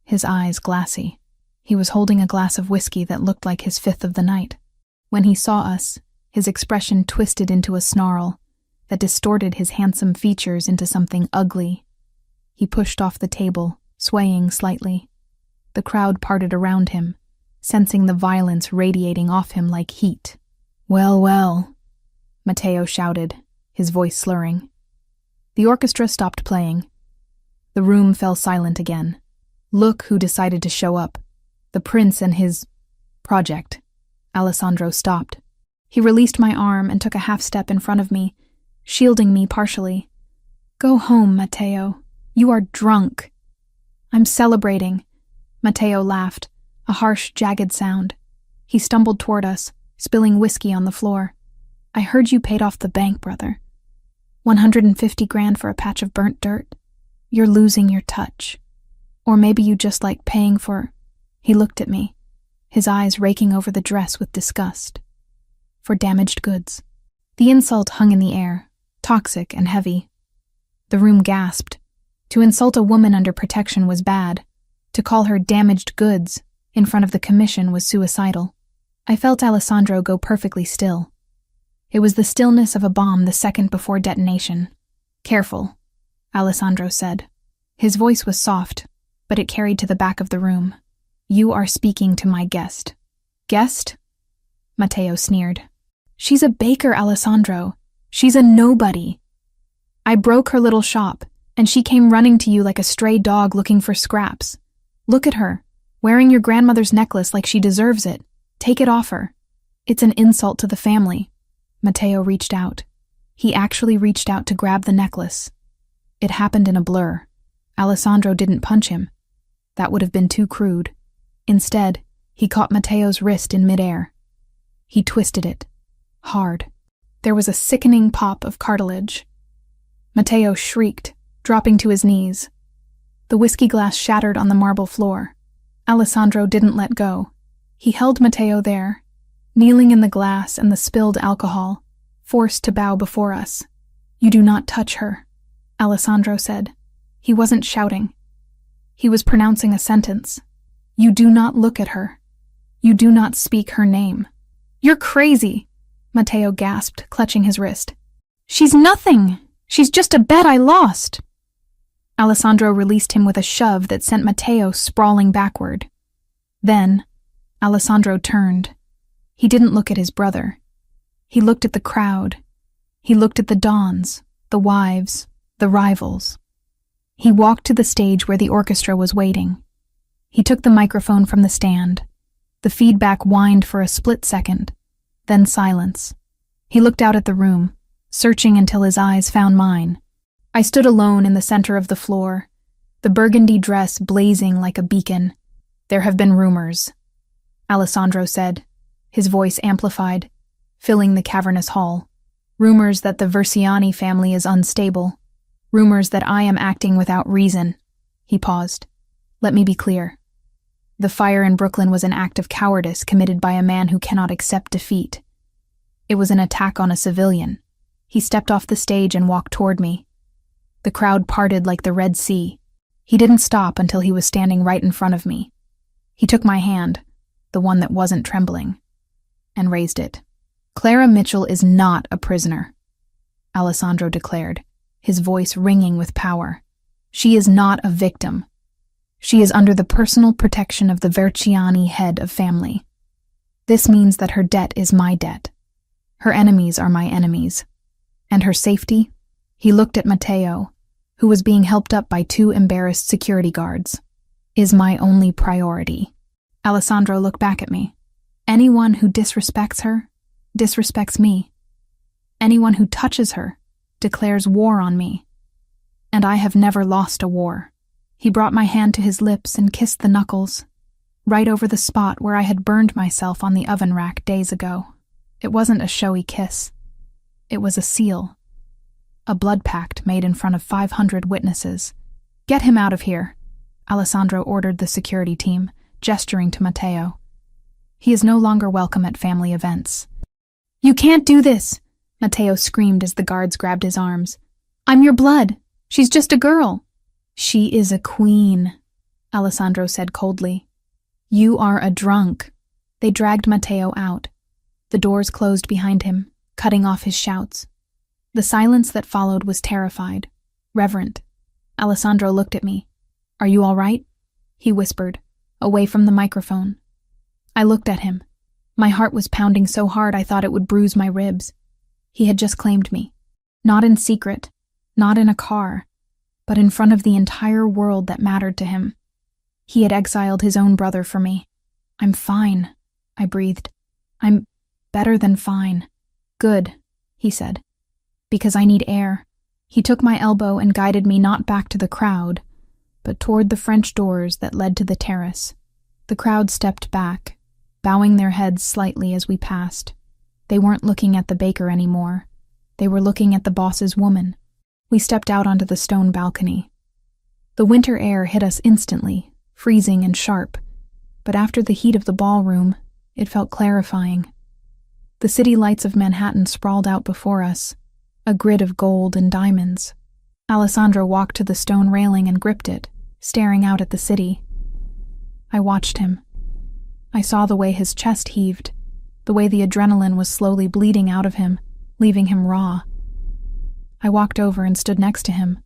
his eyes glassy. He was holding a glass of whiskey that looked like his fifth of the night. When he saw us, his expression twisted into a snarl that distorted his handsome features into something ugly. He pushed off the table, swaying slightly. The crowd parted around him, sensing the violence radiating off him like heat. "Well, well," Matteo shouted, his voice slurring. The orchestra stopped playing. The room fell silent again. Look who decided to show up. The prince and his project. Alessandro stopped. He released my arm and took a half step in front of me, shielding me partially. "Go home, Matteo. You are drunk." "I'm celebrating," Matteo laughed, a harsh, jagged sound. He stumbled toward us, spilling whiskey on the floor. "I heard you paid off the bank, brother. 150 grand for a patch of burnt dirt. You're losing your touch. Or maybe you just like paying for..." He looked at me, his eyes raking over the dress with disgust. "For damaged goods." The insult hung in the air, toxic and heavy. The room gasped. To insult a woman under protection was bad. To call her damaged goods in front of the commission was suicidal. I felt Alessandro go perfectly still. It was the stillness of a bomb the second before detonation. "Careful," Alessandro said. His voice was soft, but it carried to the back of the room. "You are speaking to my guest." "Guest?" Matteo sneered. "She's a baker, Alessandro. She's a nobody. I broke her little shop, and she came running to you like a stray dog looking for scraps. Look at her, wearing your grandmother's necklace like she deserves it. Take it off her. It's an insult to the family." Matteo reached out. He actually reached out to grab the necklace. It happened in a blur. Alessandro didn't punch him. That would have been too crude. Instead, he caught Matteo's wrist in midair. He twisted it. Hard. There was a sickening pop of cartilage. Matteo shrieked, dropping to his knees. The whiskey glass shattered on the marble floor. Alessandro didn't let go. He held Matteo there, kneeling in the glass and the spilled alcohol, forced to bow before us. "You do not touch her," Alessandro said. He wasn't shouting. He was pronouncing a sentence. "You do not look at her. You do not speak her name." "You're crazy," Matteo gasped, clutching his wrist. "She's nothing. She's just a bet I lost." Alessandro released him with a shove that sent Matteo sprawling backward. Then, Alessandro turned. He didn't look at his brother. He looked at the crowd. He looked at the dons, the wives, the rivals. He walked to the stage where the orchestra was waiting. He took the microphone from the stand. The feedback whined for a split second, then silence. He looked out at the room, searching until his eyes found mine. I stood alone in the center of the floor, the burgundy dress blazing like a beacon. "There have been rumors," Alessandro said, his voice amplified, filling the cavernous hall. "Rumors that the Versiani family is unstable. Rumors that I am acting without reason." He paused. "Let me be clear. The fire in Brooklyn was an act of cowardice committed by a man who cannot accept defeat. It was an attack on a civilian." He stepped off the stage and walked toward me. The crowd parted like the Red Sea. He didn't stop until he was standing right in front of me. He took my hand, the one that wasn't trembling, and raised it. "Clara Mitchell is not a prisoner," Alessandro declared, his voice ringing with power. "She is not a victim. She is under the personal protection of the Versiani head of family. This means that her debt is my debt. Her enemies are my enemies. And her safety?" He looked at Matteo, who was being helped up by 2 embarrassed security guards. "Is my only priority." Alessandro looked back at me. "Anyone who disrespects her, disrespects me. Anyone who touches her, declares war on me. And I have never lost a war." He brought my hand to his lips and kissed the knuckles, right over the spot where I had burned myself on the oven rack days ago. It wasn't a showy kiss. It was a seal. A blood pact made in front of 500 witnesses. "Get him out of here," Alessandro ordered the security team, gesturing to Matteo. "He is no longer welcome at family events." "You can't do this," Matteo screamed as the guards grabbed his arms. "I'm your blood. She's just a girl." "She is a queen," Alessandro said coldly. "You are a drunk." They dragged Matteo out. The doors closed behind him, cutting off his shouts. The silence that followed was terrified, reverent. Alessandro looked at me. "Are you all right?" he whispered, away from the microphone. I looked at him. My heart was pounding so hard I thought it would bruise my ribs. He had just claimed me. Not in secret, not in a car, but in front of the entire world that mattered to him. He had exiled his own brother for me. "I'm fine," I breathed. "I'm better than fine." "Good," he said. "Because I need air." He took my elbow and guided me not back to the crowd, but toward the French doors that led to the terrace. The crowd stepped back, bowing their heads slightly as we passed. They weren't looking at the baker anymore. They were looking at the boss's woman. We stepped out onto the stone balcony. The winter air hit us instantly, freezing and sharp, but after the heat of the ballroom, it felt clarifying. The city lights of Manhattan sprawled out before us, a grid of gold and diamonds. Alessandro walked to the stone railing and gripped it, staring out at the city. I watched him. I saw the way his chest heaved, the way the adrenaline was slowly bleeding out of him, leaving him raw. I walked over and stood next to him.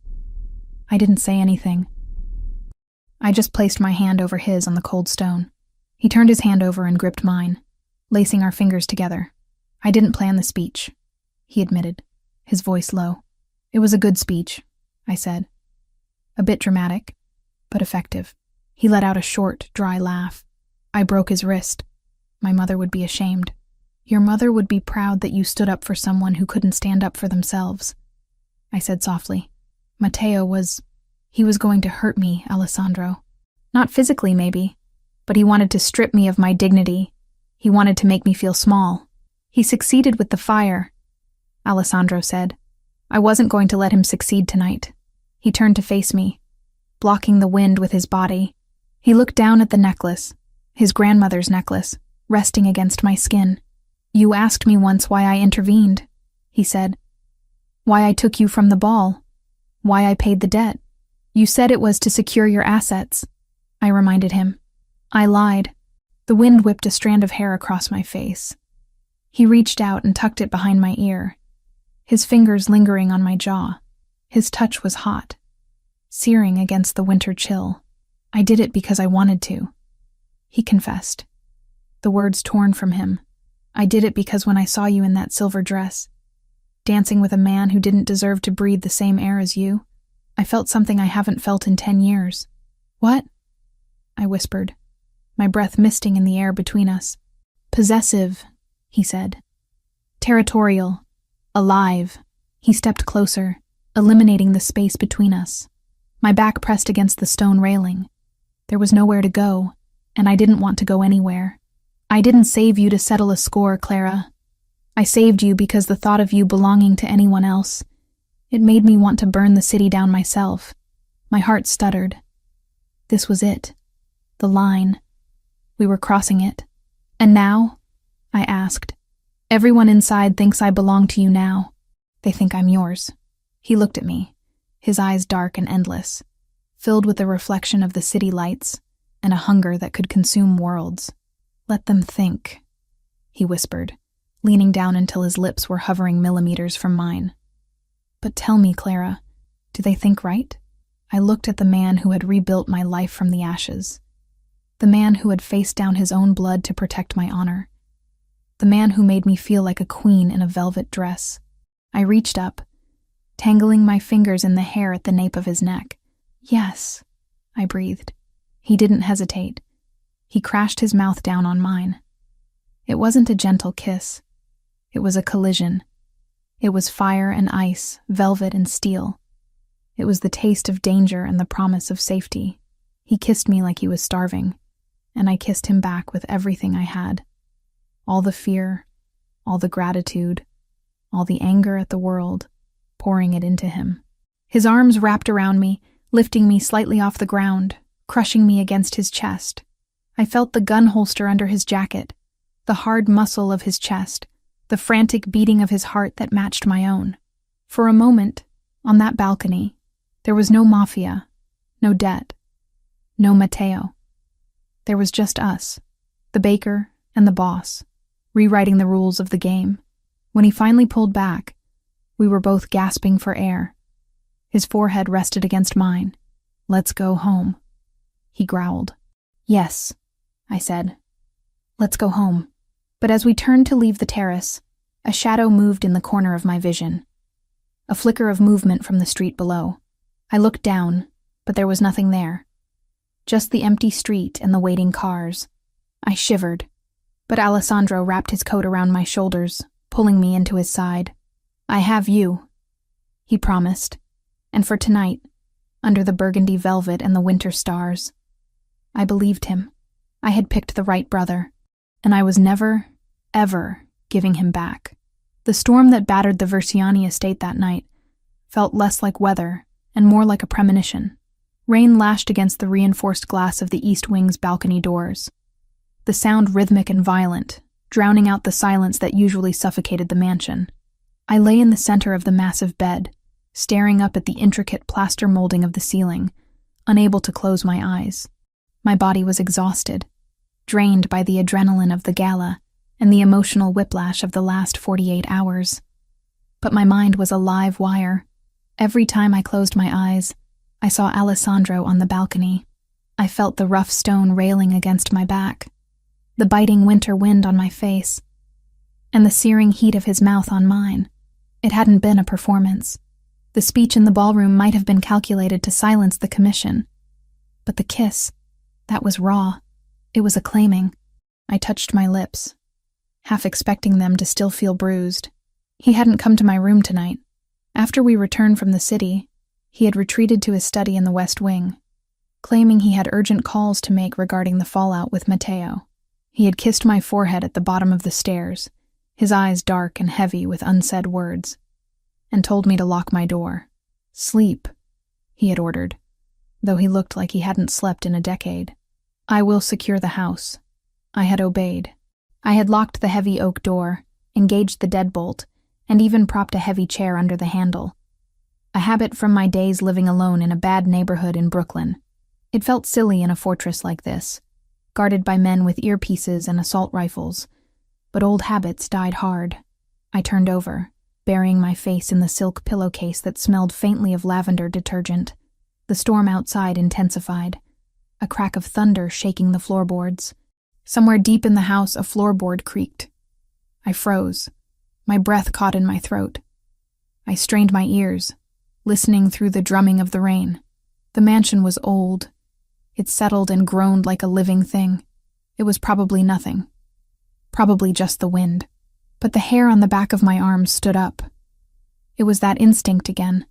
I didn't say anything. I just placed my hand over his on the cold stone. He turned his hand over and gripped mine, lacing our fingers together. "I didn't plan the speech," he admitted, his voice low. "It was a good speech," I said. "A bit dramatic, but effective." He let out a short, dry laugh. "I broke his wrist. My mother would be ashamed." "Your mother would be proud that you stood up for someone who couldn't stand up for themselves," I said softly. "Matteo he was going to hurt me, Alessandro. Not physically, maybe, but he wanted to strip me of my dignity. He wanted to make me feel small. He succeeded with the fire," Alessandro said. "I wasn't going to let him succeed tonight." He turned to face me, blocking the wind with his body. He looked down at the necklace, his grandmother's necklace, resting against my skin. "You asked me once why I intervened," he said. "Why I took you from the ball. Why I paid the debt. You said it was to secure your assets," I reminded him. I lied. The wind whipped a strand of hair across my face. He reached out and tucked it behind my ear, his fingers lingering on my jaw. His touch was hot, searing against the winter chill. "I did it because I wanted to," he confessed, the words torn from him. "I did it because when I saw you in that silver dress, dancing with a man who didn't deserve to breathe the same air as you, I felt something I haven't felt in 10 years. "What?" I whispered, my breath misting in the air between us. "Possessive," he said. "Territorial. Alive." He stepped closer, eliminating the space between us. My back pressed against the stone railing. There was nowhere to go, and I didn't want to go anywhere. "I didn't save you to settle a score, Clara. I saved you because the thought of you belonging to anyone else, it made me want to burn the city down myself." My heart stuttered. This was it. The line. We were crossing it. "And now?" I asked. "Everyone inside thinks I belong to you now. They think I'm yours." He looked at me, his eyes dark and endless, filled with the reflection of the city lights and a hunger that could consume worlds. "Let them think," he whispered, leaning down until his lips were hovering millimeters from mine. "But tell me, Clara, do they think right?" I looked at the man who had rebuilt my life from the ashes. The man who had faced down his own blood to protect my honor. The man who made me feel like a queen in a velvet dress. I reached up, tangling my fingers in the hair at the nape of his neck. "Yes," I breathed. He didn't hesitate. He crashed his mouth down on mine. It wasn't a gentle kiss. It was a collision. It was fire and ice, velvet and steel. It was the taste of danger and the promise of safety. He kissed me like he was starving, and I kissed him back with everything I had. All the fear, all the gratitude, all the anger at the world, pouring it into him. His arms wrapped around me, lifting me slightly off the ground, crushing me against his chest. I felt the gun holster under his jacket, the hard muscle of his chest, the frantic beating of his heart that matched my own. For a moment, on that balcony, there was no Mafia, no debt, no Matteo. There was just us, the baker and the boss, rewriting the rules of the game. When he finally pulled back, we were both gasping for air. His forehead rested against mine. "Let's go home," he growled. "Yes," I said. "Let's go home." But as we turned to leave the terrace, a shadow moved in the corner of my vision. A flicker of movement from the street below. I looked down, but there was nothing there. Just the empty street and the waiting cars. I shivered, but Alessandro wrapped his coat around my shoulders, pulling me into his side. "I have you," he promised, and for tonight, under the burgundy velvet and the winter stars. I believed him. I had picked the right brother, and I was never, ever giving him back. The storm that battered the Versiani estate that night felt less like weather and more like a premonition. Rain lashed against the reinforced glass of the East Wing's balcony doors, the sound rhythmic and violent, drowning out the silence that usually suffocated the mansion. I lay in the center of the massive bed, staring up at the intricate plaster molding of the ceiling, unable to close my eyes. My body was exhausted, drained by the adrenaline of the gala and the emotional whiplash of the last 48 hours. But my mind was a live wire. Every time I closed my eyes, I saw Alessandro on the balcony. I felt the rough stone railing against my back, the biting winter wind on my face, and the searing heat of his mouth on mine. It hadn't been a performance. The speech in the ballroom might have been calculated to silence the commission. But the kiss, that was raw. It was acclaiming. I touched my lips, half expecting them to still feel bruised. He hadn't come to my room tonight. After we returned from the city, he had retreated to his study in the West Wing, claiming he had urgent calls to make regarding the fallout with Matteo. He had kissed my forehead at the bottom of the stairs, his eyes dark and heavy with unsaid words, and told me to lock my door. "Sleep," he had ordered, though he looked like he hadn't slept in a decade. "I will secure the house." I had obeyed. I had locked the heavy oak door, engaged the deadbolt, and even propped a heavy chair under the handle. A habit from my days living alone in a bad neighborhood in Brooklyn. It felt silly in a fortress like this, guarded by men with earpieces and assault rifles. But old habits died hard. I turned over, burying my face in the silk pillowcase that smelled faintly of lavender detergent. The storm outside intensified, a crack of thunder shaking the floorboards. Somewhere deep in the house, a floorboard creaked. I froze. My breath caught in my throat. I strained my ears, listening through the drumming of the rain. The mansion was old. It settled and groaned like a living thing. It was probably nothing. Probably just the wind. But the hair on the back of my arms stood up. It was that instinct again.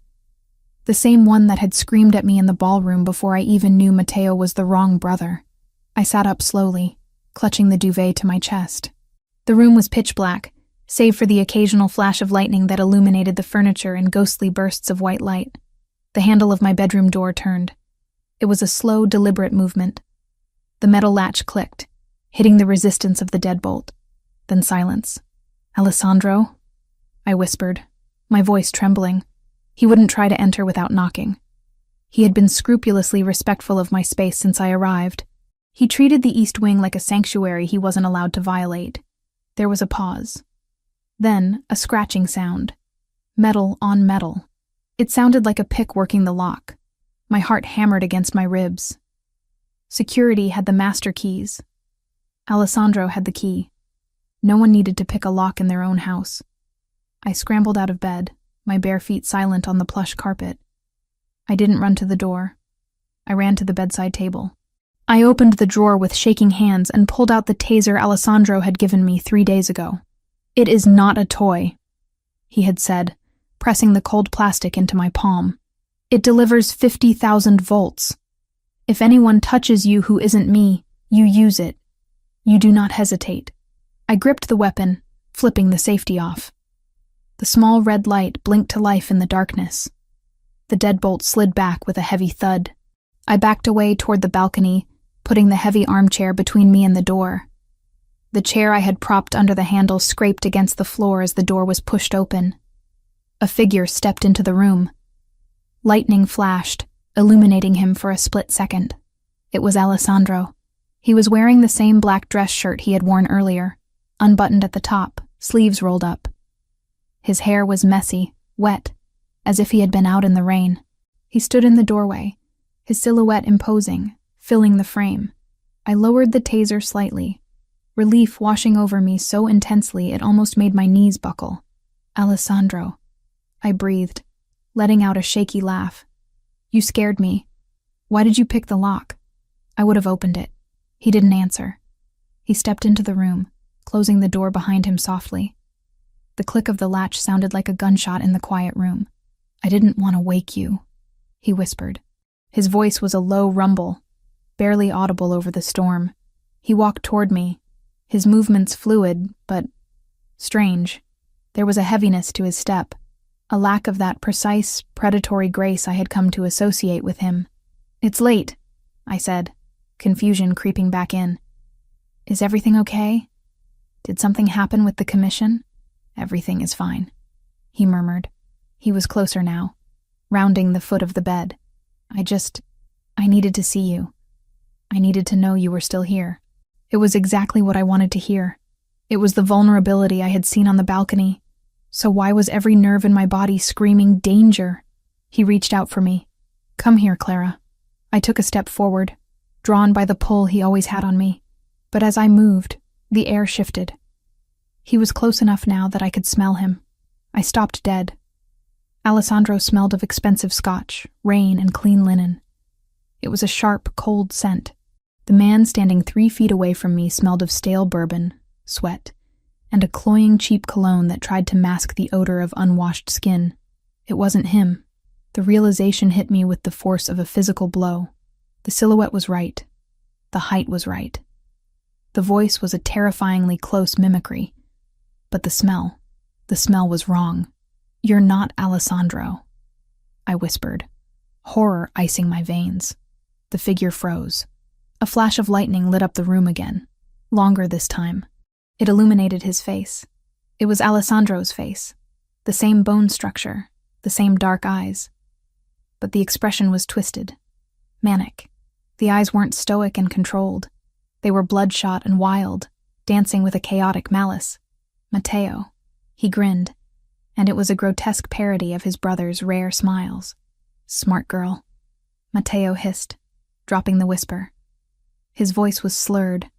The same one that had screamed at me in the ballroom before I even knew Mateo was the wrong brother. I sat up slowly, clutching the duvet to my chest. The room was pitch black, save for the occasional flash of lightning that illuminated the furniture in ghostly bursts of white light. The handle of my bedroom door turned. It was a slow, deliberate movement. The metal latch clicked, hitting the resistance of the deadbolt. Then silence. "Alessandro?" I whispered, my voice trembling. He wouldn't try to enter without knocking. He had been scrupulously respectful of my space since I arrived. He treated the East Wing like a sanctuary he wasn't allowed to violate. There was a pause. Then, a scratching sound. Metal on metal. It sounded like a pick working the lock. My heart hammered against my ribs. Security had the master keys. Alessandro had the key. No one needed to pick a lock in their own house. I scrambled out of bed, my bare feet silent on the plush carpet. I didn't run to the door. I ran to the bedside table. I opened the drawer with shaking hands and pulled out the taser Alessandro had given me 3 days ago. "It is not a toy," he had said, pressing the cold plastic into my palm. "It delivers 50,000 volts. If anyone touches you who isn't me, you use it. You do not hesitate." I gripped the weapon, flipping the safety off. The small red light blinked to life in the darkness. The deadbolt slid back with a heavy thud. I backed away toward the balcony, putting the heavy armchair between me and the door. The chair I had propped under the handle scraped against the floor as the door was pushed open. A figure stepped into the room. Lightning flashed, illuminating him for a split second. It was Alessandro. He was wearing the same black dress shirt he had worn earlier, unbuttoned at the top, sleeves rolled up. His hair was messy, wet, as if he had been out in the rain. He stood in the doorway, his silhouette imposing, filling the frame. I lowered the taser slightly, relief washing over me so intensely it almost made my knees buckle. "Alessandro," I breathed, letting out a shaky laugh. "You scared me. Why did you pick the lock?" I would have opened it. He didn't answer. He stepped into the room, closing the door behind him softly. The click of the latch sounded like a gunshot in the quiet room. "I didn't want to wake you," he whispered. His voice was a low rumble, barely audible over the storm. He walked toward me, his movements fluid, but strange. There was a heaviness to his step, a lack of that precise, predatory grace I had come to associate with him. "It's late," I said, confusion creeping back in. "Is everything okay? Did something happen with the commission?" "Everything is fine," he murmured. He was closer now, rounding the foot of the bed. I needed to see you. I needed to know you were still here." It was exactly what I wanted to hear. It was the vulnerability I had seen on the balcony. So why was every nerve in my body screaming danger? He reached out for me. "Come here, Clara." I took a step forward, drawn by the pull he always had on me. But as I moved, the air shifted. He was close enough now that I could smell him. I stopped dead. Alessandro smelled of expensive scotch, rain, and clean linen. It was a sharp, cold scent. The man standing 3 feet away from me smelled of stale bourbon, sweat, and a cloying cheap cologne that tried to mask the odor of unwashed skin. It wasn't him. The realization hit me with the force of a physical blow. The silhouette was right. The height was right. The voice was a terrifyingly close mimicry. But the smell was wrong. "You're not Alessandro," I whispered, horror icing my veins. The figure froze. A flash of lightning lit up the room again, longer this time. It illuminated his face. It was Alessandro's face. The same bone structure, the same dark eyes. But the expression was twisted, manic. The eyes weren't stoic and controlled. They were bloodshot and wild, dancing with a chaotic malice. Matteo. He grinned, and it was a grotesque parody of his brother's rare smiles. Smart girl. Matteo hissed, dropping the whisper. His voice was slurred,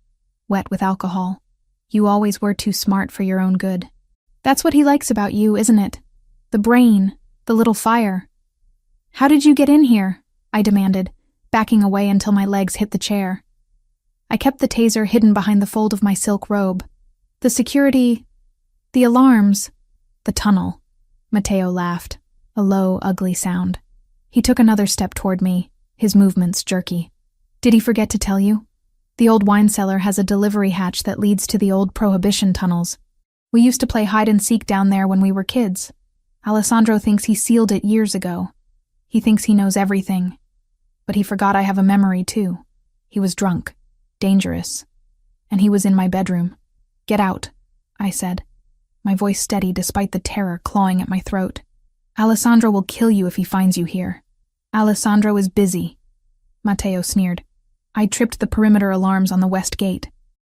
wet with alcohol. You always were too smart for your own good. That's what he likes about you, isn't it? The brain, the little fire. How did you get in here? I demanded, backing away until my legs hit the chair. I kept the taser hidden behind the fold of my silk robe. The security, the alarms, the tunnel. Matteo laughed, a low, ugly sound. He took another step toward me, his movements jerky. Did he forget to tell you? The old wine cellar has a delivery hatch that leads to the old Prohibition tunnels. We used to play hide and seek down there when we were kids. Alessandro thinks he sealed it years ago. He thinks he knows everything. But he forgot I have a memory, too. He was drunk, dangerous, and he was in my bedroom. Get out, I said, my voice steady despite the terror clawing at my throat. Alessandro will kill you if he finds you here. Alessandro is busy, Matteo sneered. I tripped the perimeter alarms on the west gate.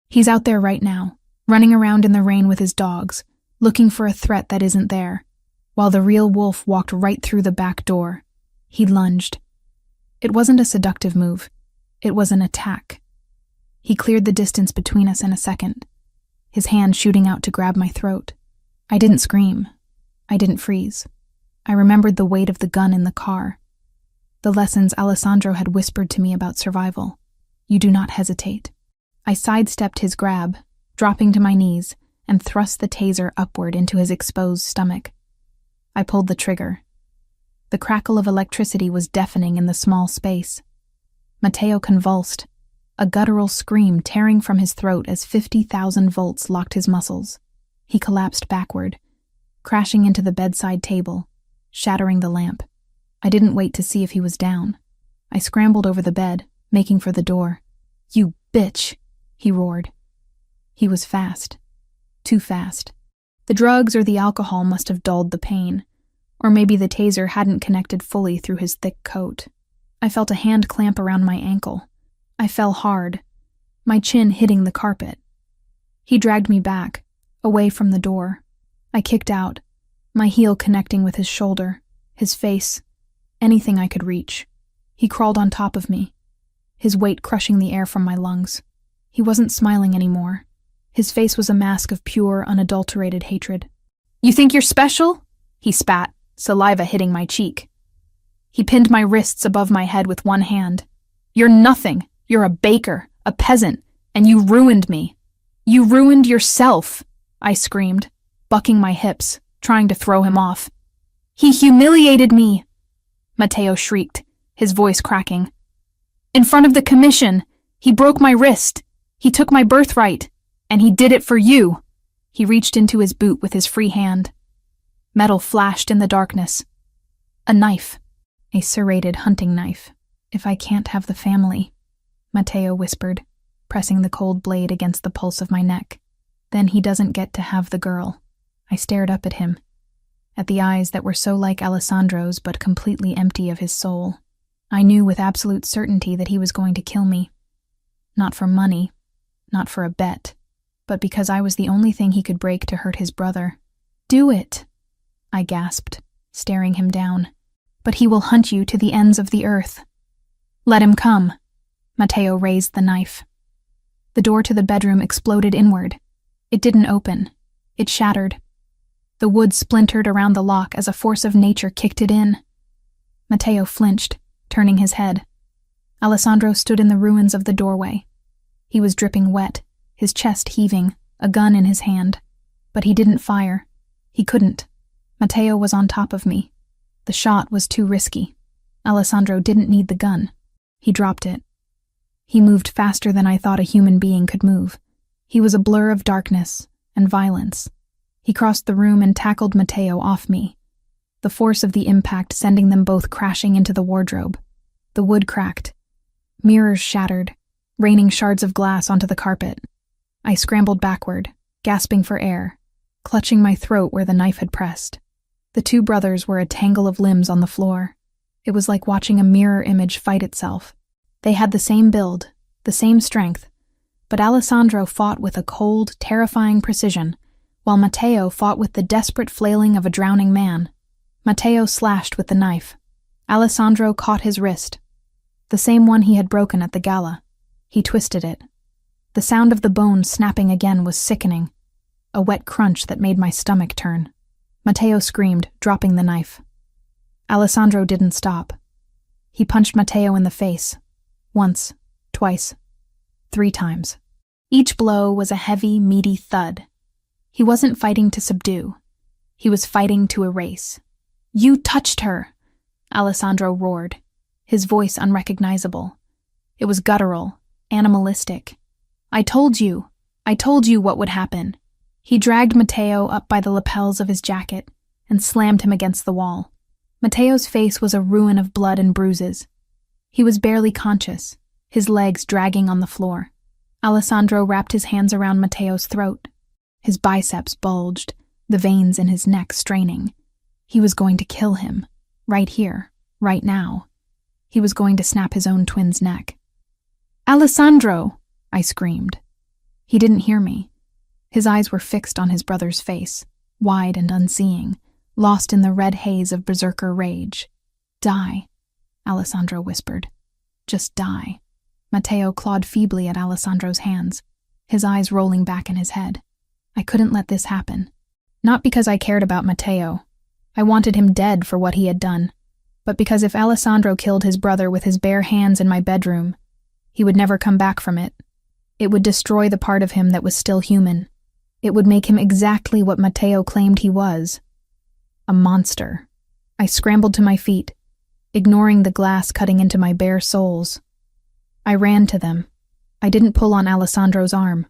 He's out there right now, running around in the rain with his dogs, looking for a threat that isn't there, while the real wolf walked right through the back door. He lunged. It wasn't a seductive move. It was an attack. He cleared the distance between us in a second, his hand shooting out to grab my throat. I didn't scream. I didn't freeze. I remembered the weight of the gun in the car. The lessons Alessandro had whispered to me about survival. You do not hesitate. I sidestepped his grab, dropping to my knees, and thrust the taser upward into his exposed stomach. I pulled the trigger. The crackle of electricity was deafening in the small space. Matteo convulsed, a guttural scream tearing from his throat as 50,000 volts locked his muscles. He collapsed backward, crashing into the bedside table, shattering the lamp. I didn't wait to see if he was down. I scrambled over the bed, making for the door. You bitch, he roared. He was fast. Too fast. The drugs or the alcohol must have dulled the pain, or maybe the taser hadn't connected fully through his thick coat. I felt a hand clamp around my ankle. I fell hard, my chin hitting the carpet. He dragged me back, away from the door. I kicked out, my heel connecting with his shoulder, his face, anything I could reach. He crawled on top of me, his weight crushing the air from my lungs. He wasn't smiling anymore. His face was a mask of pure, unadulterated hatred. You think you're special? He spat, saliva hitting my cheek. He pinned my wrists above my head with one hand. You're nothing. You're a baker, a peasant, and you ruined me. You ruined yourself, I screamed, bucking my hips, trying to throw him off. He humiliated me, Matteo shrieked, his voice cracking. In front of the commission, he broke my wrist. He took my birthright, and he did it for you. He reached into his boot with his free hand. Metal flashed in the darkness. A knife. A serrated hunting knife. If I can't have the family, Matteo whispered, pressing the cold blade against the pulse of my neck. Then he doesn't get to have the girl. I stared up at him, at the eyes that were so like Alessandro's but completely empty of his soul. I knew with absolute certainty that he was going to kill me. Not for money, not for a bet, but because I was the only thing he could break to hurt his brother. Do it, I gasped, staring him down. But he will hunt you to the ends of the earth. Let him come. Matteo raised the knife. The door to the bedroom exploded inward. It didn't open. It shattered. The wood splintered around the lock as a force of nature kicked it in. Matteo flinched, turning his head. Alessandro stood in the ruins of the doorway. He was dripping wet, his chest heaving, a gun in his hand. But he didn't fire. He couldn't. Matteo was on top of me. The shot was too risky. Alessandro didn't need the gun. He dropped it. He moved faster than I thought a human being could move. He was a blur of darkness and violence. He crossed the room and tackled Matteo off me, the force of the impact sending them both crashing into the wardrobe. The wood cracked. Mirrors shattered, raining shards of glass onto the carpet. I scrambled backward, gasping for air, clutching my throat where the knife had pressed. The two brothers were a tangle of limbs on the floor. It was like watching a mirror image fight itself. They had the same build, the same strength, but Alessandro fought with a cold, terrifying precision, while Matteo fought with the desperate flailing of a drowning man. Matteo slashed with the knife. Alessandro caught his wrist, the same one he had broken at the gala. He twisted it. The sound of the bone snapping again was sickening, a wet crunch that made my stomach turn. Matteo screamed, dropping the knife. Alessandro didn't stop. He punched Matteo in the face. Once, twice, 3 times. Each blow was a heavy, meaty thud. He wasn't fighting to subdue. He was fighting to erase. "You touched her!" Alessandro roared, his voice unrecognizable. It was guttural, animalistic. I told you what would happen." He dragged Matteo up by the lapels of his jacket and slammed him against the wall. Matteo's face was a ruin of blood and bruises. He was barely conscious, his legs dragging on the floor. Alessandro wrapped his hands around Matteo's throat. His biceps bulged, the veins in his neck straining. He was going to kill him, right here, right now. He was going to snap his own twin's neck. "Alessandro!" I screamed. He didn't hear me. His eyes were fixed on his brother's face, wide and unseeing, lost in the red haze of berserker rage. "Die," Alessandro whispered. "Just die." Matteo clawed feebly at Alessandro's hands, his eyes rolling back in his head. I couldn't let this happen. Not because I cared about Matteo. I wanted him dead for what he had done, but because if Alessandro killed his brother with his bare hands in my bedroom, he would never come back from it. It would destroy the part of him that was still human. It would make him exactly what Matteo claimed he was. A monster. I scrambled to my feet, ignoring the glass cutting into my bare soles. I ran to them. I didn't pull on Alessandro's arm.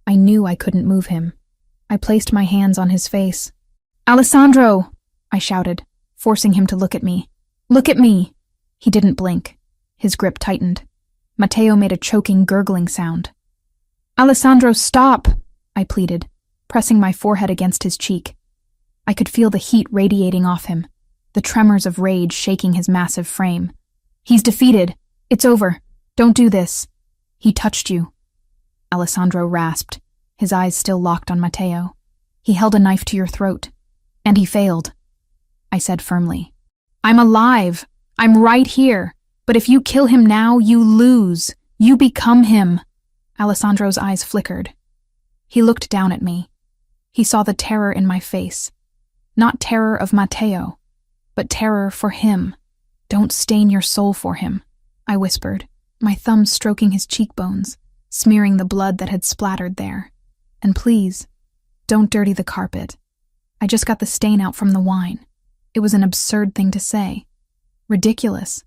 I knew I couldn't move him. I placed my hands on his face. "Alessandro!" I shouted, forcing him to look at me. "Look at me!" He didn't blink. His grip tightened. Matteo made a choking, gurgling sound. "Alessandro, stop!" I pleaded, pressing my forehead against his cheek. I could feel the heat radiating off him, the tremors of rage shaking his massive frame. "He's defeated. It's over. Don't do this. He touched you." Alessandro rasped, his eyes still locked on Matteo. "He held a knife to your throat. And he failed." I said firmly. "I'm alive. I'm right here. But if you kill him now, you lose. You become him." Alessandro's eyes flickered. He looked down at me. He saw the terror in my face. Not terror of Matteo, but terror for him. "Don't stain your soul for him," I whispered, my thumb stroking his cheekbones, smearing the blood that had splattered there. "And please, don't dirty the carpet. I just got the stain out from the wine." It was an absurd thing to say. Ridiculous.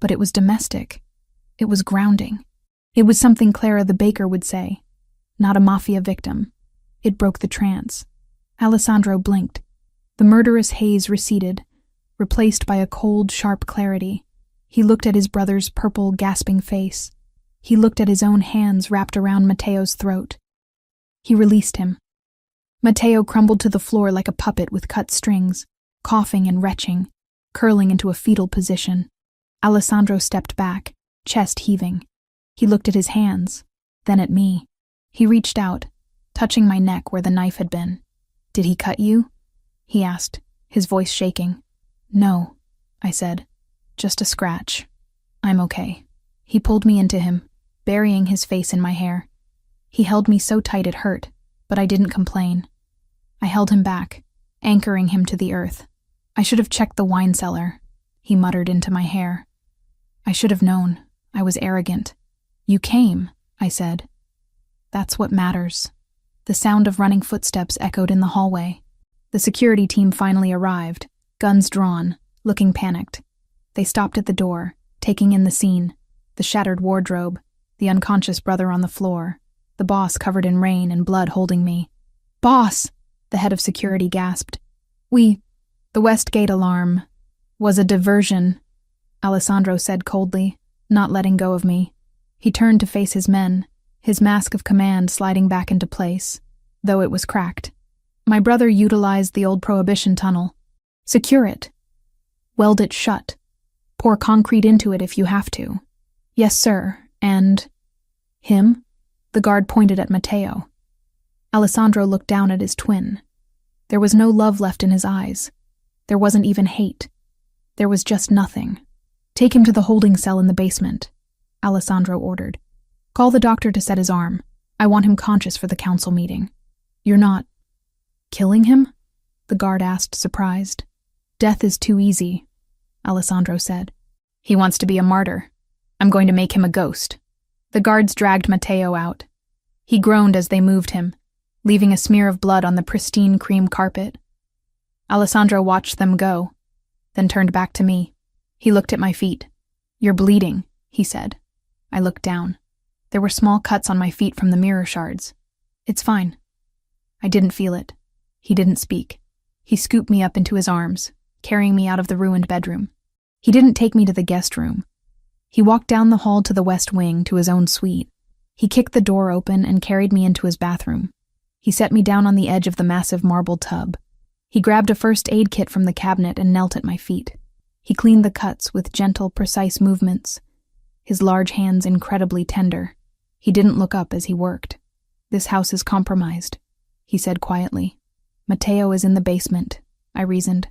But it was domestic. It was grounding. It was something Clara the baker would say, not a Mafia victim. It broke the trance. Alessandro blinked. The murderous haze receded, replaced by a cold, sharp clarity. He looked at his brother's purple, gasping face. He looked at his own hands wrapped around Matteo's throat. He released him. Matteo crumbled to the floor like a puppet with cut strings, coughing and retching, curling into a fetal position. Alessandro stepped back, chest heaving. He looked at his hands, then at me. He reached out, touching my neck where the knife had been. "Did he cut you?" he asked, his voice shaking. "No," I said. "Just a scratch. I'm okay." He pulled me into him, burying his face in my hair. He held me so tight it hurt, but I didn't complain. I held him back, anchoring him to the earth. "I should have checked the wine cellar," he muttered into my hair. "I should have known. I was arrogant." "You came," I said. "That's what matters." The sound of running footsteps echoed in the hallway. The security team finally arrived, guns drawn, looking panicked. They stopped at the door, taking in the scene, the shattered wardrobe, the unconscious brother on the floor, the boss covered in rain and blood holding me. "Boss!" the head of security gasped. The Westgate alarm was a diversion," Alessandro said coldly, not letting go of me. He turned to face his men, his mask of command sliding back into place. though it was cracked. My brother utilized the old Prohibition tunnel. Secure it. Weld it shut. Pour concrete into it if you have to. Yes, sir, and... Him? The guard pointed at Matteo. Alessandro looked down at his twin. There was no love left in his eyes. There wasn't even hate. There was just nothing. Take him to the holding cell in the basement, Alessandro ordered. Call the doctor to set his arm. I want him conscious for the council meeting. You're not... killing him? The guard asked, surprised. Death is too easy, Alessandro said. He wants to be a martyr. I'm going to make him a ghost. The guards dragged Matteo out. He groaned as they moved him, leaving a smear of blood on the pristine cream carpet. Alessandro watched them go, then turned back to me. He looked at my feet. You're bleeding, he said. I looked down. There were small cuts on my feet from the mirror shards. It's fine. I didn't feel it. He didn't speak. He scooped me up into his arms, carrying me out of the ruined bedroom. He didn't take me to the guest room. He walked down the hall to the west wing to his own suite. He kicked the door open and carried me into his bathroom. He set me down on the edge of the massive marble tub. He grabbed a first aid kit from the cabinet and knelt at my feet. He cleaned the cuts with gentle, precise movements, his large hands incredibly tender. He didn't look up as he worked. This house is compromised, he said quietly. Matteo is in the basement, I reasoned.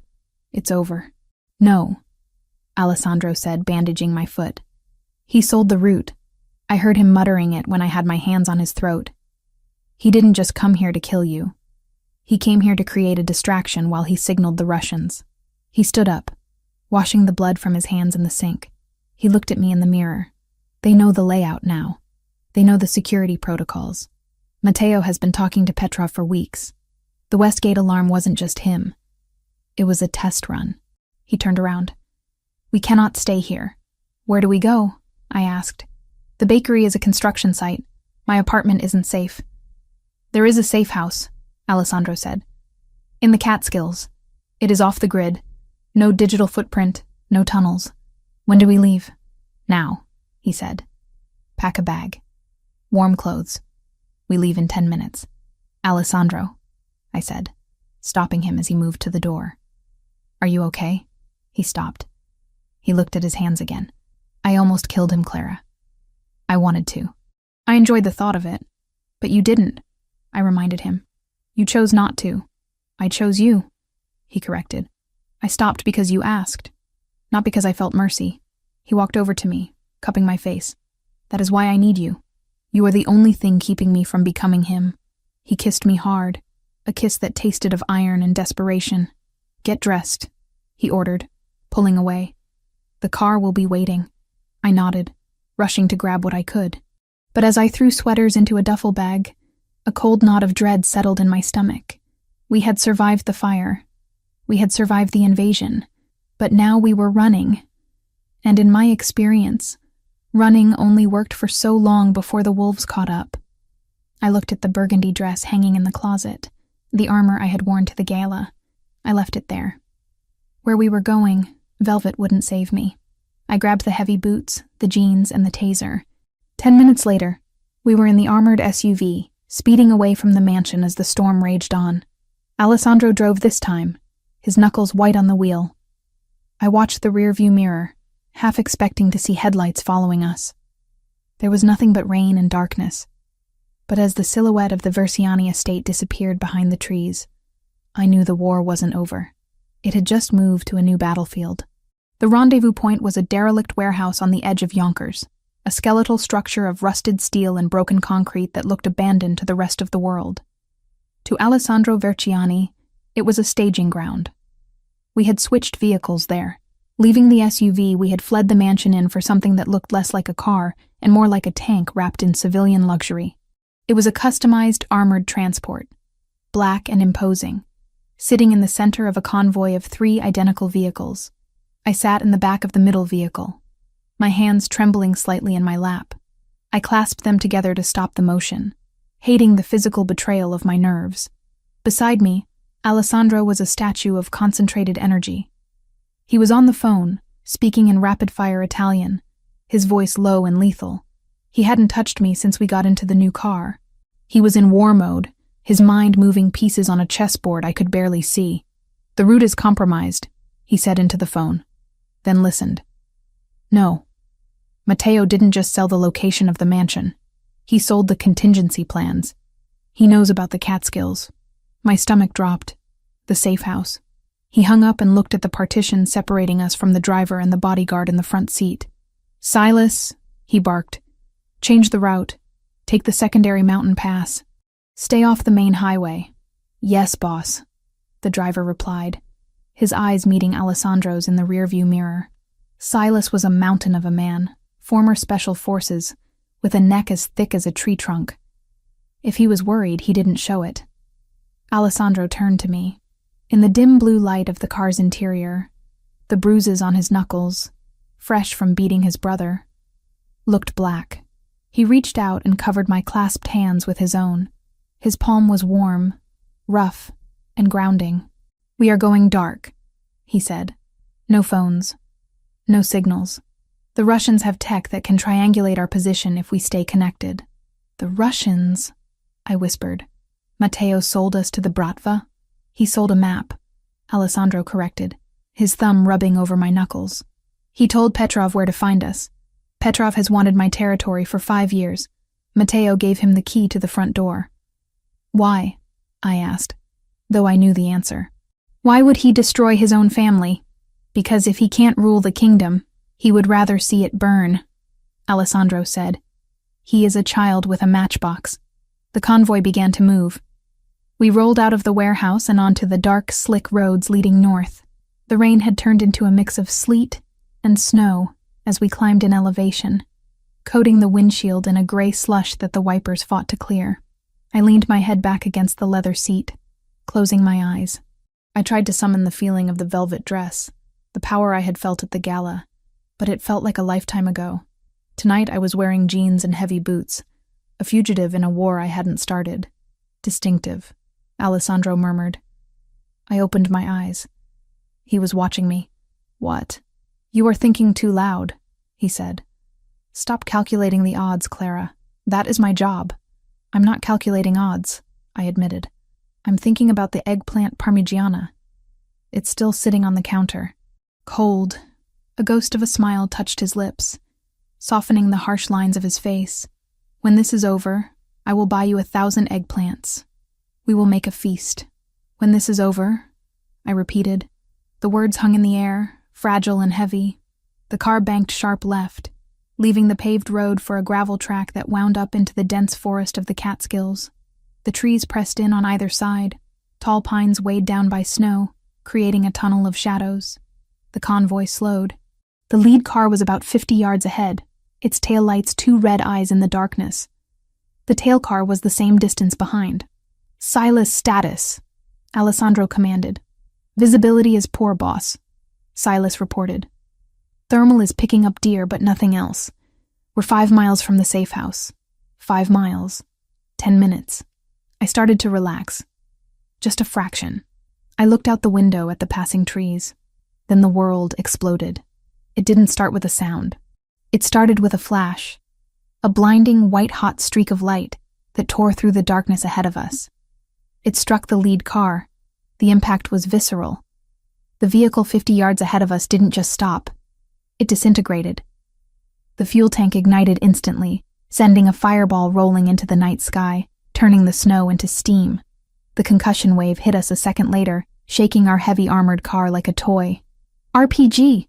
It's over. No, Alessandro said, bandaging my foot. He sold the root. I heard him muttering it when I had my hands on his throat. He didn't just come here to kill you. He came here to create a distraction while he signaled the Russians. He stood up, washing the blood from his hands in the sink. He looked at me in the mirror. They know the layout now. They know the security protocols. Matteo has been talking to Petrov for weeks. The Westgate alarm wasn't just him. It was a test run. He turned around. We cannot stay here. Where do we go? I asked. The bakery is a construction site. My apartment isn't safe. There is a safe house, Alessandro said. In the Catskills. It is off the grid. No digital footprint, no tunnels. When do we leave? Now, he said. Pack a bag. Warm clothes. We leave in 10 minutes. Alessandro, I said, stopping him as he moved to the door. Are you okay? He stopped. He looked at his hands again. I almost killed him, Clara. I wanted to. I enjoyed the thought of it. But you didn't, I reminded him. You chose not to. I chose you, he corrected. I stopped because you asked, not because I felt mercy. He walked over to me, cupping my face. That is why I need you. You are the only thing keeping me from becoming him. He kissed me hard, a kiss that tasted of iron and desperation. Get dressed, he ordered, pulling away. The car will be waiting. I nodded, rushing to grab what I could. But as I threw sweaters into a duffel bag, a cold knot of dread settled in my stomach. We had survived the fire. We had survived the invasion. But now we were running. And in my experience, running only worked for so long before the wolves caught up. I looked at the burgundy dress hanging in the closet, the armor I had worn to the gala. I left it there. Where we were going, velvet wouldn't save me. I grabbed the heavy boots, the jeans, and the taser. 10 minutes later, we were in the armored SUV, speeding away from the mansion as the storm raged on. Alessandro drove this time, his knuckles white on the wheel. I watched the rearview mirror, half expecting to see headlights following us. There was nothing but rain and darkness. But as the silhouette of the Versiani estate disappeared behind the trees, I knew the war wasn't over. It had just moved to a new battlefield. The rendezvous point was a derelict warehouse on the edge of Yonkers, a skeletal structure of rusted steel and broken concrete that looked abandoned to the rest of the world. To Alessandro Versiani, it was a staging ground. We had switched vehicles there. Leaving the SUV, we had fled the mansion in for something that looked less like a car and more like a tank wrapped in civilian luxury. It was a customized armored transport, black and imposing, sitting in the center of a convoy of 3 identical vehicles. I sat in the back of the middle vehicle, my hands trembling slightly in my lap. I clasped them together to stop the motion, hating the physical betrayal of my nerves. Beside me, Alessandro was a statue of concentrated energy. He was on the phone, speaking in rapid-fire Italian, his voice low and lethal. He hadn't touched me since we got into the new car. He was in war mode, his mind moving pieces on a chessboard I could barely see. "The route is compromised," he said into the phone, then listened. No. Matteo didn't just sell the location of the mansion. He sold the contingency plans. He knows about the Catskills. My stomach dropped. The safe house. He hung up and looked at the partition separating us from the driver and the bodyguard in the front seat. "Silas," he barked. "Change the route. Take the secondary mountain pass. Stay off the main highway." "Yes, boss," the driver replied, his eyes meeting Alessandro's in the rearview mirror. Silas was a mountain of a man, former special forces, with a neck as thick as a tree trunk. If he was worried, he didn't show it. Alessandro turned to me. In the dim blue light of the car's interior, the bruises on his knuckles, fresh from beating his brother, looked black. He reached out and covered my clasped hands with his own. His palm was warm, rough, and grounding. "We are going dark," he said. "No phones. No signals. The Russians have tech that can triangulate our position if we stay connected." "The Russians?" I whispered. "Matteo sold us to the Bratva?" "He sold a map," Alessandro corrected, his thumb rubbing over my knuckles. "He told Petrov where to find us. Petrov has wanted my territory for 5 years. Matteo gave him the key to the front door." "Why?" I asked, though I knew the answer. "Why would he destroy his own family? Because if he can't rule the kingdom, he would rather see it burn," Alessandro said. "He is a child with a matchbox." The convoy began to move. We rolled out of the warehouse and onto the dark, slick roads leading north. The rain had turned into a mix of sleet and snow as we climbed in elevation, coating the windshield in a gray slush that the wipers fought to clear. I leaned my head back against the leather seat, closing my eyes. I tried to summon the feeling of the velvet dress, the power I had felt at the gala, but it felt like a lifetime ago. Tonight I was wearing jeans and heavy boots, a fugitive in a war I hadn't started. "Distinctive," Alessandro murmured. I opened my eyes. He was watching me. "What?" "You are thinking too loud," he said. "Stop calculating the odds, Clara. That is my job." "I'm not calculating odds," I admitted. "I'm thinking about the eggplant parmigiana. It's still sitting on the counter. Cold." A ghost of a smile touched his lips, softening the harsh lines of his face. "When this is over, I will buy you 1,000 eggplants. We will make a feast." "When this is over," I repeated. The words hung in the air, fragile and heavy. The car banked sharp left, leaving the paved road for a gravel track that wound up into the dense forest of the Catskills. The trees pressed in on either side, tall pines weighed down by snow, creating a tunnel of shadows. The convoy slowed. The lead car was about 50 yards ahead, its taillights 2 red eyes in the darkness. The tail car was the same distance behind. "Silas, status," Alessandro commanded. "Visibility is poor, boss," Silas reported. "Thermal is picking up deer, but nothing else. We're 5 miles from the safe house. 5 miles. 10 minutes. I started to relax. Just a fraction. I looked out the window at the passing trees. Then the world exploded. It didn't start with a sound. It started with a flash. A blinding, white-hot streak of light that tore through the darkness ahead of us. It struck the lead car. The impact was visceral. The vehicle 50 yards ahead of us didn't just stop. It disintegrated. The fuel tank ignited instantly, sending a fireball rolling into the night sky, turning the snow into steam. The concussion wave hit us a second later, shaking our heavy armored car like a toy. "RPG!"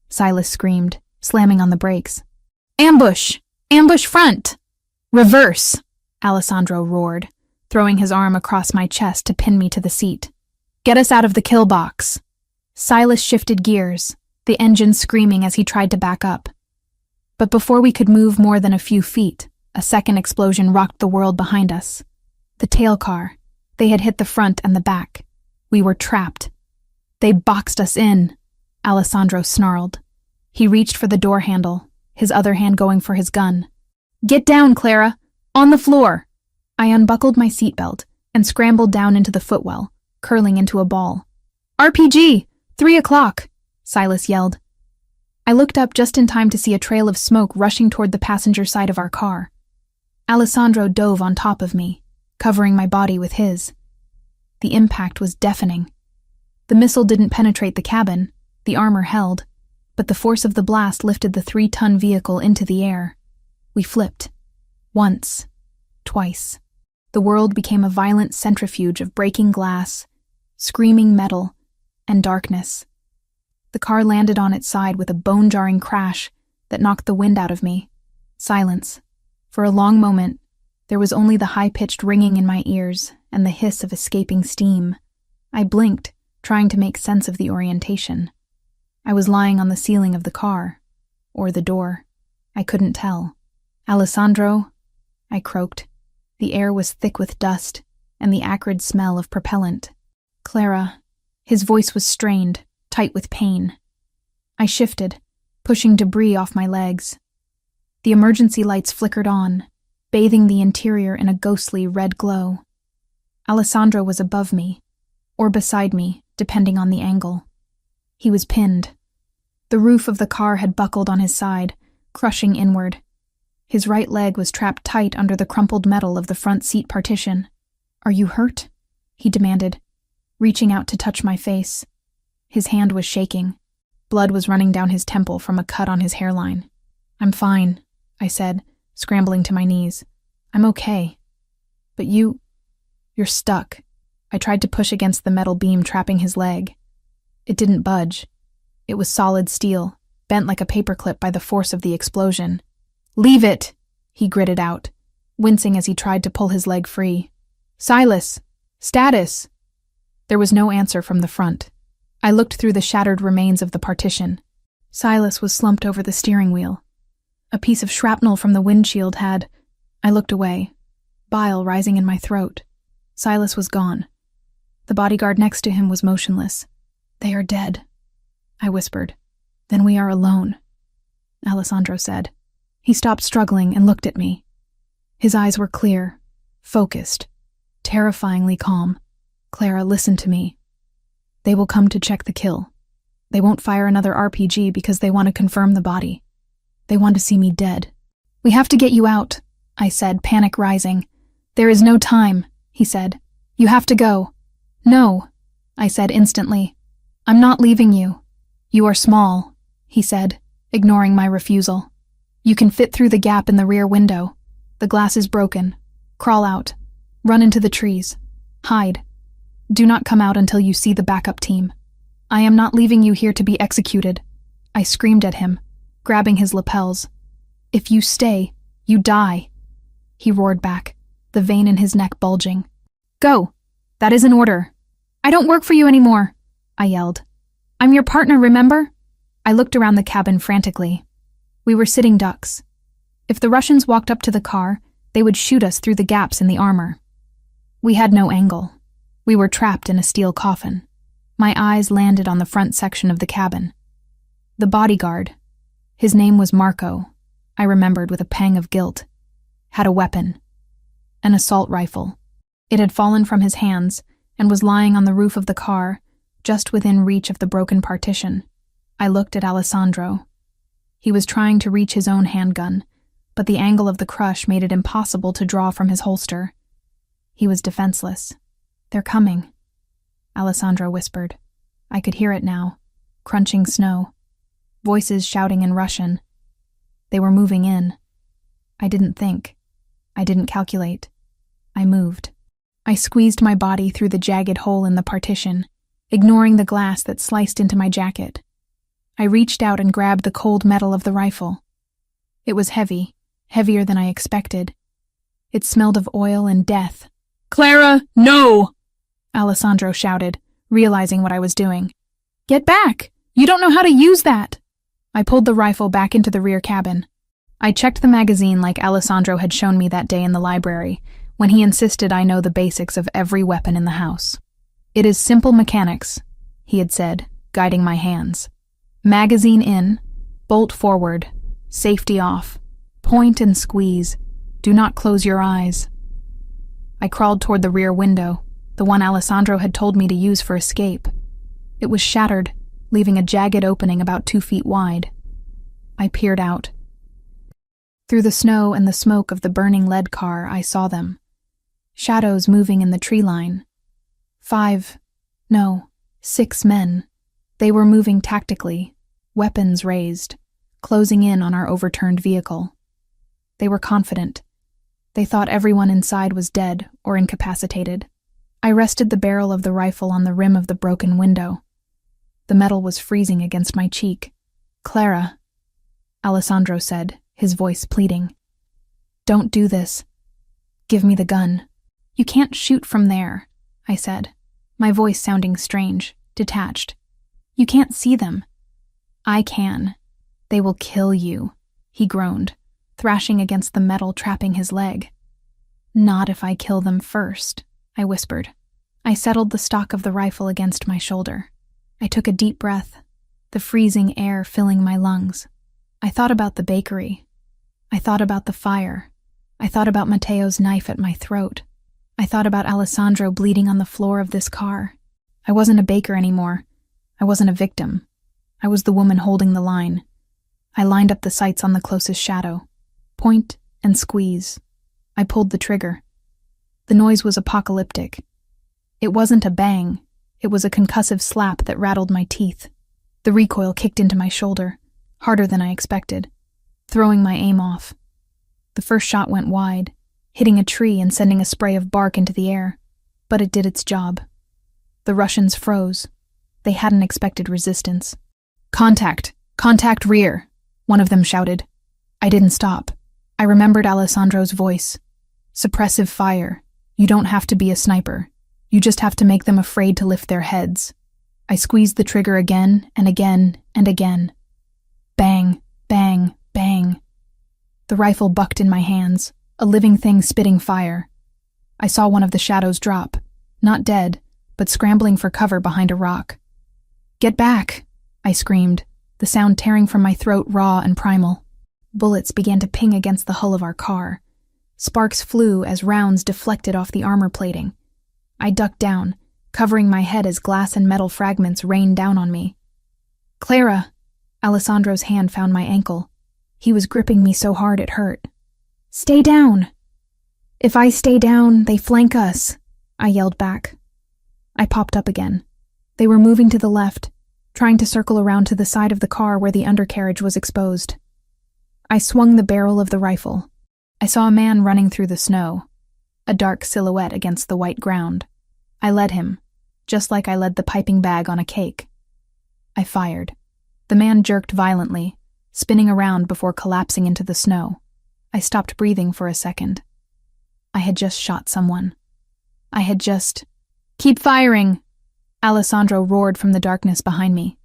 Silas screamed, slamming on the brakes. "Ambush! Ambush front!" "Reverse!" Alessandro roared, throwing his arm across my chest to pin me to the seat. "Get us out of the kill box!" Silas shifted gears, the engine screaming as he tried to back up. But before we could move more than a few feet, a second explosion rocked the world behind us. The tail car. They had hit the front and the back. We were trapped. "They boxed us in," Alessandro snarled. He reached for the door handle, his other hand going for his gun. "Get down, Clara! On the floor!" I unbuckled my seatbelt and scrambled down into the footwell, curling into a ball. "RPG! 3 o'clock!" Silas yelled. I looked up just in time to see a trail of smoke rushing toward the passenger side of our car. Alessandro dove on top of me, covering my body with his. The impact was deafening. The missile didn't penetrate the cabin, the armor held, but the force of the blast lifted the 3-ton vehicle into the air. We flipped. Once. Twice. The world became a violent centrifuge of breaking glass, screaming metal, and darkness. The car landed on its side with a bone-jarring crash that knocked the wind out of me. Silence. For a long moment, there was only the high-pitched ringing in my ears and the hiss of escaping steam. I blinked, trying to make sense of the orientation. I was lying on the ceiling of the car, or the door. I couldn't tell. "Alessandro," I croaked. The air was thick with dust and the acrid smell of propellant. "Clara." His voice was strained, tight with pain. I shifted, pushing debris off my legs. The emergency lights flickered on, bathing the interior in a ghostly red glow. Alessandro was above me, or beside me, depending on the angle. He was pinned. The roof of the car had buckled on his side, crushing inward. His right leg was trapped tight under the crumpled metal of the front seat partition. "Are you hurt?" he demanded, reaching out to touch my face. His hand was shaking. Blood was running down his temple from a cut on his hairline. "I'm fine," I said, scrambling to my knees. "I'm okay. But you're stuck." I tried to push against the metal beam trapping his leg. It didn't budge. It was solid steel, bent like a paperclip by the force of the explosion. "Leave it!" he gritted out, wincing as he tried to pull his leg free. "Silas! Status!" There was no answer from the front. I looked through the shattered remains of the partition. Silas was slumped over the steering wheel. A piece of shrapnel from the windshield had... I looked away, bile rising in my throat. Silas was gone. The bodyguard next to him was motionless. "They are dead," I whispered. "Then we are alone," Alessandro said. He stopped struggling and looked at me. His eyes were clear, focused, terrifyingly calm. "Clara, listen to me. They will come to check the kill. They won't fire another RPG because they want to confirm the body. They want to see me dead." "We have to get you out," I said, panic rising. "There is no time," he said. "You have to go." "No," I said instantly. "I'm not leaving you." "You are small," he said, ignoring my refusal. "You can fit through the gap in the rear window. The glass is broken. Crawl out. Run into the trees. Hide. Do not come out until you see the backup team. I am not leaving you here to be executed." I screamed at him, grabbing his lapels. "If you stay, you die," he roared back, the vein in his neck bulging. "Go! That is an order." "I don't work for you anymore," I yelled. "I'm your partner, remember?" I looked around the cabin frantically. We were sitting ducks. If the Russians walked up to the car, they would shoot us through the gaps in the armor. We had no angle. We were trapped in a steel coffin. My eyes landed on the front section of the cabin. The bodyguard, his name was Marco, I remembered with a pang of guilt, had a weapon, an assault rifle. It had fallen from his hands and was lying on the roof of the car, just within reach of the broken partition. I looked at Alessandro. He was trying to reach his own handgun, but the angle of the crush made it impossible to draw from his holster. He was defenseless. "They're coming," Alessandro whispered. I could hear it now, crunching snow. Voices shouting in Russian. They were moving in. I didn't think. I didn't calculate. I moved. I squeezed my body through the jagged hole in the partition, ignoring the glass that sliced into my jacket. I reached out and grabbed the cold metal of the rifle. It was heavy, heavier than I expected. It smelled of oil and death. "Clara, no!" Alessandro shouted, realizing what I was doing. "Get back! You don't know how to use that!" I pulled the rifle back into the rear cabin. I checked the magazine like Alessandro had shown me that day in the library, when he insisted I know the basics of every weapon in the house. "It is simple mechanics," he had said, guiding my hands. "Magazine in, bolt forward, safety off, point and squeeze. Do not close your eyes." I crawled toward the rear window, the one Alessandro had told me to use for escape. It was shattered, leaving a jagged opening about 2 feet wide. I peered out. Through the snow and the smoke of the burning lead car, I saw them. shadows moving in the tree line. 6 men. They were moving tactically, weapons raised, closing in on our overturned vehicle. They were confident. They thought everyone inside was dead or incapacitated. I rested the barrel of the rifle on the rim of the broken window. The metal was freezing against my cheek. "Clara," Alessandro said, his voice pleading. "Don't do this. Give me the gun." "You can't shoot from there," I said, my voice sounding strange, detached. "You can't see them." "I can. They will kill you," he groaned, thrashing against the metal trapping his leg. "Not if I kill them first," I whispered. I settled the stock of the rifle against my shoulder. I took a deep breath, the freezing air filling my lungs. I thought about the bakery. I thought about the fire. I thought about Matteo's knife at my throat. I thought about Alessandro bleeding on the floor of this car. I wasn't a baker anymore. I wasn't a victim. I was the woman holding the line. I lined up the sights on the closest shadow. Point and squeeze. I pulled the trigger. The noise was apocalyptic. It wasn't a bang. It was a concussive slap that rattled my teeth. The recoil kicked into my shoulder, harder than I expected, throwing my aim off. The first shot went wide, hitting a tree and sending a spray of bark into the air, but it did its job. The Russians froze. They hadn't expected resistance. "Contact! Contact rear!" one of them shouted. I didn't stop. I remembered Alessandro's voice. "Suppressive fire. You don't have to be a sniper. You just have to make them afraid to lift their heads." I squeezed the trigger again and again and again. Bang, bang, bang. The rifle bucked in my hands, a living thing spitting fire. I saw one of the shadows drop, not dead, but scrambling for cover behind a rock. "Get back!" I screamed, the sound tearing from my throat raw and primal. Bullets began to ping against the hull of our car. Sparks flew as rounds deflected off the armor plating. I ducked down, covering my head as glass and metal fragments rained down on me. "Clara!" Alessandro's hand found my ankle. He was gripping me so hard it hurt. "Stay down!" "If I stay down, they flank us," I yelled back. I popped up again. They were moving to the left, trying to circle around to the side of the car where the undercarriage was exposed. I swung the barrel of the rifle. I saw a man running through the snow, a dark silhouette against the white ground. I led him, just like I led the piping bag on a cake. I fired. The man jerked violently, spinning around before collapsing into the snow. I stopped breathing for a second. I had just shot someone. "Keep firing!" Alessandro roared from the darkness behind me.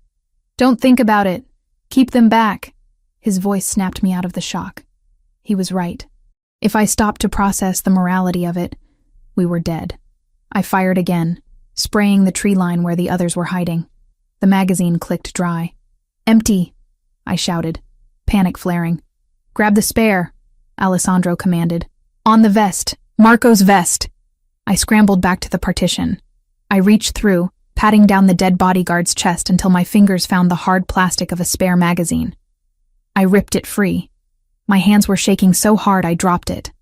"Don't think about it. Keep them back." His voice snapped me out of the shock. He was right. If I stopped to process the morality of it, we were dead. I fired again, spraying the tree line where the others were hiding. The magazine clicked dry. "Empty!" I shouted, panic flaring. "Grab the spare," Alessandro commanded. "On the vest! Marco's vest!" I scrambled back to the partition. I reached through, patting down the dead bodyguard's chest until my fingers found the hard plastic of a spare magazine. I ripped it free. My hands were shaking so hard I dropped it.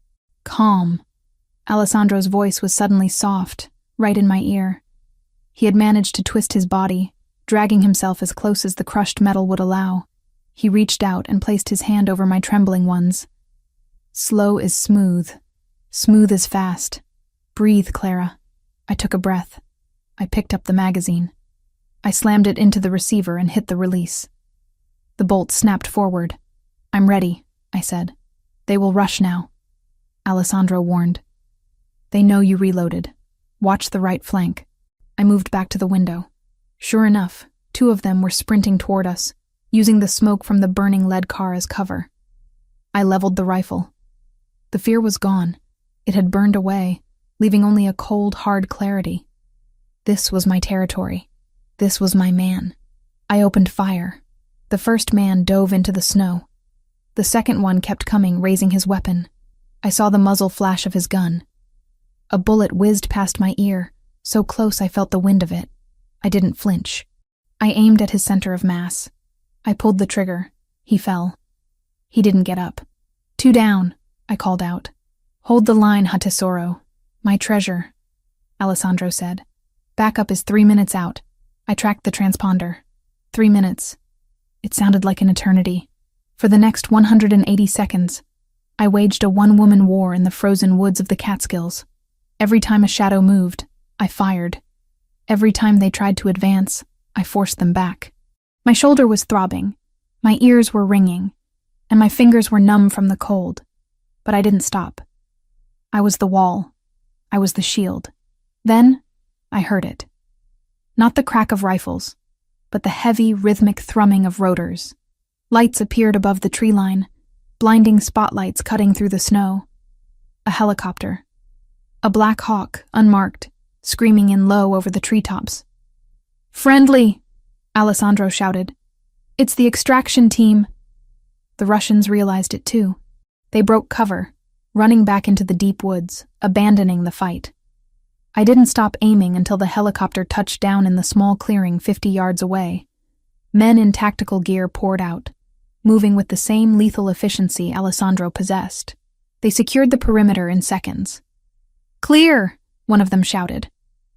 "Calm." Alessandro's voice was suddenly soft, right in my ear. He had managed to twist his body, dragging himself as close as the crushed metal would allow. He reached out and placed his hand over my trembling ones. "Slow is smooth. Smooth is fast. Breathe, Clara." I took a breath. I picked up the magazine. I slammed it into the receiver and hit the release. The bolt snapped forward. "I'm ready," I said. "They will rush now." Alessandro warned. "They know you reloaded. Watch the right flank." I moved back to the window. Sure enough, 2 of them were sprinting toward us, using the smoke from the burning lead car as cover. I leveled the rifle. The fear was gone. It had burned away, leaving only a cold, hard clarity. This was my territory. This was my man. I opened fire. The first man dove into the snow. The second one kept coming, raising his weapon. I saw the muzzle flash of his gun. A bullet whizzed past my ear, so close I felt the wind of it. I didn't flinch. I aimed at his center of mass. I pulled the trigger. He fell. He didn't get up. "2 down," I called out. "Hold the line, Hatesoro. My treasure, Alessandro said. Backup is 3 minutes out. I tracked the transponder. 3 minutes. It sounded like an eternity. For the next 180 seconds, I waged a one-woman war in the frozen woods of the Catskills. Every time a shadow moved, I fired. Every time they tried to advance, I forced them back. My shoulder was throbbing, my ears were ringing, and my fingers were numb from the cold. But I didn't stop. I was the wall. I was the shield. Then, I heard it. Not the crack of rifles, but the heavy, rhythmic thrumming of rotors. Lights appeared above the tree line, blinding spotlights cutting through the snow. A helicopter. A Black Hawk, unmarked, screaming in low over the treetops. "Friendly!" Alessandro shouted. "It's the extraction team." The Russians realized it too. They broke cover, running back into the deep woods, abandoning the fight. I didn't stop aiming until the helicopter touched down in the small clearing 50 yards away. Men in tactical gear poured out, moving with the same lethal efficiency Alessandro possessed. They secured the perimeter in seconds. "Clear!" one of them shouted.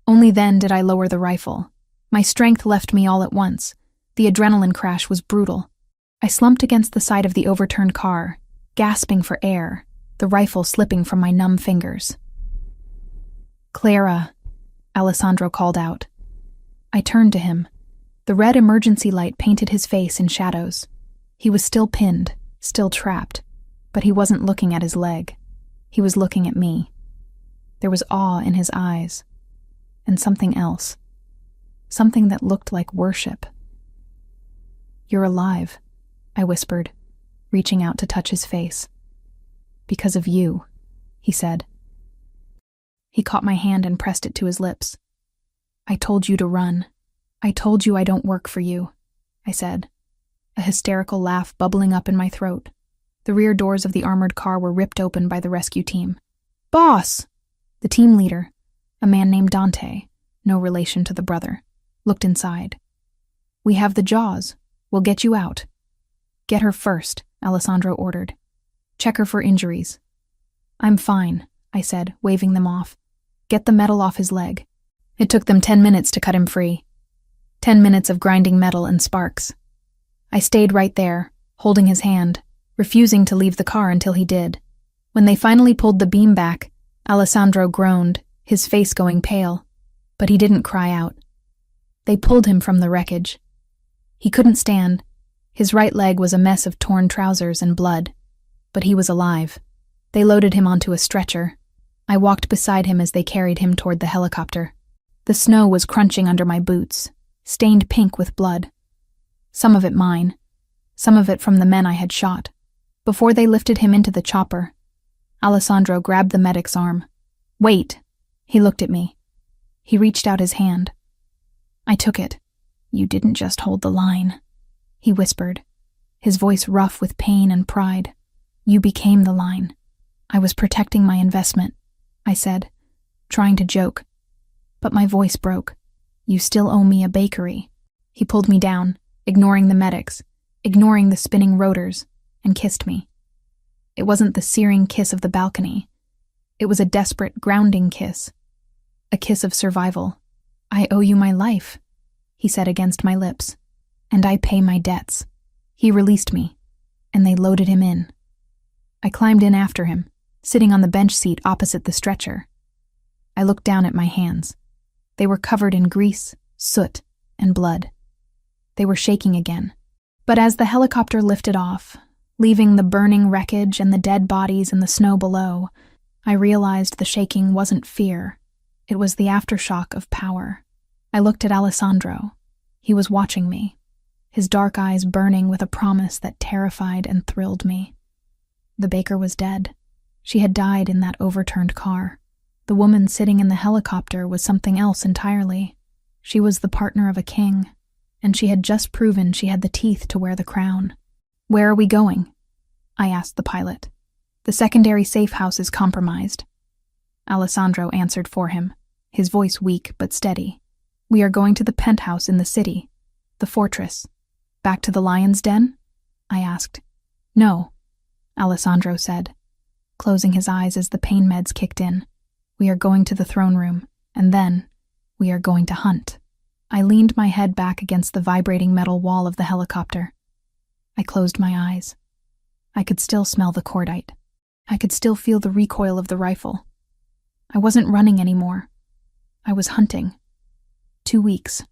Only then did I lower the rifle. My strength left me all at once. The adrenaline crash was brutal. I slumped against the side of the overturned car, gasping for air, the rifle slipping from my numb fingers. "Clara," Alessandro called out. I turned to him. The red emergency light painted his face in shadows. He was still pinned, still trapped, but he wasn't looking at his leg. He was looking at me. There was awe in his eyes, and something else. Something that looked like worship. "You're alive," I whispered, reaching out to touch his face. "Because of you," he said. He caught my hand and pressed it to his lips. "I told you to run. I told you I don't work for you," I said, a hysterical laugh bubbling up in my throat. The rear doors of the armored car were ripped open by the rescue team. "Boss!" The team leader, a man named Dante, no relation to the brother, looked inside. "We have the Jaws. We'll get you out." "Get her first," Alessandro ordered. "Check her for injuries." "I'm fine," I said, waving them off. "Get the metal off his leg." It took them 10 minutes to cut him free. 10 minutes of grinding metal and sparks. I stayed right there, holding his hand, refusing to leave the car until he did. When they finally pulled the beam back, Alessandro groaned, his face going pale, but he didn't cry out. They pulled him from the wreckage. He couldn't stand. His right leg was a mess of torn trousers and blood, but he was alive. They loaded him onto a stretcher. I walked beside him as they carried him toward the helicopter. The snow was crunching under my boots, stained pink with blood. Some of it mine, some of it from the men I had shot. Before they lifted him into the chopper, Alessandro grabbed the medic's arm. "Wait!" He looked at me. He reached out his hand. I took it. "You didn't just hold the line," he whispered, his voice rough with pain and pride. "You became the line." "I was protecting my investment," I said, trying to joke. But my voice broke. "You still owe me a bakery." He pulled me down, ignoring the medics, ignoring the spinning rotors, and kissed me. It wasn't the searing kiss of the balcony. It was a desperate, grounding kiss. A kiss of survival. "I owe you my life," he said against my lips, "and I pay my debts." He released me, and they loaded him in. I climbed in after him, sitting on the bench seat opposite the stretcher. I looked down at my hands. They were covered in grease, soot, and blood. They were shaking again. But as the helicopter lifted off, leaving the burning wreckage and the dead bodies in the snow below, I realized the shaking wasn't fear. It was the aftershock of power. I looked at Alessandro. He was watching me, his dark eyes burning with a promise that terrified and thrilled me. The baker was dead. She had died in that overturned car. The woman sitting in the helicopter was something else entirely. She was the partner of a king, and she had just proven she had the teeth to wear the crown. "Where are we going?" I asked the pilot. "The secondary safe house is compromised." Alessandro answered for him, his voice weak but steady. "We are going to the penthouse in the city, the fortress." "Back to the lion's den?" I asked. "No," Alessandro said, closing his eyes as the pain meds kicked in. We are going to the throne room, and then we are going to hunt. I leaned my head back against the vibrating metal wall of the helicopter. I closed my eyes. I could still smell the cordite. I could still feel the recoil of the rifle. I wasn't running anymore. I was hunting. 2 weeks.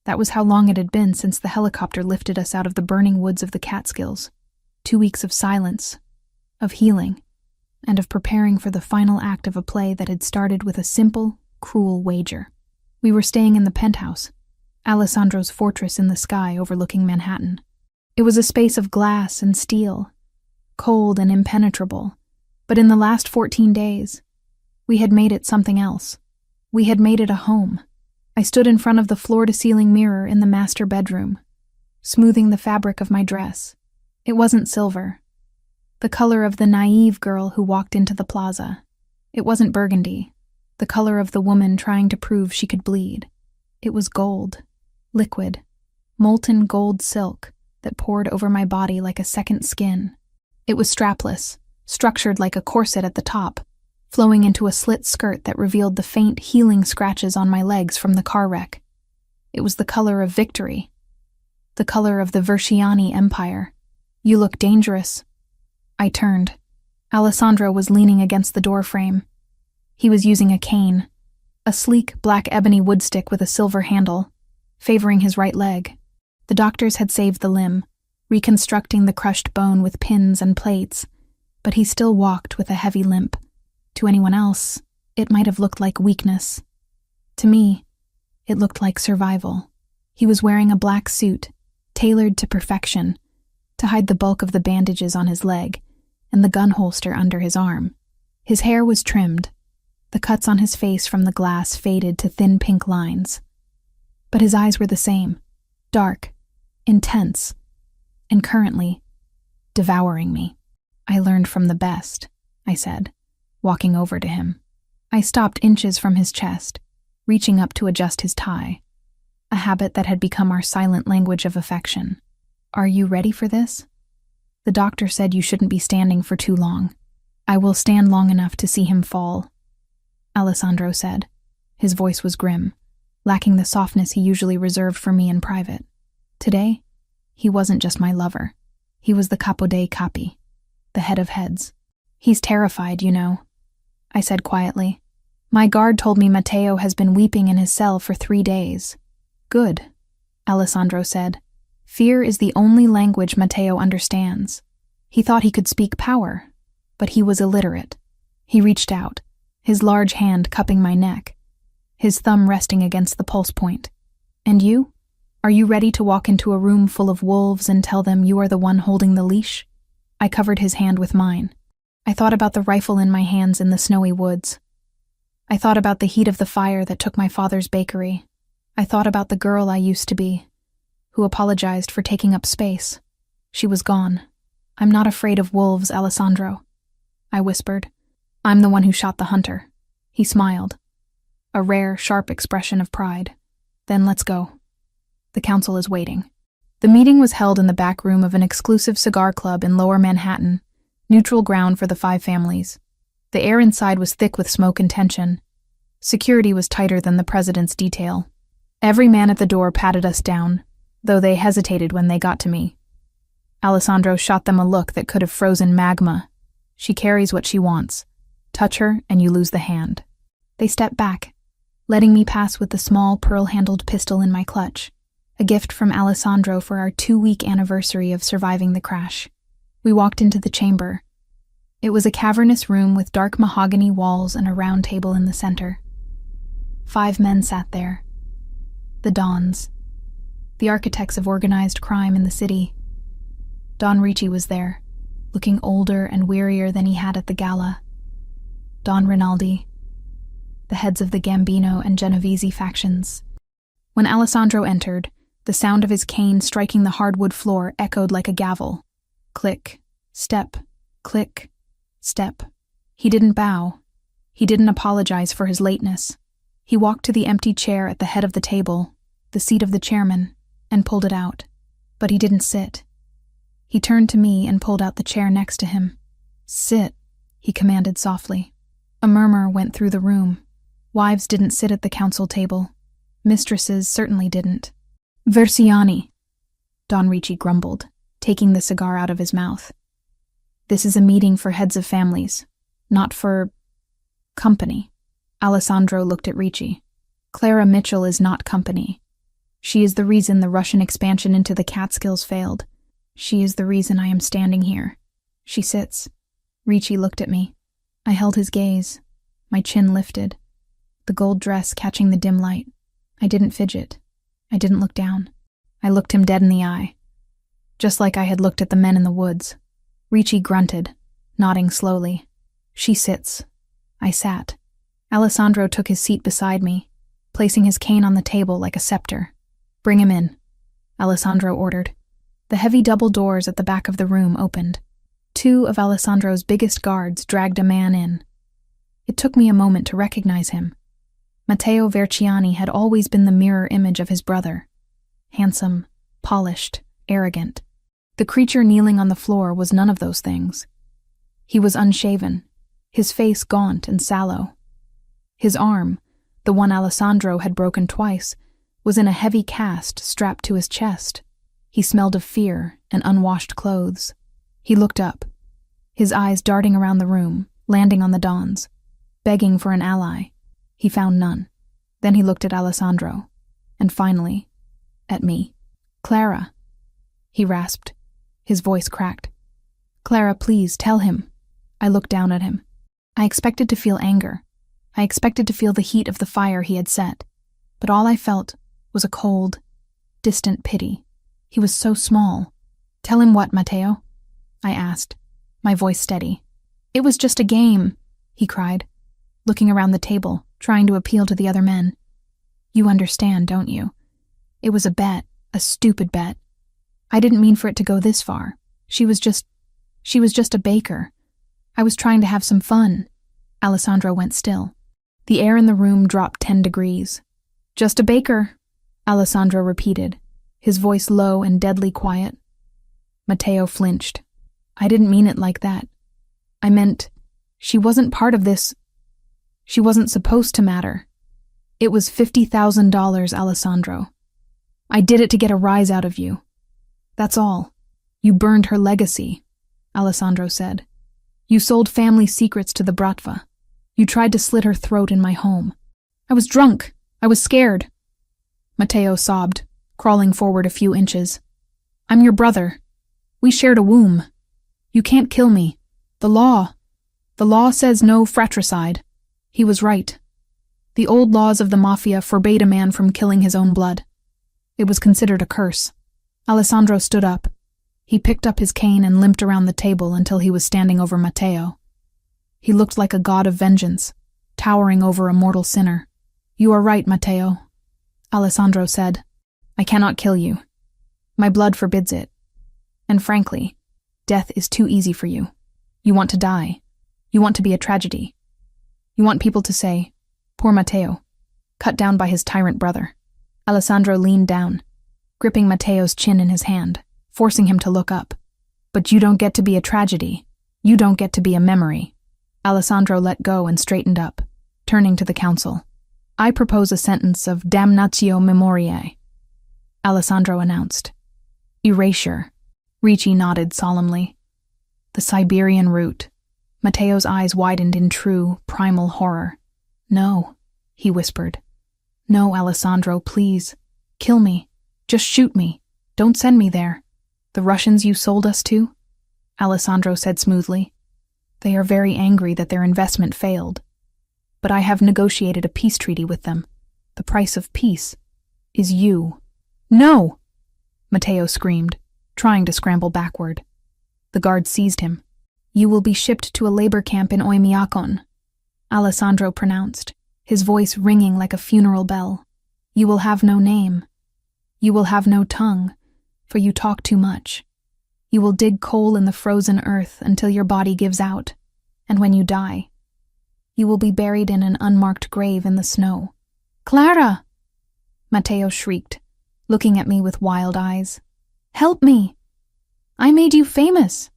That was how long it had been since the helicopter lifted us out of the burning woods of the Catskills. 2 weeks of silence, of healing, and of preparing for the final act of a play that had started with a simple, cruel wager. We were staying in the penthouse, Alessandro's fortress in the sky overlooking Manhattan. It was a space of glass and steel, cold and impenetrable, but in the last 14 days, we had made it something else. We had made it a home. I stood in front of the floor-to-ceiling mirror in the master bedroom, smoothing the fabric of my dress. It wasn't silver, the color of the naive girl who walked into the plaza. It wasn't burgundy, the color of the woman trying to prove she could bleed. It was gold, liquid, molten gold silk that poured over my body like a second skin. It was strapless, structured like a corset at the top, flowing into a slit skirt that revealed the faint, healing scratches on my legs from the car wreck. It was the color of victory, the color of the Versiani Empire. "You look dangerous." I turned. Alessandro was leaning against the door frame. He was using a cane, a sleek black ebony woodstick with a silver handle, favoring his right leg. The doctors had saved the limb, reconstructing the crushed bone with pins and plates, but he still walked with a heavy limp. To anyone else, it might have looked like weakness. To me, it looked like survival. He was wearing a black suit, tailored to perfection, to hide the bulk of the bandages on his leg and the gun holster under his arm. His hair was trimmed, the cuts on his face from the glass faded to thin pink lines. But his eyes were the same, dark, intense, and currently devouring me. "I learned from the best," I said, walking over to him. I stopped inches from his chest, reaching up to adjust his tie, a habit that had become our silent language of affection. "Are you ready for this? The doctor said you shouldn't be standing for too long." "I will stand long enough to see him fall," Alessandro said. His voice was grim, lacking the softness he usually reserved for me in private. Today, he wasn't just my lover. He was the capo dei capi, the head of heads. "He's terrified, you know," I said quietly. "My guard told me Matteo has been weeping in his cell for 3 days. "Good," Alessandro said. "Fear is the only language Matteo understands." He thought he could speak power, but he was illiterate. He reached out, his large hand cupping my neck, his thumb resting against the pulse point. "And you? Are you ready to walk into a room full of wolves and tell them you are the one holding the leash?" I covered his hand with mine. I thought about the rifle in my hands in the snowy woods. I thought about the heat of the fire that took my father's bakery. I thought about the girl I used to be, who apologized for taking up space. She was gone. "I'm not afraid of wolves, Alessandro," I whispered. "I'm the one who shot the hunter." He smiled, a rare, sharp expression of pride. "Then let's go. The council is waiting." The meeting was held in the back room of an exclusive cigar club in Lower Manhattan, neutral ground for the 5 families. The air inside was thick with smoke and tension. Security was tighter than the president's detail. Every man at the door patted us down, though they hesitated when they got to me. Alessandro shot them a look that could have frozen magma. "She carries what she wants. Touch her and you lose the hand." They stepped back, letting me pass with the small pearl-handled pistol in my clutch, a gift from Alessandro for our 2-week anniversary of surviving the crash. We walked into the chamber. It was a cavernous room with dark mahogany walls and a round table in the center. 5 men sat there. The Dons, the architects of organized crime in the city. Don Ricci was there, looking older and wearier than he had at the gala. Don Rinaldi, the heads of the Gambino and Genovese factions. When Alessandro entered, the sound of his cane striking the hardwood floor echoed like a gavel. Click, step, click, step. He didn't bow. He didn't apologize for his lateness. He walked to the empty chair at the head of the table, the seat of the chairman, and pulled it out. But he didn't sit. He turned to me and pulled out the chair next to him. "Sit," he commanded softly. A murmur went through the room. Wives didn't sit at the council table. Mistresses certainly didn't. Versiani, Don Ricci grumbled, taking the cigar out of his mouth. This is a meeting for heads of families, not for company. Alessandro looked at Ricci. Clara Mitchell is not company. She is the reason the Russian expansion into the Catskills failed. She is the reason I am standing here. She sits. Ricci looked at me. I held his gaze. My chin lifted. The gold dress catching the dim light. I didn't fidget. I didn't look down. I looked him dead in the eye. Just like I had looked at the men in the woods. Ricci grunted, nodding slowly. She sits. I sat. Alessandro took his seat beside me, placing his cane on the table like a scepter. Bring him in, Alessandro ordered. The heavy double doors at the back of the room opened. 2 of Alessandro's biggest guards dragged a man in. It took me a moment to recognize him. Matteo Verciani had always been the mirror image of his brother. Handsome, polished, arrogant. The creature kneeling on the floor was none of those things. He was unshaven, his face gaunt and sallow. His arm, the one Alessandro had broken twice, was in a heavy cast strapped to his chest. He smelled of fear and unwashed clothes. He looked up, his eyes darting around the room, landing on the Dons, begging for an ally. He found none. Then he looked at Alessandro, and finally, at me. Clara, he rasped. His voice cracked. Clara, please, tell him. I looked down at him. I expected to feel anger. I expected to feel the heat of the fire he had set. But all I felt was a cold, distant pity. He was so small. Tell him what, Matteo? I asked, my voice steady. It was just a game, he cried, looking around the table, trying to appeal to the other men. You understand, don't you? It was a bet, a stupid bet. I didn't mean for it to go this far. She was just a baker. I was trying to have some fun. Alessandro went still. The air in the room dropped 10 degrees. Just a baker, Alessandro repeated, his voice low and deadly quiet. Matteo flinched. I didn't mean it like that. I meant, she wasn't part of this. She wasn't supposed to matter. It was $50,000, Alessandro. I did it to get a rise out of you. That's all. You burned her legacy, Alessandro said. You sold family secrets to the Bratva. You tried to slit her throat in my home. I was drunk. I was scared. Matteo sobbed, crawling forward a few inches. I'm your brother. We shared a womb. You can't kill me. The law says no fratricide. He was right. The old laws of the Mafia forbade a man from killing his own blood. It was considered a curse. Alessandro stood up. He picked up his cane and limped around the table until he was standing over Matteo. He looked like a god of vengeance, towering over a mortal sinner. You are right, Matteo, Alessandro said. I cannot kill you. My blood forbids it. And frankly, death is too easy for you. You want to die. You want to be a tragedy. You want people to say, poor Matteo, cut down by his tyrant brother. Alessandro leaned down, gripping Matteo's chin in his hand, forcing him to look up. But you don't get to be a tragedy. You don't get to be a memory. Alessandro let go and straightened up, turning to the council. I propose a sentence of damnatio memoriae, Alessandro announced. Erasure. Ricci nodded solemnly. The Siberian route. Matteo's eyes widened in true, primal horror. No, he whispered. No, Alessandro, please. Kill me. Just shoot me. Don't send me there. The Russians you sold us to? Alessandro said smoothly. They are very angry that their investment failed. But I have negotiated a peace treaty with them. The price of peace is you. No! Matteo screamed, trying to scramble backward. The guard seized him. You will be shipped to a labor camp in Oymyakon, Alessandro pronounced, his voice ringing like a funeral bell. You will have no name. You will have no tongue, for you talk too much. You will dig coal in the frozen earth until your body gives out, and when you die, you will be buried in an unmarked grave in the snow. Clara! Matteo shrieked, looking at me with wild eyes. Help me! I made you famous.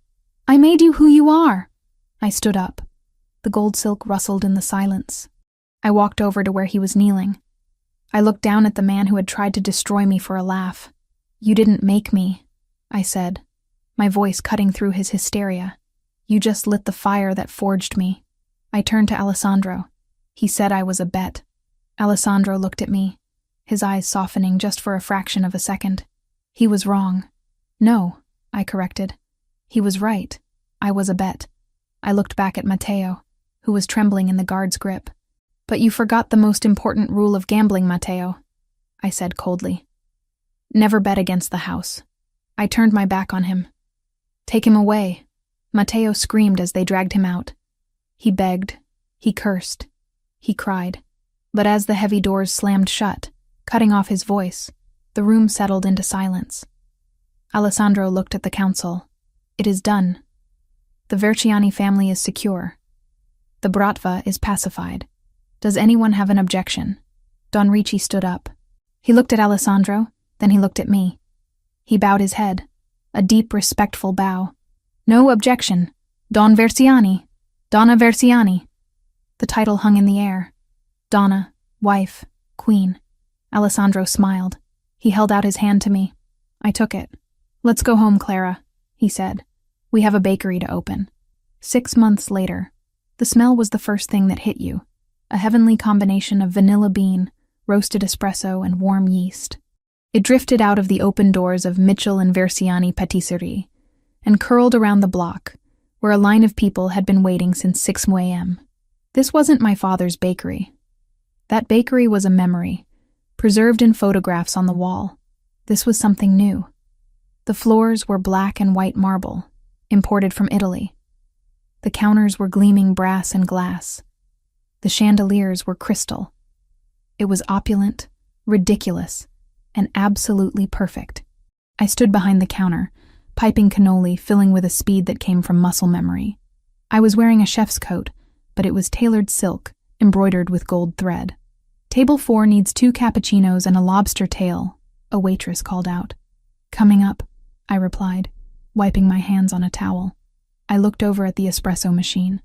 I made you who you are. I stood up. The gold silk rustled in the silence. I walked over to where he was kneeling. I looked down at the man who had tried to destroy me for a laugh. "You didn't make me," I said, my voice cutting through his hysteria. "You just lit the fire that forged me." I turned to Alessandro. He said I was a bet. Alessandro looked at me, his eyes softening just for a fraction of a second. He was wrong. "No," I corrected. "He was right. I was a bet." I looked back at Matteo, who was trembling in the guard's grip. "But you forgot the most important rule of gambling, Matteo," I said coldly. "Never bet against the house." I turned my back on him. "Take him away," Matteo screamed as they dragged him out. He begged, he cursed, he cried. But as the heavy doors slammed shut, cutting off his voice, the room settled into silence. Alessandro looked at the council. "It is done. The Verciani family is secure. The Bratva is pacified. Does anyone have an objection?" Don Ricci stood up. He looked at Alessandro, then he looked at me. He bowed his head, a deep, respectful bow. "No objection. Don Verciani. Donna Verciani." The title hung in the air. Donna, wife, queen. Alessandro smiled. He held out his hand to me. I took it. "Let's go home, Clara," he said. "We have a bakery to open." 6 months later, the smell was the first thing that hit you. A heavenly combination of vanilla bean, roasted espresso, and warm yeast. It drifted out of the open doors of Mitchell and Verciani Patisserie and curled around the block, where a line of people had been waiting since 6 a.m. This wasn't my father's bakery. That bakery was a memory, preserved in photographs on the wall. This was something new. The floors were black and white marble, imported from Italy. The counters were gleaming brass and glass. The chandeliers were crystal. It was opulent, ridiculous, and absolutely perfect. I stood behind the counter, piping cannoli, filling with a speed that came from muscle memory. I was wearing a chef's coat, but it was tailored silk, embroidered with gold thread. "Table 4 needs 2 cappuccinos and a lobster tail," a waitress called out. "Coming up," I replied, wiping my hands on a towel. I looked over at the espresso machine.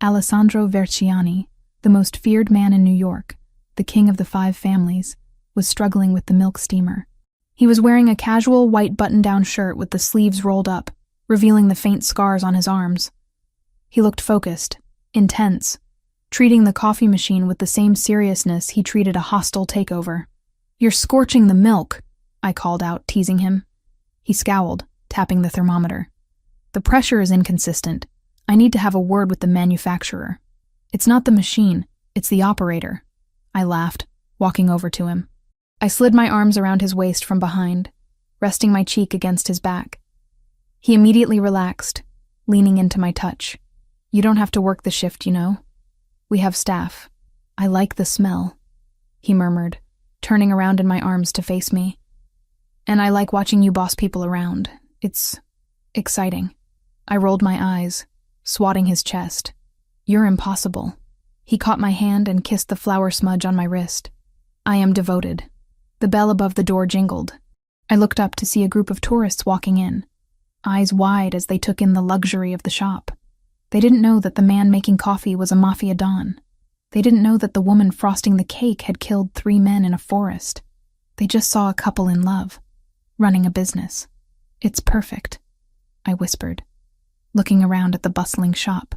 Alessandro Verciani, the most feared man in New York, the king of the 5 families, was struggling with the milk steamer. He was wearing a casual white button-down shirt with the sleeves rolled up, revealing the faint scars on his arms. He looked focused, intense, treating the coffee machine with the same seriousness he treated a hostile takeover. "You're scorching the milk," I called out, teasing him. He scowled, tapping the thermometer. "The pressure is inconsistent. I need to have a word with the manufacturer." "It's not the machine, it's the operator," I laughed, walking over to him. I slid my arms around his waist from behind, resting my cheek against his back. He immediately relaxed, leaning into my touch. "You don't have to work the shift, you know. We have staff. I like the smell," he murmured, turning around in my arms to face me. "And I like watching you boss people around. It's exciting." I rolled my eyes, swatting his chest. "You're impossible." He caught my hand and kissed the flour smudge on my wrist. "I am devoted." The bell above the door jingled. I looked up to see a group of tourists walking in, eyes wide as they took in the luxury of the shop. They didn't know that the man making coffee was a Mafia don. They didn't know that the woman frosting the cake had killed 3 men in a forest. They just saw a couple in love, running a business. "It's perfect," I whispered, looking around at the bustling shop.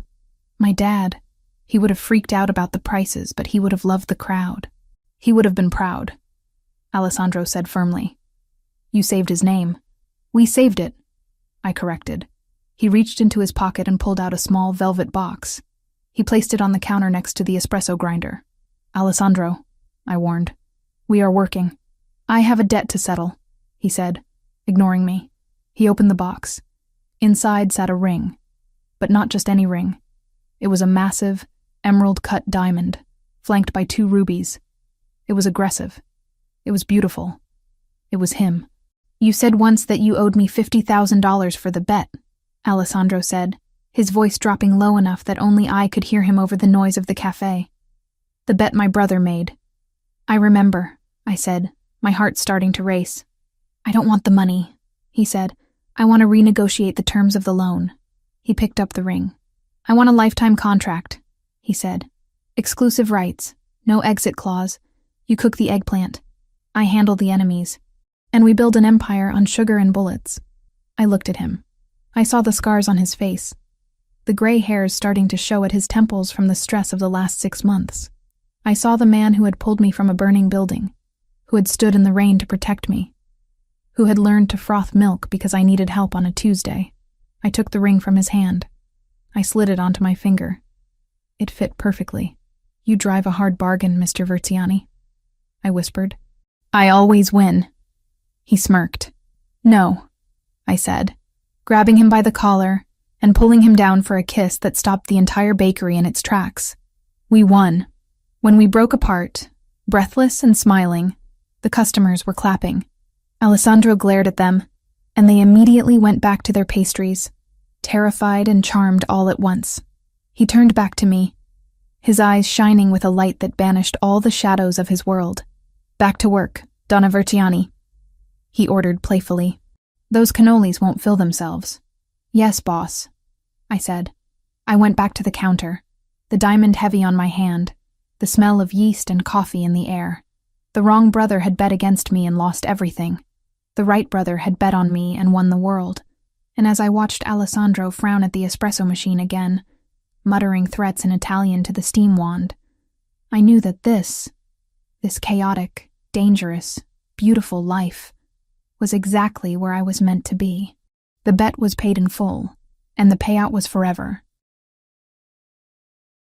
My dad, he would have freaked out about the prices, but he would have loved the crowd. He would have been proud. Alessandro said firmly. "You saved his name." "We saved it," I corrected. He reached into his pocket and pulled out a small velvet box. He placed it on the counter next to the espresso grinder. "Alessandro," I warned, "we are working." "I have a debt to settle," he said, ignoring me. He opened the box. Inside sat a ring, but not just any ring. It was a massive, emerald-cut diamond, flanked by 2 rubies. It was aggressive. It was beautiful. It was him. "You said once that you owed me $50,000 for the bet," Alessandro said, his voice dropping low enough that only I could hear him over the noise of the cafe. "The bet my brother made." "I remember," I said, my heart starting to race. "I don't want the money," he said. "I want to renegotiate the terms of the loan." He picked up the ring. I want a lifetime contract, he said. Exclusive rights, no exit clause. You cook the eggplant. I handle the enemies. And we build an empire on sugar and bullets. I looked at him. I saw the scars on his face, the gray hairs starting to show at his temples from the stress of the last 6 months. I saw the man who had pulled me from a burning building, who had stood in the rain to protect me, who had learned to froth milk because I needed help on a Tuesday. I took the ring from his hand. I slid it onto my finger. It fit perfectly. You drive a hard bargain, Mr. Verziani, I whispered. I always win. He smirked. No, I said, grabbing him by the collar and pulling him down for a kiss that stopped the entire bakery in its tracks. We won. When we broke apart, breathless and smiling, the customers were clapping. Alessandro glared at them, and they immediately went back to their pastries, terrified and charmed all at once. He turned back to me, his eyes shining with a light that banished all the shadows of his world. Back to work, Donna Verziani, he ordered playfully. Those cannolis won't fill themselves. Yes, boss, I said. I went back to the counter, the diamond heavy on my hand, the smell of yeast and coffee in the air. The wrong brother had bet against me and lost everything. The right brother had bet on me and won the world. And as I watched Alessandro frown at the espresso machine again, muttering threats in Italian to the steam wand, I knew that this chaotic, dangerous, beautiful life was exactly where I was meant to be. The bet was paid in full, and the payout was forever.